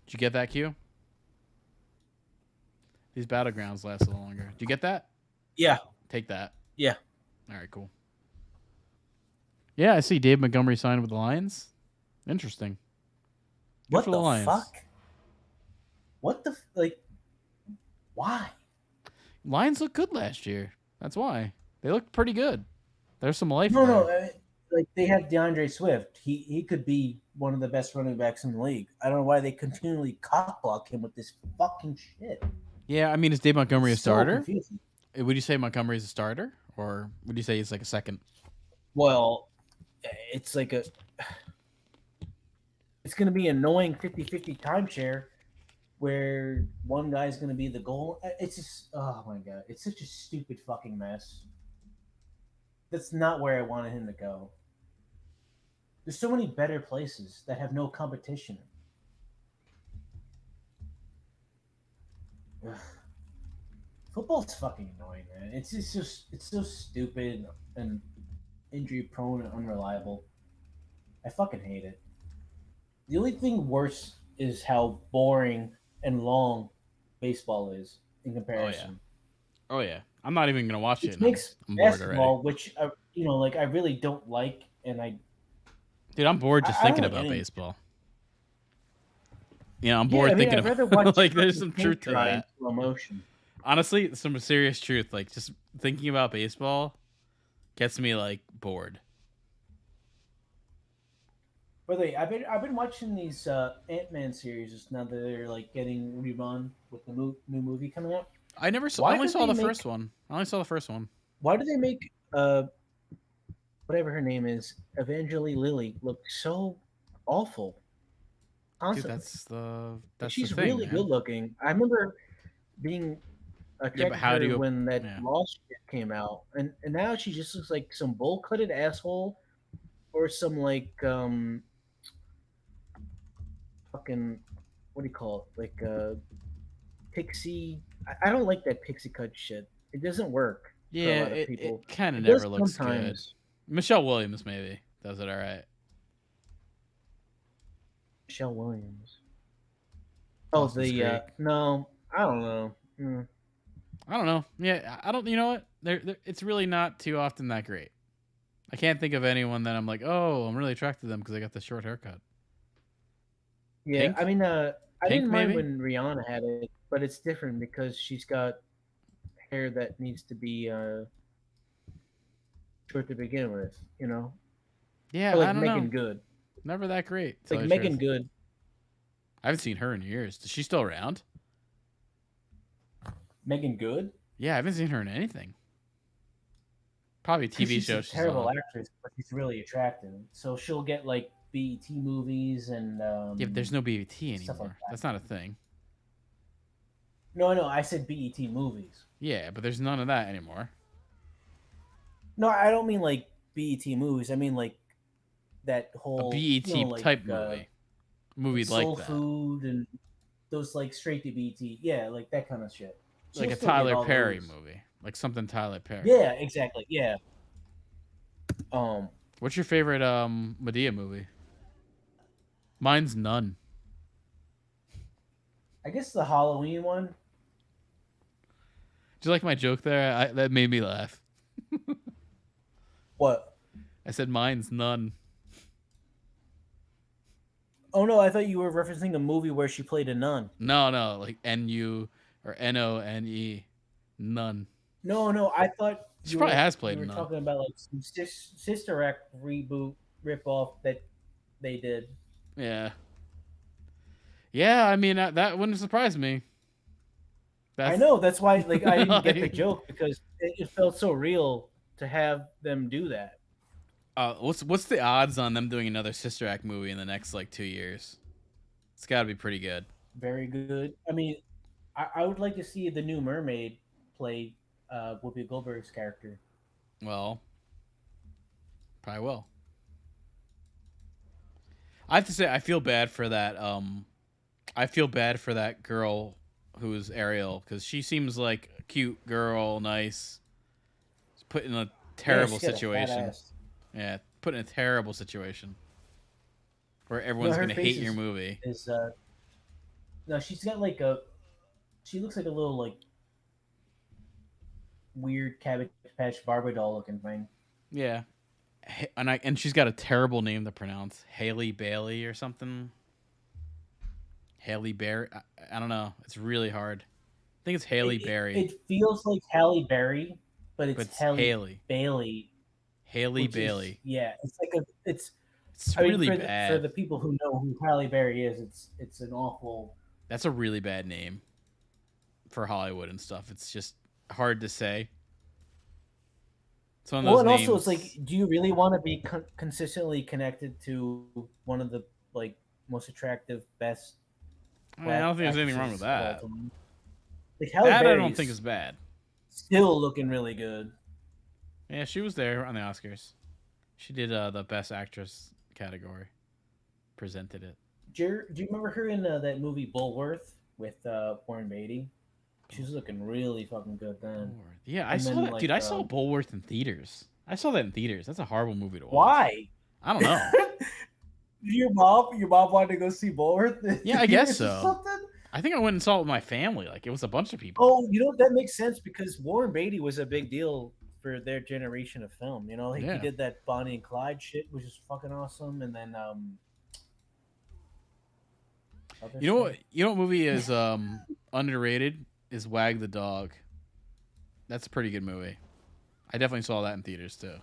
Did you get that, Q? These battlegrounds last a little longer. Did you get that? Yeah. Take that. Yeah. All right, cool. Yeah, I see Dave Montgomery signed with the Lions. Interesting. Good what for the Lions. fuck? What the like? Why? Lions looked good last year. That's why they looked pretty good. There's some life. No, there. like they have DeAndre Swift. He could be one of the best running backs in the league. I don't know why they continually cockblock him with this fucking shit. Yeah, I mean, is Dave Montgomery a starter? Confusing. Would you say Montgomery is a starter, or would you say he's like a second? Well, it's like it's going to be annoying 50-50 timeshare where one guy's going to be the goal. It's just, oh my God. It's such a stupid fucking mess. That's not where I wanted him to go. There's so many better places that have no competition. Ugh. Football's fucking annoying, man. It's so stupid and injury prone and unreliable. I fucking hate it. The only thing worse is how boring and long baseball is in comparison. Oh yeah. I'm not even gonna watch it. It makes basketball, which I really don't like, and Dude, I'm bored just thinking about baseball. I'm bored thinking about like there's some truth to that. Emotion. Honestly, some serious truth. Like just thinking about baseball gets me like bored. By the way, I've been watching these Ant-Man series now that they're like getting rerun with the new movie coming out. I only saw the first one. Why do they make whatever her name is, Evangeline Lilly, look so awful? Constantly. Dude, that's she's the thing, really good looking. I remember being attracted to her when that Lost shit came out, and now she just looks like some bowl-cutted asshole, or some like fucking what do you call it? Like pixie. I don't like that pixie cut shit. It doesn't work. Yeah, for a lot of people. It kind of never looks good. Michelle Williams maybe does it all right. Michelle Williams. Oh, no, I don't know. I don't know. Yeah, I don't. You know what? It's really not too often that great. I can't think of anyone that I'm like, oh, I'm really attracted to them because they got the short haircut. Yeah, Pink? I mean, I didn't mind when Rihanna had it, but it's different because she's got hair that needs to be short to begin with, Yeah, or like I don't Megan know. Good. Never that great. Like Megan Good. I haven't seen her in years. Is she still around? Megan Good? Yeah, I haven't seen her in anything. Probably TV shows. She's a terrible actress, but she's really attractive. So she'll get like BET movies and yeah, but there's no BET anymore. Like That's not a thing. No, I said BET movies. Yeah, but there's none of that anymore. No, I don't mean like BET movies. I mean like that whole BET type movie like Soul that. Food and those like straight to BET. Yeah, like that kind of shit. Like a Tyler Perry movie. Like something Tyler Perry. Yeah, exactly. Yeah. What's your favorite Madea movie? Mine's none. I guess the Halloween one. Do you like my joke there? That made me laugh. What? I said mine's none. Oh no, I thought you were referencing a movie where she played a nun. No, like N-U or N-O-N-E. None. No, I thought she probably has played. You were talking about like some Sister Act reboot ripoff that they did. Yeah. Yeah, I mean that wouldn't surprise me. I know that's why I didn't get the joke because it felt so real to have them do that. What's the odds on them doing another Sister Act movie in the next like 2 years? It's got to be pretty good. Very good. I mean, I would like to see the new Mermaid play Whoopi Goldberg's character. Well, probably will. I have to say, I feel bad for that. I feel bad for that girl who's Ariel because she seems like a cute girl, nice. She's put in a terrible situation. Yeah, put in a terrible situation where everyone's gonna hate your movie. No, she's got she looks like a little like weird Cabbage Patch Barbie doll looking thing. Yeah, and she's got a terrible name to pronounce, Haley Bailey or something. Haley Berry. I don't know. It's really hard. I think it's Haley Berry. It feels like Halle Berry, but it's Haley Bailey. Haley Bailey. It's like it's really bad. For the people who know who Halle Berry is, it's an awful. That's a really bad name for Hollywood and stuff. It's just hard to say. It's one of those names. Also, it's like, do you really want to be consistently connected to one of the like most attractive, best? I don't think there's anything wrong with that. Like Halle Berry, I don't think is bad. Still looking really good. Yeah, she was there on the Oscars. She did the Best Actress category. Presented it. Do you remember her in that movie Bullworth with Warren Beatty? She was looking really fucking good then. Yeah, I saw that. Like, dude, I saw Bullworth in theaters. I saw that in theaters. That's a horrible movie to watch. Why? I don't know. Your mom wanted to go see Bullworth? Yeah, I guess so. I think I went and saw it with my family. Like, it was a bunch of people. Oh, you know, that makes sense because Warren Beatty was a big deal for their generation of film. You know, he did that Bonnie and Clyde shit, which is fucking awesome. And then, you know what movie is underrated? Is Wag the Dog. That's a pretty good movie. I definitely saw that in theaters too.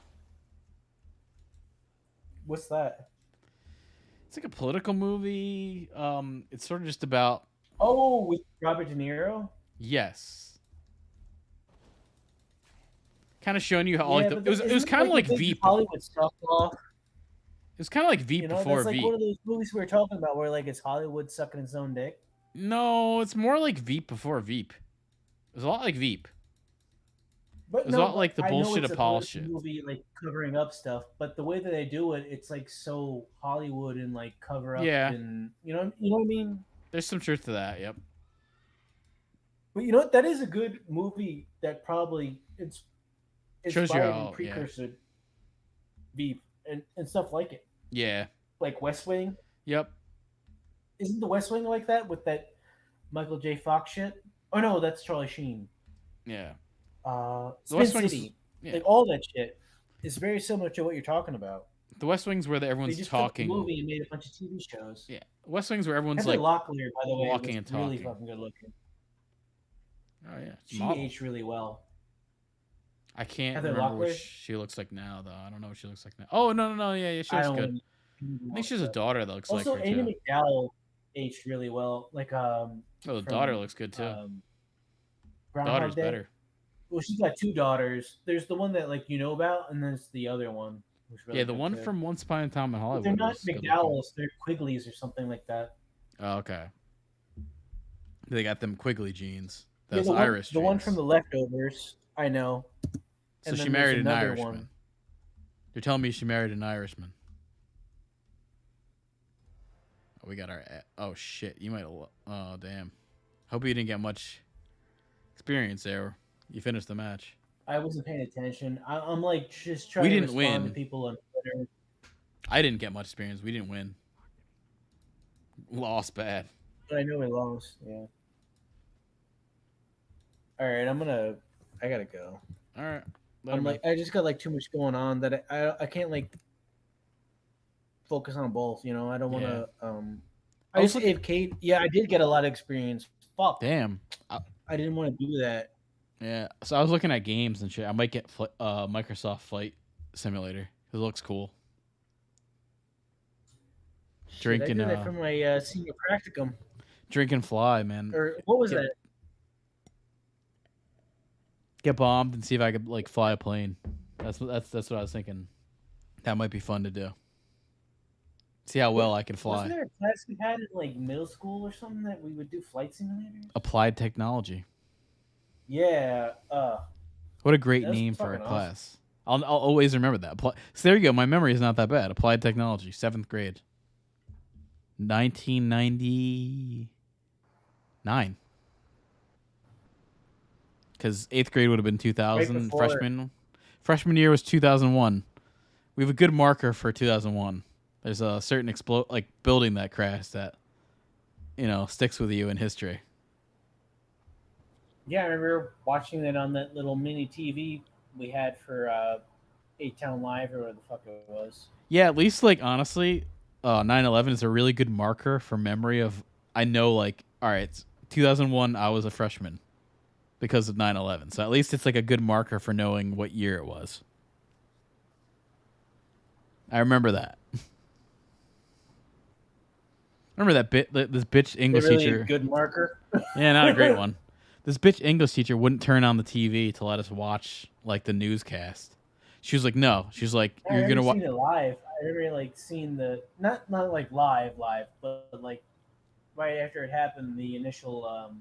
What's that? It's like a political movie. It's sort of just about. Oh, with Robert De Niro? Yes. Kind of showing you how it was kind of like Veep. Hollywood sucked off. It was kind of like Veep before that's like Veep. One of those movies we were talking about where like it's Hollywood sucking its own dick. No, it's more like Veep before Veep. It was a lot like Veep. But it was a lot like the bullshit Apollo shit. Movie like covering up stuff, but the way that they do it, it's like so Hollywood and like cover up. Yeah. And you know what I mean. There's some truth to that. Yep. But you know what? That is a good movie. That probably it's shows you how precursor Veep and stuff like it. Yeah. Like West Wing. Yep. Isn't the West Wing like that with that Michael J. Fox shit? Oh no, that's Charlie Sheen. Yeah. Spin City, like all that shit, is very similar to what you're talking about. The West Wing's where everyone's talking. Took the movie and made a bunch of TV shows. Yeah, West Wing's where everyone's Heather Locklear, by the way, walking and talking. Really fucking good looking. Oh yeah, she aged really well. I can't remember what she looks like now, though. I don't know what she looks like now. Oh no, yeah, she looks good. I think she has a daughter that looks like her too. Also, Amy McDowell aged really well. Like the daughter looks good too. Daughter's better. Well, she's got two daughters. There's the one that like you know about, and there's the other one. Really the one from Once Upon a Time in Hollywood. But they're not McDowells. They're Quigleys or something like that. Oh, okay. They got them Quigley genes. Those Irish. The one from The Leftovers. I know. So she married an Irishman. You're telling me she married an Irishman? Oh, we got our. Oh shit! You might. Oh damn. Hope you didn't get much experience there. You finished the match. I wasn't paying attention. I'm like just trying to respond to people on Twitter. I didn't get much experience. We didn't win. Lost bad. But I know we lost. Yeah. All right, I gotta go. All right. I just got like too much going on that I can't like focus on both. You know, I don't want to. I just gave Kate. Yeah, I did get a lot of experience. Fuck. Damn. I didn't want to do that. Yeah, so I was looking at games and shit. I might get Microsoft Flight Simulator. It looks cool. Drinking. I did that from my senior practicum. Drink and fly, man. Or what was that? Get bombed and see if I could like fly a plane. That's what I was thinking. That might be fun to do. See how well I can fly. Wasn't there a class we had in like middle school or something that we would do flight simulators? Applied technology. Yeah. What a great name for a class. I'll always remember that. So there you go. My memory is not that bad. Applied technology, 7th grade. 1999. Because 8th grade would have been 2000. Freshman year was 2001. we have a good marker for 2001. There's a certain building that crashed that sticks with you in history. Yeah, I remember watching it on that little mini TV we had for Eight Town Live or whatever the fuck it was. Yeah, at least honestly, 9/11 is a really good marker for memory of. I know all right, 2001. I was a freshman because of 9/11, so at least it's a good marker for knowing what year it was. I remember that. Remember that this bitch English teacher. A good marker. Yeah, not a great one. This bitch English teacher wouldn't turn on the TV to let us watch the newscast. She was like, "No." She's like, "You're gonna watch." Seen it live. I remember seeing the not live, but right after it happened, the initial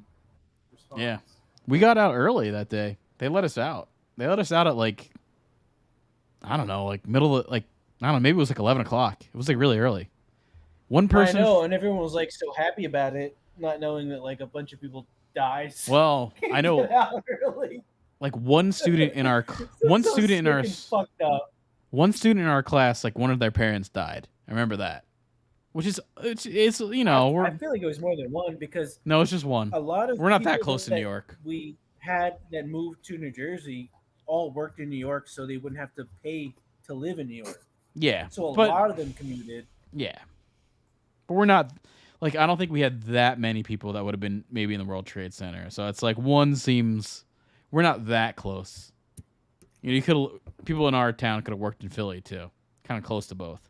response. Yeah, we got out early that day. They let us out. They let us out at I don't know, middle of I don't know, maybe it was 11 o'clock. It was really early. One person. I know, and everyone was so happy about it, not knowing that a bunch of people died. Well, I know. One student in our one student in our fucked up. One student in our class, one of their parents died. I remember that. Which is it's I feel like it was more than one because no, it's just one. A lot of we're not that close to New York. We had that moved to New Jersey all worked in New York, so they wouldn't have to pay to live in New York. Yeah, so a lot of them commuted. Yeah, but we're not I don't think we had that many people that would have been maybe in the World Trade Center. So it's one seems we're not that close. You could people in our town could have worked in Philly too, kind of close to both.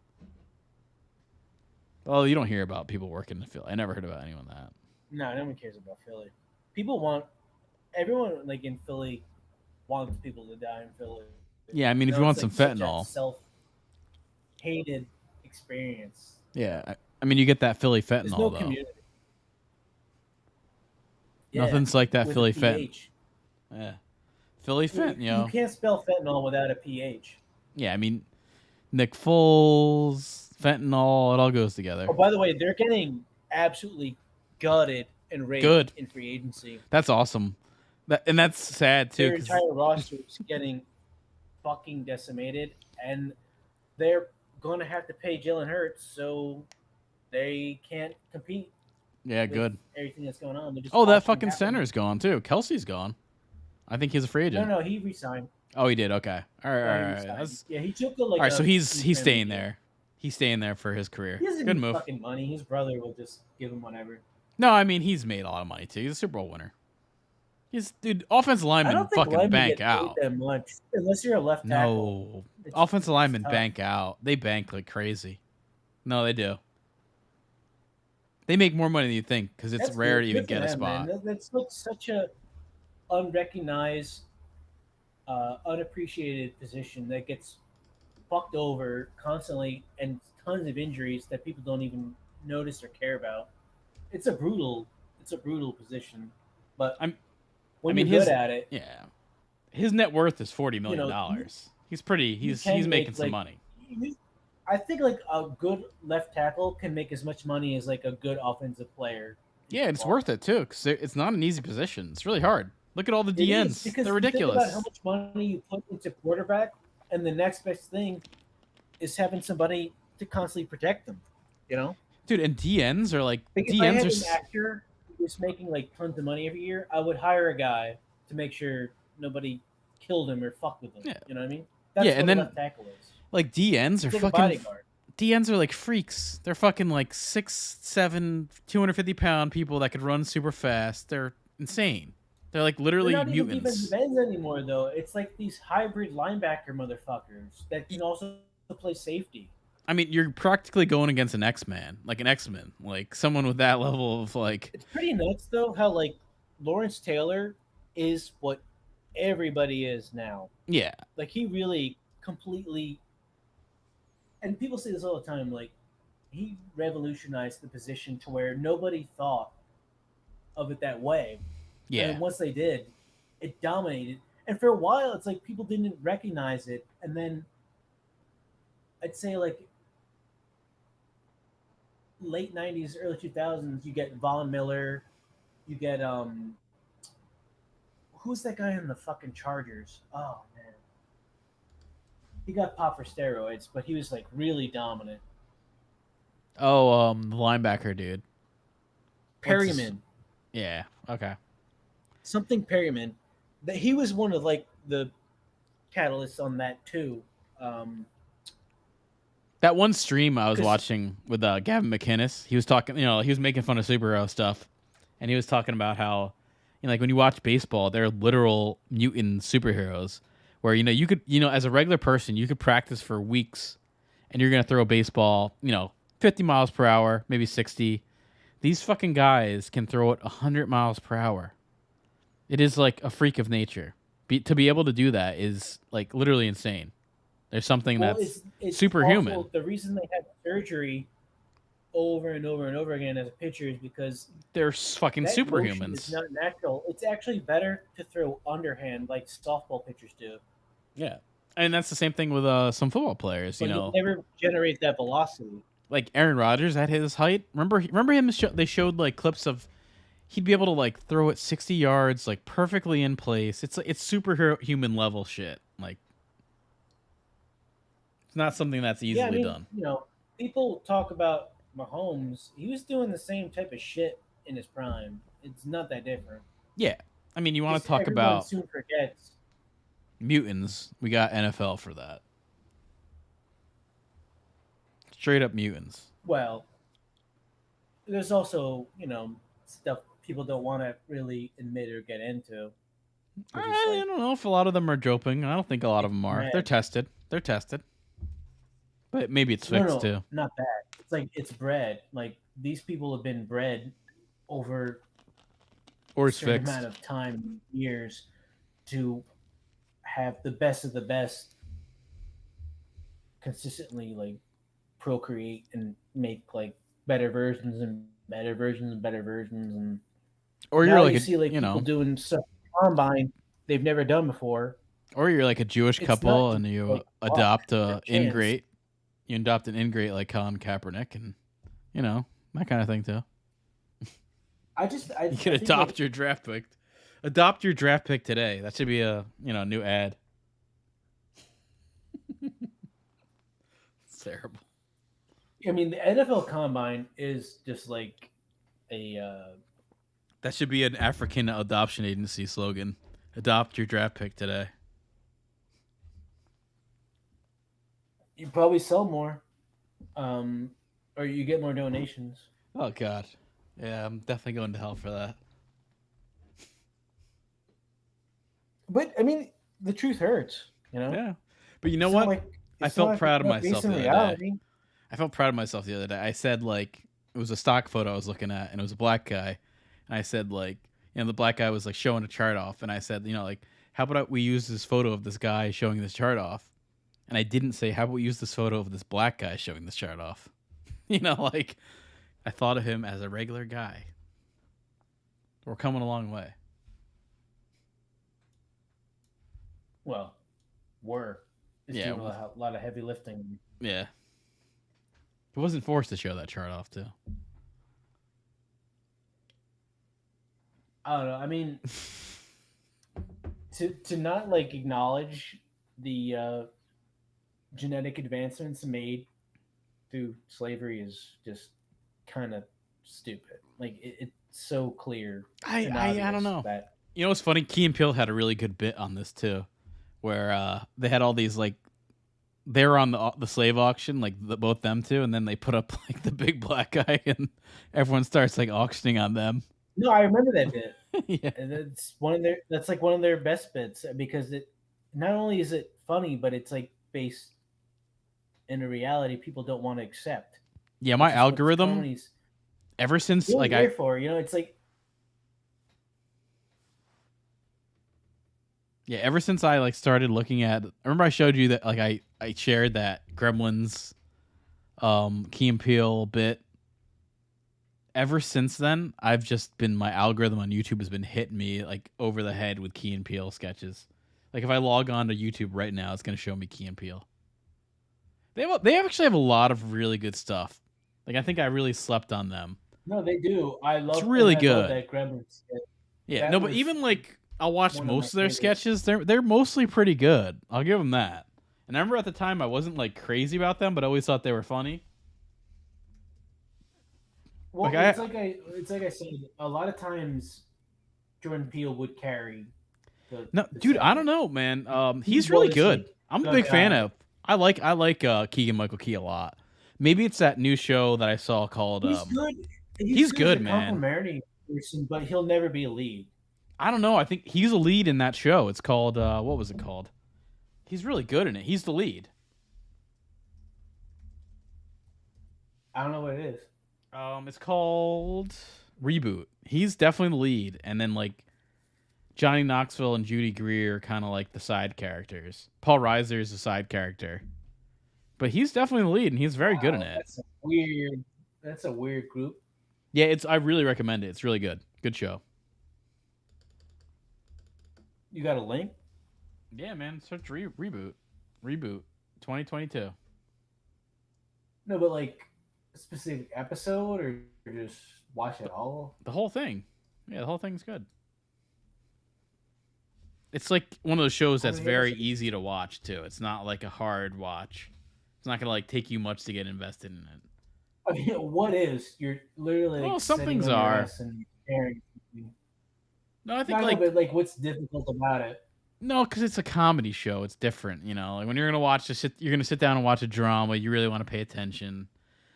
Well, you don't hear about people working in Philly. I never heard about anyone that. No one cares about Philly. Everyone in Philly wants people to die in Philly. Yeah, I mean, if you want some fentanyl, self-hated experience. Yeah, I mean, you get that Philly fentanyl. There's no though. Community. Nothing's like that Philly fentanyl. Yeah, Philly fentanyl. You can't spell fentanyl without a PH. Yeah, I mean, Nick Foles, fentanyl, it all goes together. Oh, by the way, they're getting absolutely gutted and raped in free agency. That's awesome. And that's sad too. Their entire roster is getting fucking decimated, and they're going to have to pay Jalen Hurts, so they can't compete. Yeah, good. Everything that's going on. That fucking center's gone too. Kelsey's gone. I think he's a free agent. No, he resigned. Oh, he did. Okay. All right. Yeah, he took the all right, so he's staying there. He's staying there for his career. He doesn't good need move. Fucking money. His brother will just give him whatever. No, I mean he's made a lot of money too. He's a Super Bowl winner. Offensive linemen fucking bank out. That much, unless you're a left tackle. No, offensive linemen bank out. They bank like crazy. No, they do. They make more money than you think because it's rare to even get a spot. Man. That's such a unrecognized, unappreciated position that gets fucked over constantly and tons of injuries that people don't even notice or care about. It's a brutal position, but when you're good at it, yeah, his net worth is $40 million. He's making some money. I think a good left tackle can make as much money as a good offensive player. Yeah, it's worth it too because it's not an easy position. It's really hard. Look at all the DNs; they're ridiculous. Think about how much money you put into quarterback, and the next best thing is having somebody to constantly protect them. Dude, and DNs are if I had an actor who was making tons of money every year, I would hire a guy to make sure nobody killed him or fucked with him. Yeah. You know what I mean? That's what a left tackle is. DNs are fucking DNs are freaks. They're fucking 6'7", 250-pound people that could run super fast. They're insane. They're literally They're not mutants. Even defensive ends anymore though. It's these hybrid linebacker motherfuckers that can also play safety. I mean, you're practically going against an X-Man, an X-Men, someone with that level of It's pretty nuts though how Lawrence Taylor is what everybody is now. Yeah. He really completely, and people say this all the time, he revolutionized the position to where nobody thought of it that way. Yeah. And once they did, it dominated. And for a while, it's people didn't recognize it. And then I'd say late 90s, early 2000s, you get Von Miller, you get who's that guy in the fucking Chargers? Oh man, he got popped for steroids, but he was like really dominant. Oh, the linebacker dude. Perryman. Yeah. Okay. Something Perryman. That he was one of like the catalysts on that too. That one stream I was watching with Gavin McInnes, he was talking. He was making fun of superhero stuff, and he was talking about how, like when you watch baseball, they're literal mutant superheroes. Where you could as a regular person you could practice for weeks, and you're gonna throw a baseball 50 miles per hour, maybe 60. These fucking guys can throw it 100 miles per hour. It is like a freak of nature. To be able to do that is like literally insane. There's something that's superhuman. Also, the reason they have surgery over and over and over again as a pitcher is because they're fucking superhumans. It's not natural. It's actually better to throw underhand like softball pitchers do. Yeah, and that's the same thing with some football players. But you'll never generate that velocity. Like Aaron Rodgers at his height. Remember him? They showed like clips of he'd be able to like throw it 60 yards like perfectly in place. It's superhuman level shit. Like it's not something that's easily done. People talk about Mahomes. He was doing the same type of shit in his prime. It's not that different. Yeah, I mean, you want to talk about soon forgets mutants? We got NFL for that. Straight up mutants. Well, there's also stuff people don't want to really admit or get into. I don't know if a lot of them are joking. I don't think a lot of them are. They're tested. But maybe it's fixed too. Not that. It's like it's bred. Like these people have been bred over a certain amount of time, years, to have the best of the best consistently like procreate and make like better versions and better versions and better versions. And or you're like people doing stuff combine they've never done before. Or you're like a Jewish couple and you adopt an ingrate. You adopt an ingrate like Colin Kaepernick, and that kind of thing too. You can adopt your draft pick. Adopt your draft pick today. That should be a new ad. It's terrible. I mean, the NFL Combine is just like a. That should be an African adoption agency slogan. Adopt your draft pick today. You probably sell more, or you get more donations. Oh God, yeah, I'm definitely going to hell for that. But I mean, the truth hurts, Yeah, but you know what? I felt proud of myself the other day. I felt proud of myself the other day. I said like it was a stock photo I was looking at, and it was a black guy, and I said like the black guy was like showing a chart off, and I said like how about we use this photo of this guy showing this chart off. And I didn't say, how about we use this photo of this black guy showing this chart off? Like, I thought of him as a regular guy. We're coming a long way. Well, it's doing a lot of heavy lifting. Yeah. It wasn't forced to show that chart off, too. I don't know. I mean, to not, like, acknowledge the... genetic advancements made through slavery is just kind of stupid. Like it's so clear. I don't know. What's funny? Key and Peele had a really good bit on this too, where they had all these like they were on the slave auction, like both them two, and then they put up like the big black guy, and everyone starts like auctioning on them. No, I remember that bit. Yeah, and that's one of their best bits because it not only is it funny, but it's like based in a reality people don't want to accept. Yeah, my algorithm ever since like it's like ever since I like started looking at I remember I showed you that like I shared that Gremlins Key and Peele bit. Ever since then, I've just been my algorithm on YouTube has been hitting me like over the head with Key and Peele sketches. Like if I log on to YouTube right now, it's going to show me Key and Peele. They actually have a lot of really good stuff. Like I think I really slept on them. No, they do. It's really good. That Gremlins sketch. Yeah, but even like I'll watch most of their sketches. They're mostly pretty good. I'll give them that. And I remember at the time I wasn't like crazy about them, but I always thought they were funny. Well, it's like I said, a lot of times Jordan Peele would carry no, the dude, I don't segment. know, man. He He's really was good. like I'm a the big fan guy. of. I like Keegan Michael Key a lot. Maybe it's that new show that I saw called. He's good. He's He's good as good, a man. complimentary person, but he'll never be a lead. I don't know. I think he's a lead in that show. It's called what was it called? He's really good in it. He's the lead. I don't know what it is. It's called Reboot. He's definitely the lead, and then like Johnny Knoxville and Judy Greer are kind of like the side characters. Paul Reiser is a side character, but he's definitely the lead, and he's very good in it. That's a weird. That's a weird group. Yeah, it's. I really recommend it. It's really good. Good show. You got a link? Yeah, man. Search Reboot, 2022. No, but like a specific episode or just watch it all? The whole thing. Yeah, the whole thing's good. It's like one of those shows that's very easy to watch too. It's not like a hard watch. It's not gonna like take you much to get invested in it. I mean, what is? You're literally like Some sitting things on your are. ass and staring. No, I think No, but like, what's difficult about it? no, because it's a comedy show. It's different, you know. Like when you're gonna watch you're gonna sit down and watch a drama. You really want to pay attention.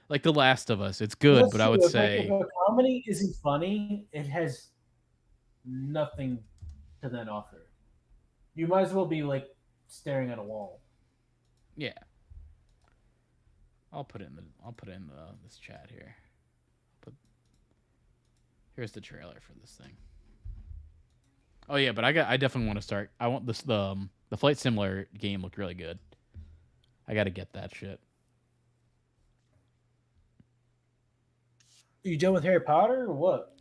Like The Last of Us, it's good, Well, but I would say if a comedy isn't funny, it has nothing to then offer. You might as well be like staring at a wall. yeah. I'll put it in this chat here. Here's the trailer for this thing. Oh yeah, but I definitely want to start. I want this the Flight Simulator game looked really good. I got to get that shit. Are you done with Harry Potter or what?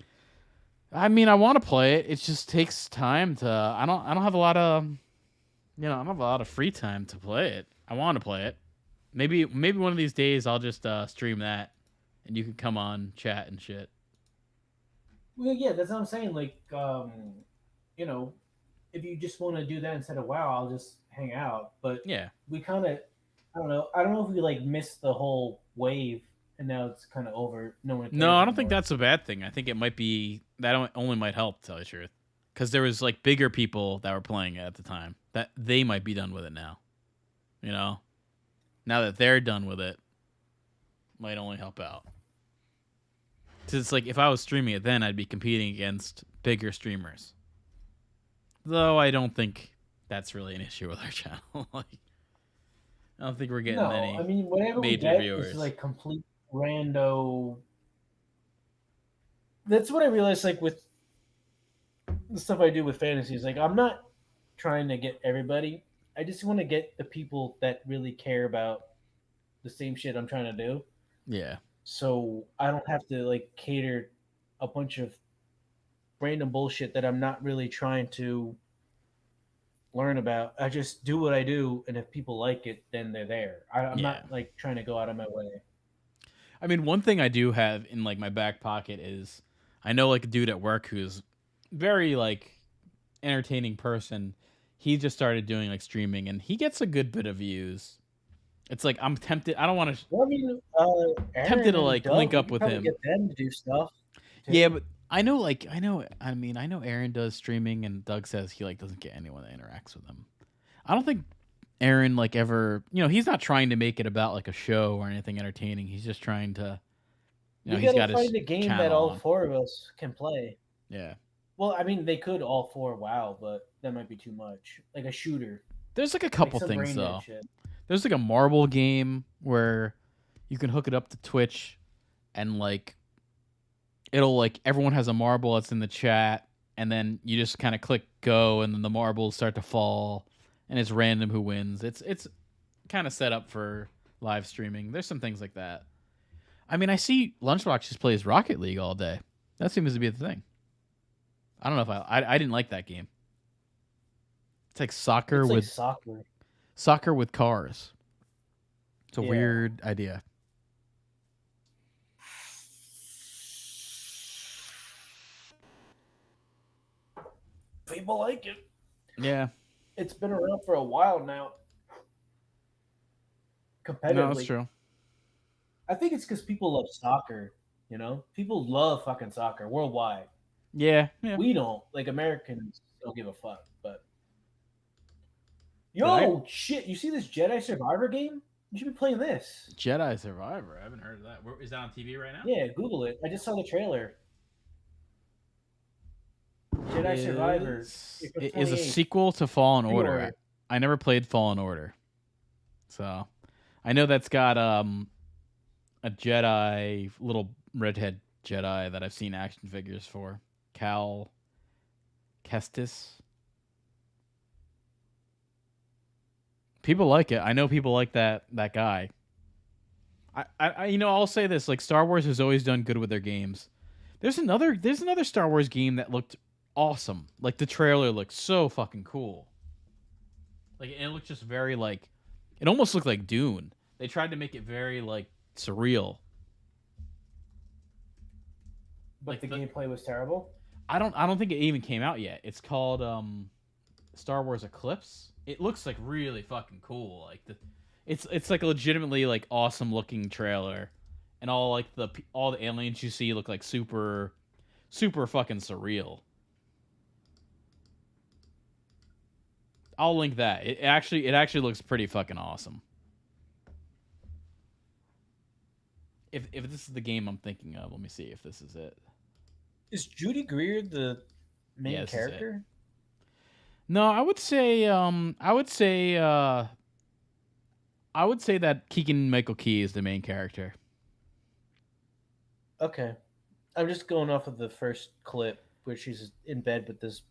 I mean, I want to play it. It just takes time to. I don't have a lot of, I don't have a lot of free time to play it. I want to play it. Maybe one of these days I'll just stream that, and you can come on, chat and shit. Well, yeah, that's what I'm saying. Like, you know, if you just want to do that instead of WoW, I'll just hang out. But Yeah. we kind of, I don't know. I don't know if we like missed the whole wave, and now it's kind of over. No one. No, I don't think that's a bad thing. I think it might be that only might help, to tell you the truth, because there was like bigger people that were playing it at the time that they might be done with it now. You know, now that they're done with it, might only help out. Because it's like if I was streaming it then, I'd be competing against bigger streamers. Though I don't think that's really an issue with our channel. Like, I don't think we're getting any. I mean, whatever we major get viewers. is like complete rando. That's what I realized. Like with the stuff I do with fantasies, like I'm not trying to get everybody. I just want to get the people that really care about the same shit I'm trying to do. Yeah. So I don't have to like cater a bunch of random bullshit that I'm not really trying to learn about. I just do what I do, and if people like it, then they're there. I'm not like trying to go out of my way. I mean, one thing I do have in like my back pocket is I know like a dude at work who's very like entertaining person. He just started doing like streaming, and he gets a good bit of views. It's like I'm tempted. I don't want to. Well, I mean, tempted to like link up with him. Get them to do stuff. Too. Yeah, but I know Aaron does streaming, and Doug says he like doesn't get anyone that interacts with him. I don't think Aaron like ever. He's not trying to make it about like a show or anything entertaining. He's just trying to. He's got to find a game that all four of us can play. Yeah. Well, I mean, they could all four WoW, but that might be too much. Like a shooter. There's like a couple things though. There's like a marble game where you can hook it up to Twitch, and like it'll like everyone has a marble that's in the chat, and then you just kind of click go, and then the marbles start to fall, and it's random who wins. It's kind of set up for live streaming. There's some things like that. I mean, I see Lunchbox just plays Rocket League all day. That seems to be the thing. I don't know if I didn't like that game. It's like soccer soccer with cars. It's a weird idea. People like it. Yeah. It's been around for a while now. competitively. No, that's true. I think it's because people love soccer. You know, people love fucking soccer worldwide. Yeah. We don't, like, Americans don't give a fuck. But I yo, shit! You see this Jedi Survivor game? You should be playing this. Jedi Survivor? I haven't heard of that. Is that on TV right now? Yeah, Google it. I just saw the trailer. Jedi Survivor. It is a sequel to Fallen Order. Pre-order. I never played Fallen Order, so I know that's got a Jedi, little redhead Jedi that I've seen action figures for, Cal Kestis. People like it. I know people like that guy. I'll say this: like, Star Wars has always done good with their games. There's another Star Wars game that looked awesome. Like, the trailer looked so fucking cool. Like, it looked just very, like, it almost looked like Dune. They tried to make it very, like, surreal. But the gameplay was terrible. I don't think it even came out yet. It's called Star Wars Eclipse. It looks like really fucking cool. Like, it's like a legitimately, like, awesome looking trailer, and all the aliens you see look like super fucking surreal. I'll link that. It actually looks pretty fucking awesome. If this is the game I'm thinking of, let me see if this is it. Is Judy Greer the main character? No, I would say that Keegan-Michael Key is the main character. Okay. I'm just going off of the first clip where she's in bed with this.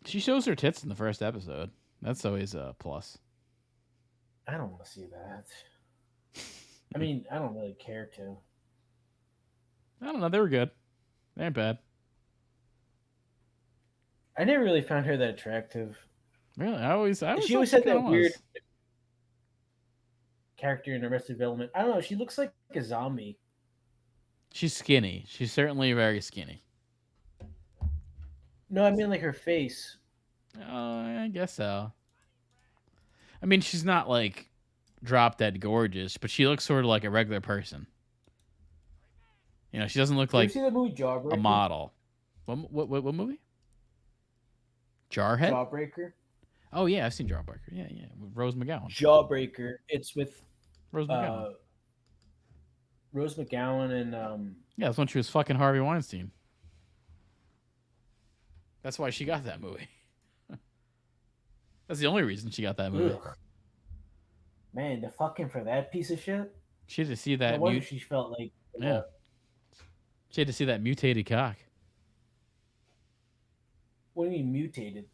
She shows her tits in the first episode. That's always a plus. I don't want to see that. I mean, I don't really care to. I don't know. They were good. They ain't bad. I never really found her that attractive. Really? She always had that weird character in Arrested Development. I don't know. She looks like a zombie. She's skinny. She's certainly very skinny. No, I mean, like, her face. I guess so. I mean, she's not, like, drop dead gorgeous, but she looks sort of like a regular person. You know, she doesn't look like you see the movie Jawbreaker? A model. What movie? Jarhead? Jawbreaker. Oh yeah, I've seen Jawbreaker. Yeah, with Rose McGowan. Jawbreaker. It's with Rose McGowan. Rose McGowan and yeah, that's when she was fucking Harvey Weinstein. That's why she got that movie. That's the only reason she got that movie. Ugh. Man, the fucking for that piece of shit. She had to see that. No wonder she felt like. Yeah. She had to see that mutated cock. What do you mean mutated?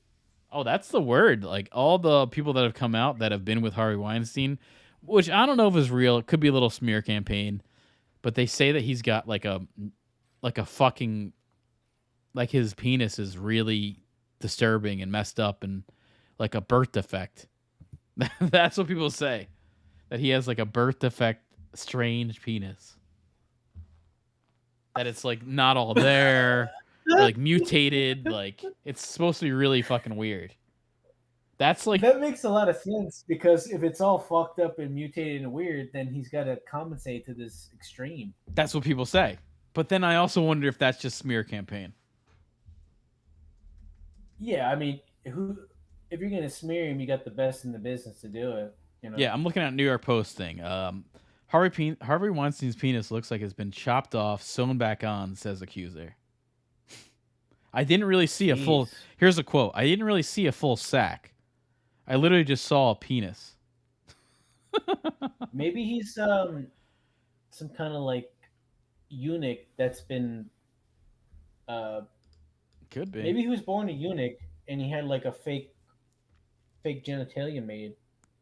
Oh, that's the word. Like, all the people that have come out that have been with Harvey Weinstein, which I don't know if is real. It could be a little smear campaign, but they say that he's got like a fucking, like, his penis is really disturbing and messed up and like a birth defect. That's what people say. That he has like a birth defect, strange penis. That it's like not all there, or like mutated, like it's supposed to be really fucking weird. That's like, that makes a lot of sense, because if it's all fucked up and mutated and weird, then he's got to compensate to this extreme. That's what people say. But then I also wonder if that's just smear campaign. Yeah, I mean, if you're gonna smear him, you got the best in the business to do it. You know? Yeah, I'm looking at New York Post thing. Harvey Weinstein's penis looks like it's been chopped off, sewn back on, says accuser. I didn't really see a full. Here's a quote. I didn't really see a full sack. I literally just saw a penis. Maybe he's some kind of like eunuch that's been. Could be. Maybe he was born a eunuch and he had like a fake genitalia made.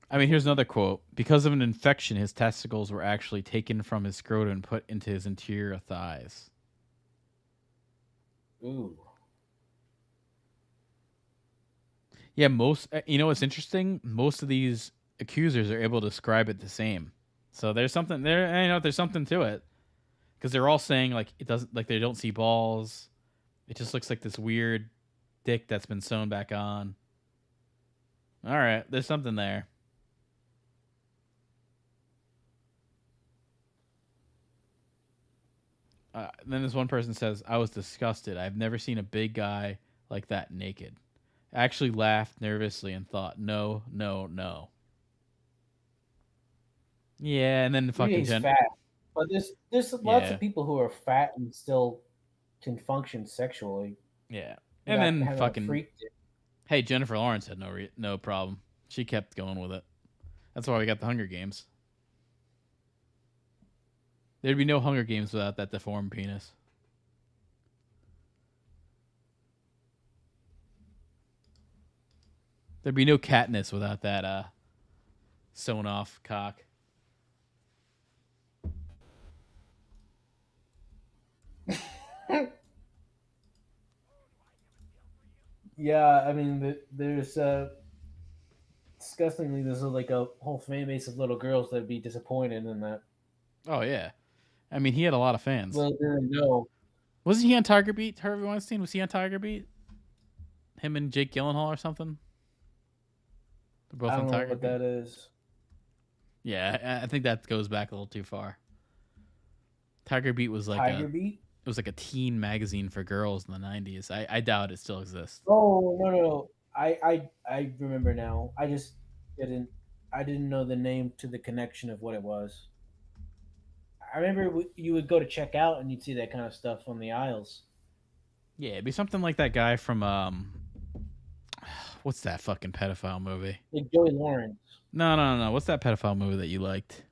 I mean, here's another quote. Because of an infection, his testicles were actually taken from his scrotum and put into his interior thighs. Ooh. Yeah, what's interesting? Most of these accusers are able to describe it the same. So there's something there. There's something to it, because they're all saying like it doesn't, like they don't see balls. It just looks like this weird dick that's been sewn back on. All right, there's something there. Then this one person says, "I was disgusted. I've never seen a big guy like that naked. I actually laughed nervously and thought, no, no, no." Yeah, and then the fucking He's fat, but there's lots of people who are fat and still can function sexually. Yeah, and then having a fucking freak dick. Hey, Jennifer Lawrence had no problem. She kept going with it. That's why we got the Hunger Games. There'd be no Hunger Games without that deformed penis. There'd be no Katniss without that sewn off cock. Yeah, I mean, there's disgustingly, there's like a whole fan base of little girls that'd be disappointed in that. Oh yeah, I mean he had a lot of fans. Well, no. Wasn't he on Tiger Beat? Harvey Weinstein, was he on Tiger Beat? Him and Jake Gyllenhaal or something? They're both on Tiger Beat. I don't know what that is. Yeah, I think that goes back a little too far. Tiger Beat was like Beat? It was like a teen magazine for girls in the 90s. I doubt it still exists. Oh no. I remember now. I just didn't know the name to the connection of what it was. I remember you would go to check out and you'd see that kind of stuff on the aisles. Yeah, it'd be something like that guy from what's that fucking pedophile movie? Like Joey Lawrence. No. What's that pedophile movie that you liked?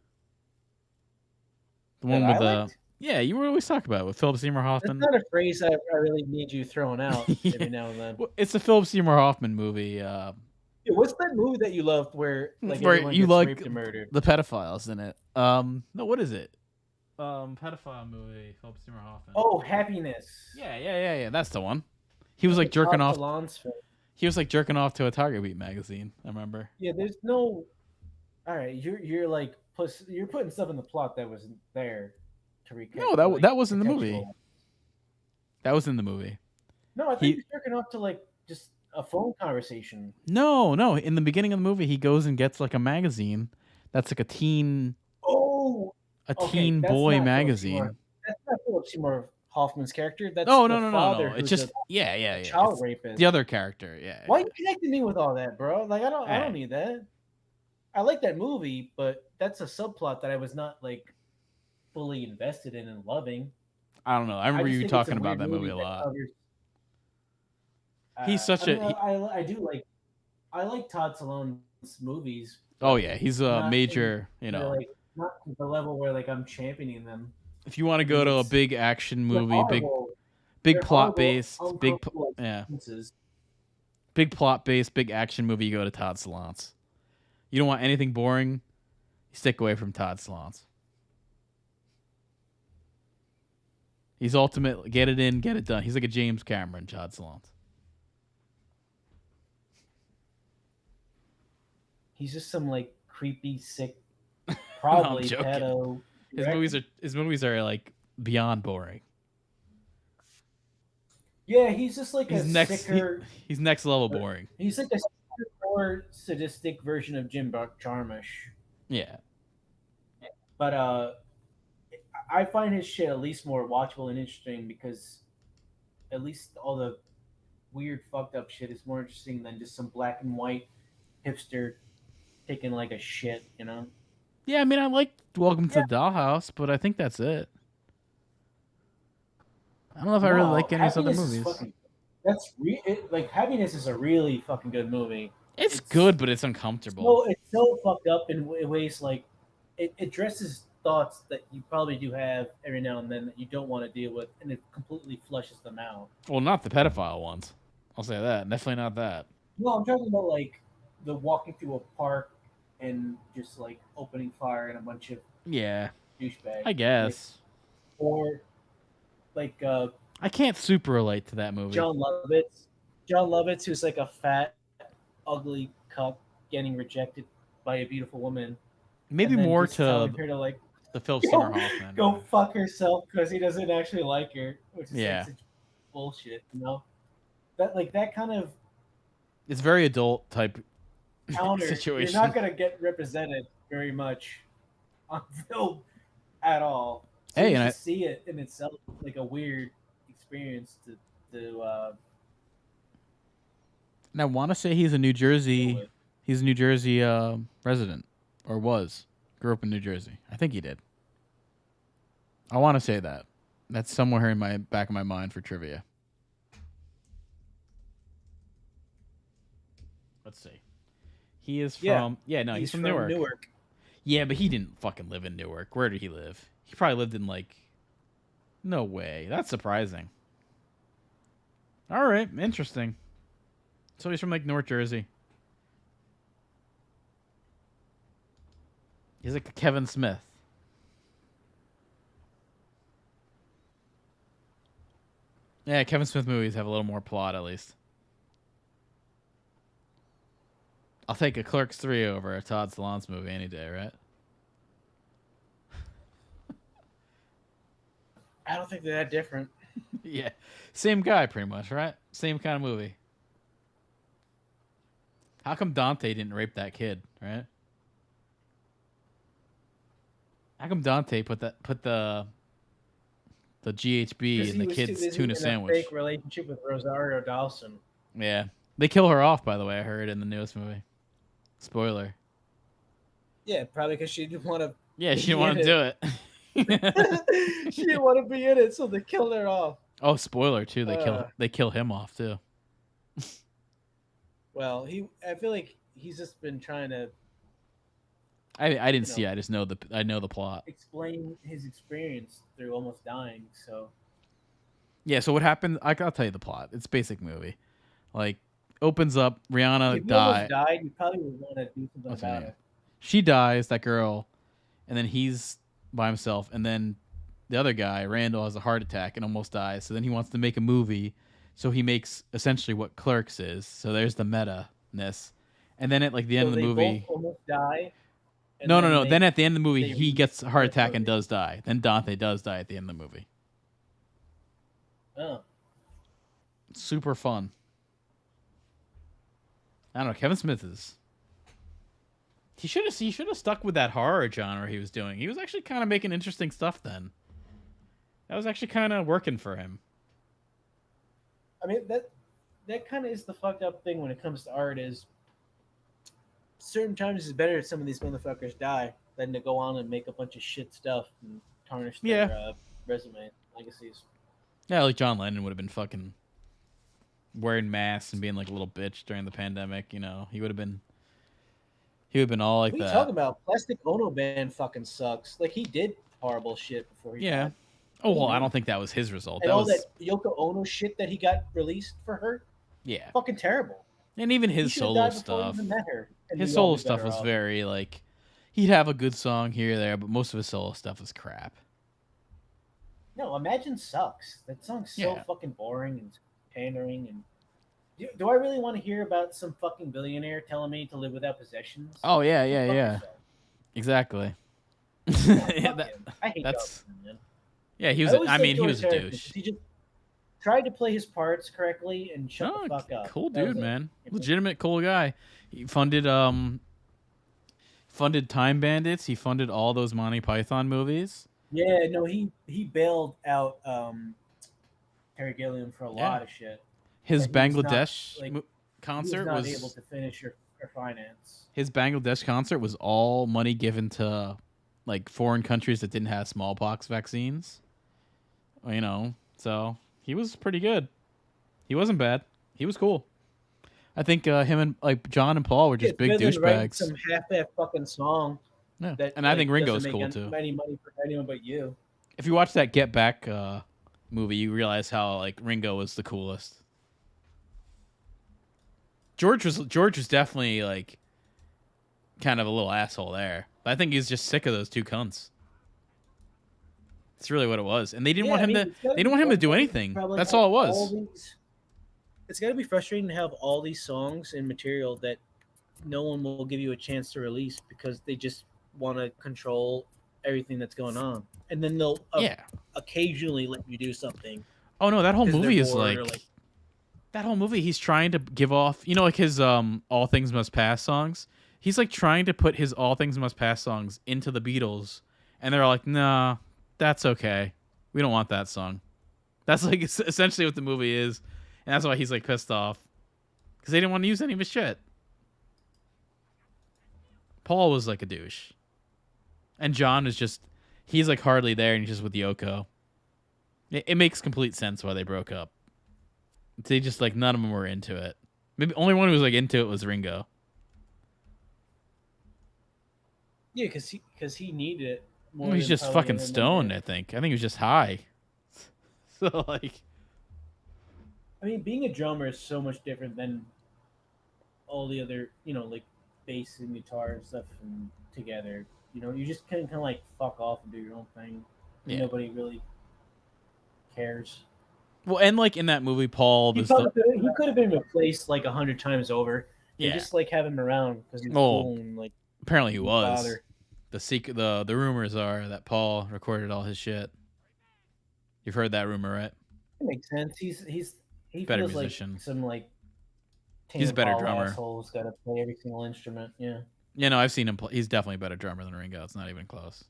The one with the yeah, you were always talking about it with Philip Seymour Hoffman. That's not a phrase I really need you throwing out every now and then. Well, it's a Philip Seymour Hoffman movie. What's that movie that you loved where everyone you gets like raped and murdered? The pedophiles in it. No, what is it? Pedophile movie. Philip Seymour Hoffman. Oh, Happiness. Yeah. That's the one. He was like jerking off. He was like jerking off to a Tiger Beat magazine. I remember. Yeah, there's no. All right, you're like you're putting stuff in the plot that wasn't there. No, that was in the movie. That was in the movie. No, I think he's jerking off to like just a phone conversation. No. In the beginning of the movie, he goes and gets like a magazine that's like a teen. Oh. Teen boy magazine. That's not Philip Seymour Hoffman's character. That's no. It's just yeah. Child rapist. The other character, yeah. Why are you connecting me with all that, bro? Like I don't need that. I like that movie, but that's a subplot that I was not like fully invested in and loving. I don't know. I remember you talking about that movie a lot. He's such I do like. I like Todd Salone's movies. Oh yeah, he's a major. Like, not to the level where like I'm championing them. If you want to go to a big action movie, big plot based, big plot based, big action movie, you go to Todd Solondz. You don't want anything boring, you stick away from Todd Solondz. He's ultimate. Get it in, get it done. He's like a James Cameron, Todd Solondz. He's just some like creepy, sick, probably pedo. His movies are like beyond boring. Yeah, he's just like he's next level boring. He's like a more sadistic version of Jim Jarmusch. Yeah. But I find his shit at least more watchable and interesting because at least all the weird fucked up shit is more interesting than just some black and white hipster taking like a shit, you know? Yeah, I mean, I like Welcome to the Dollhouse, but I think that's it. I don't know if I really like any of his other movies. Like Happiness is a really fucking good movie. It's good, but it's uncomfortable. It's so fucked up in ways like it addresses thoughts that you probably do have every now and then that you don't want to deal with, and it completely flushes them out. Well, not the pedophile ones. I'll say that. Definitely not that. No, I'm talking about like the walking through a park and just like opening fire and a bunch of douchebags. I guess. Like, or like I can't super relate to that movie. John Lovitz, who's like a fat, ugly cuck getting rejected by a beautiful woman. Maybe more to like the Philip Seymour Hoffman. Go fuck herself because he doesn't actually like her, which is like such bullshit, you know? That kind of it's very adult type counter situation. You're not gonna get represented very much on film at all. So hey, and to see it in itself like a weird experience to and I want to say he's a New Jersey resident, or grew up in New Jersey. I think he did. I want to say that. That's somewhere in my back of my mind for trivia. Let's see. He is from he's from Newark. Yeah, but he didn't fucking live in Newark. Where did he live? He probably lived in no way. That's surprising. All right, interesting. So he's from North Jersey. He's like a Kevin Smith. Yeah, Kevin Smith movies have a little more plot, at least. I'll take a Clerks 3 over a Todd Solondz movie any day, right? I don't think they're that different. Yeah. Same guy, pretty much, right? Same kind of movie. How come Dante didn't rape that kid, right? How come Dante put the GHB in the kid's tuna sandwich? A fake relationship with Rosario Dawson. Yeah. They kill her off, by the way, I heard in the newest movie. Spoiler. Yeah, probably because she didn't want to. Yeah, she didn't want to do it. She didn't want to be in it, so they killed her off. Oh, spoiler too. They kill him off too. Well, I feel like he's just been trying to. I didn't see it. I just know I know the plot. Explain his experience through almost dying. So. Yeah. So what happened? I'll tell you the plot. It's a basic movie. Opens up. Rihanna if you almost died. You probably would want to do something about it. She dies. That girl, and then he's by himself, and then the other guy, Randall, has a heart attack and almost dies. So then he wants to make a movie. So he makes essentially what Clerks is. So there's the meta-ness. And then at the end of the movie, both almost die. No. Then at the end of the movie, he gets a heart attack and does die. Then Dante does die at the end of the movie. Oh. Super fun. I don't know. Kevin Smith is. He should have stuck with that horror genre he was doing. He was actually kind of making interesting stuff then. That was actually kind of working for him. I mean, that kind of is the fucked up thing when it comes to art is certain times it's better if some of these motherfuckers die than to go on and make a bunch of shit stuff and tarnish their resume legacies. Yeah, like John Lennon would have been fucking wearing masks and being like a little bitch during the pandemic. He would have been all like that. What are you talking about? Plastic Ono Band fucking sucks. He did horrible shit before he died. Oh, well, I don't think that was his result. And that Yoko Ono shit that he got released for her? Yeah. Fucking terrible. And even his solo stuff. His solo stuff was very, he'd have a good song here or there, but most of his solo stuff was crap. No, Imagine sucks. That song's so fucking boring and pandering. And do I really want to hear about some fucking billionaire telling me to live without possessions? Oh, yeah. Exactly. I hate that's... Dawson, man. Yeah, he was. He was a douche. He just tried to play his parts correctly and shut the fuck up. Cool dude, man. Legitimate cool guy. He funded Time Bandits. He funded all those Monty Python movies. Yeah, no, he bailed out Terry Gilliam for a lot of shit. His Bangladesh concert was not able to finish or finance. His Bangladesh concert was all money given to foreign countries that didn't have smallpox vaccines. So he was pretty good. He wasn't bad. He was cool. I think him and John and Paul were just big douchebags. Some half-ass fucking song. Yeah, and I think Ringo's cool too. Any money for anyone but you. If you watch that Get Back movie, you realize how Ringo was the coolest. George was definitely kind of a little asshole there. But I think he's just sick of those two cunts. That's really what it was, and they didn't want him to. They didn't want him to do anything. That's all it was. It's got to be frustrating to have all these songs and material that no one will give you a chance to release because they just want to control everything that's going on, and then they'll occasionally let you do something. Oh no, that whole movie is that whole movie. He's trying to give off, his All Things Must Pass songs. He's trying to put his All Things Must Pass songs into the Beatles, and they're like, nah, that's okay. We don't want that song. That's like essentially what the movie is, and that's why he's like pissed off because they didn't want to use any of his shit. Paul was like a douche, and John is just—he's like hardly there, and he's just with Yoko. It makes complete sense why they broke up. They just like none of them were into it. Maybe only one who was like into it was Ringo. Yeah, because he needed it more. Well, he's than just probably fucking anyone stoned. did. I think he was just high. So like, I mean, being a drummer is so much different than all the other, like bass and guitar and stuff and together. You just kind of like fuck off and do your own thing. And yeah. nobody really cares. Well, and like in that movie, Paul, He could have been replaced like 100 times over. They just like have him around because he's cool and like. Apparently he was. Bother. The rumors are that Paul recorded all his shit. You've heard that rumor, right? It makes sense. He better feels musician. Like some like. He's a better drummer. Asshole's got to play every single instrument. Yeah. Yeah, no, I've seen him play. He's definitely a better drummer than Ringo. It's not even close.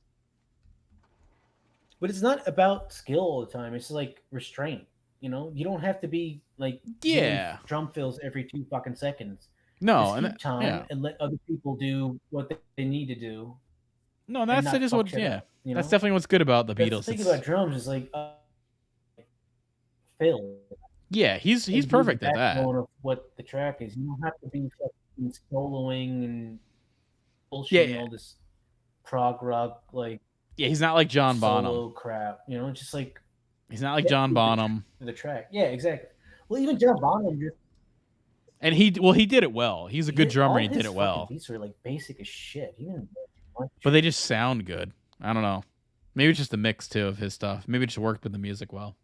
But it's not about skill all the time. It's like restraint. You don't have to be like drum fills every 2 fucking seconds. No, just keep time and let other people do what they need to do. No, that's just what. Yeah, that's definitely what's good about the Beatles. The thing about drums is like Phil. Yeah, he's perfect at that. Of what the track is, you don't have to be fucking soloing and bullshitting all this prog rock like. Yeah, he's not like John Bonham. Crap, just like he's not like John Bonham. The track, yeah, exactly. Well, even John Bonham just. And he did it well. He's a good drummer. He did it well. Beats were like basic as shit. But they just sound good. I don't know. Maybe it's just the mix too of his stuff. Maybe it just worked with the music well.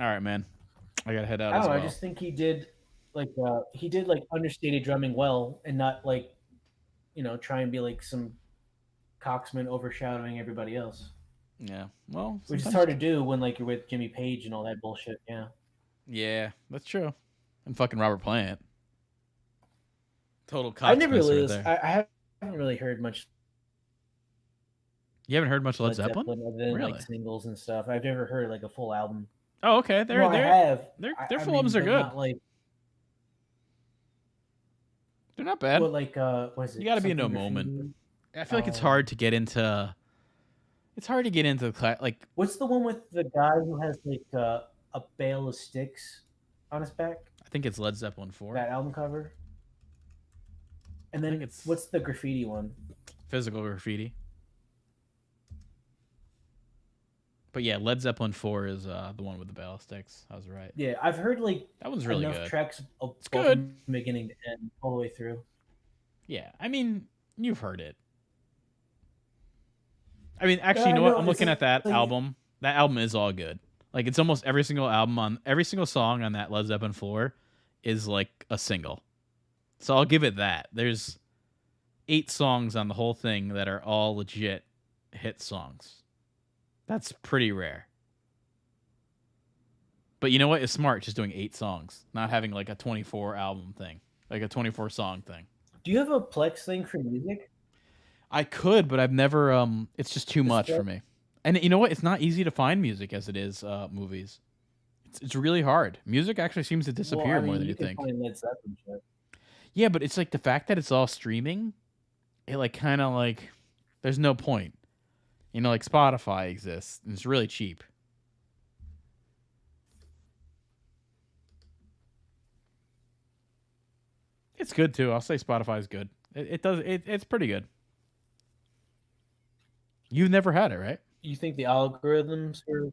All right, man. I gotta head out. I don't know. I just think he did like understated drumming well, and not like try and be like some coxman overshadowing everybody else. Yeah, well, which is hard to do when like you're with Jimmy Page and all that bullshit. Yeah, that's true. And fucking Robert Plant. Total coxman. I never really. I haven't really heard much. You haven't heard much Led Zeppelin? Other than like singles and stuff. I've never heard like a full album. Oh, okay. Their full albums are good. Not like, they're not bad. But like, what is it? You got to be in a moment. I feel like it's hard to get into. It's hard to get into like. What's the one with the guy who has like a bale of sticks on his back? I think it's Led Zeppelin 4. That album cover. And then what's the graffiti one? Physical Graffiti. But yeah, Led Zeppelin 4 is the one with the bale of sticks. I was right. Yeah, I've heard like that one's really enough good. Tracks it's good from beginning to end, all the way through. Yeah, I mean, you've heard it. I mean, actually, you know what? I'm looking at that album. That album is all good. Like, it's almost every single song on that Led Zeppelin 4 is like a single. So I'll give it that. There's 8 songs on the whole thing that are all legit hit songs. That's pretty rare. But you know what? It's smart just doing 8 songs, not having like a 24 album thing, like a 24 song thing. Do you have a Plex thing for music? I could, but I've never. It's just too much for me. And you know what? It's not easy to find music as it is movies. It's really hard. Music actually seems to disappear more than you think. Find Led Zeppelin shit. Yeah, but it's like the fact that it's all streaming. It like kind of like there's no point. Like Spotify exists and it's really cheap. It's good too. I'll say Spotify is good. It's pretty good. You've never had it, right? You think the algorithms are...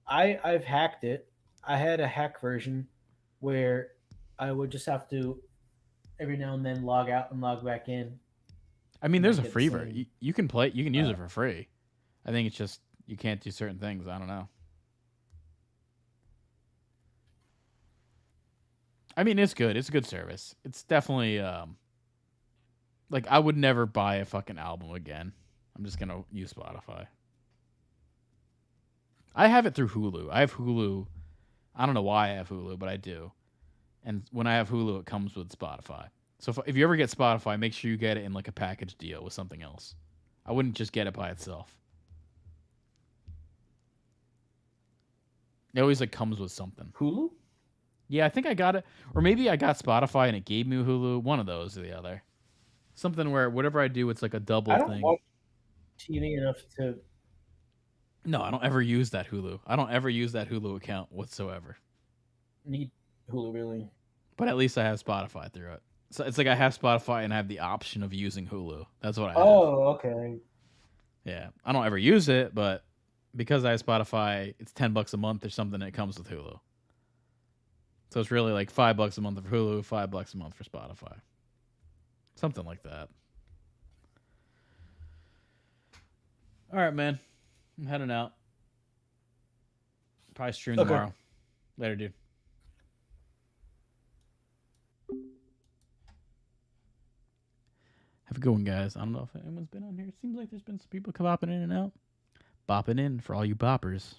I've hacked it. I had a hack version where I would just have to every now and then log out and log back in. I mean, there's a free version. You can play. You can use it for free. I think it's just you can't do certain things. I don't know. I mean, it's good. It's a good service. It's definitely like I would never buy a fucking album again. I'm just gonna use Spotify. I have it through Hulu. I have Hulu. I don't know why I have Hulu, but I do. And when I have Hulu, it comes with Spotify. So if you ever get Spotify, make sure you get it in like a package deal with something else. I wouldn't just get it by itself. It always like comes with something. Hulu? Yeah, I think I got it. Or maybe I got Spotify and it gave me Hulu. One of those or the other. Something where whatever I do, it's like a double I don't thing. watch TV enough to... No, I don't ever use that Hulu. I don't ever use that Hulu account whatsoever. Need Hulu, really. But at least I have Spotify through it. So it's like I have Spotify and I have the option of using Hulu. That's what I have. Oh, okay. Yeah. I don't ever use it, but because I have Spotify, it's $10 a month or something and it comes with Hulu. So it's really like $5 a month for Hulu, $5 a month for Spotify. Something like that. All right, man. I'm heading out. Probably stream tomorrow. Later, dude. Have a good one, guys. I don't know if anyone's been on here. It seems like there's been some people bopping in and out. Bopping in for all you boppers.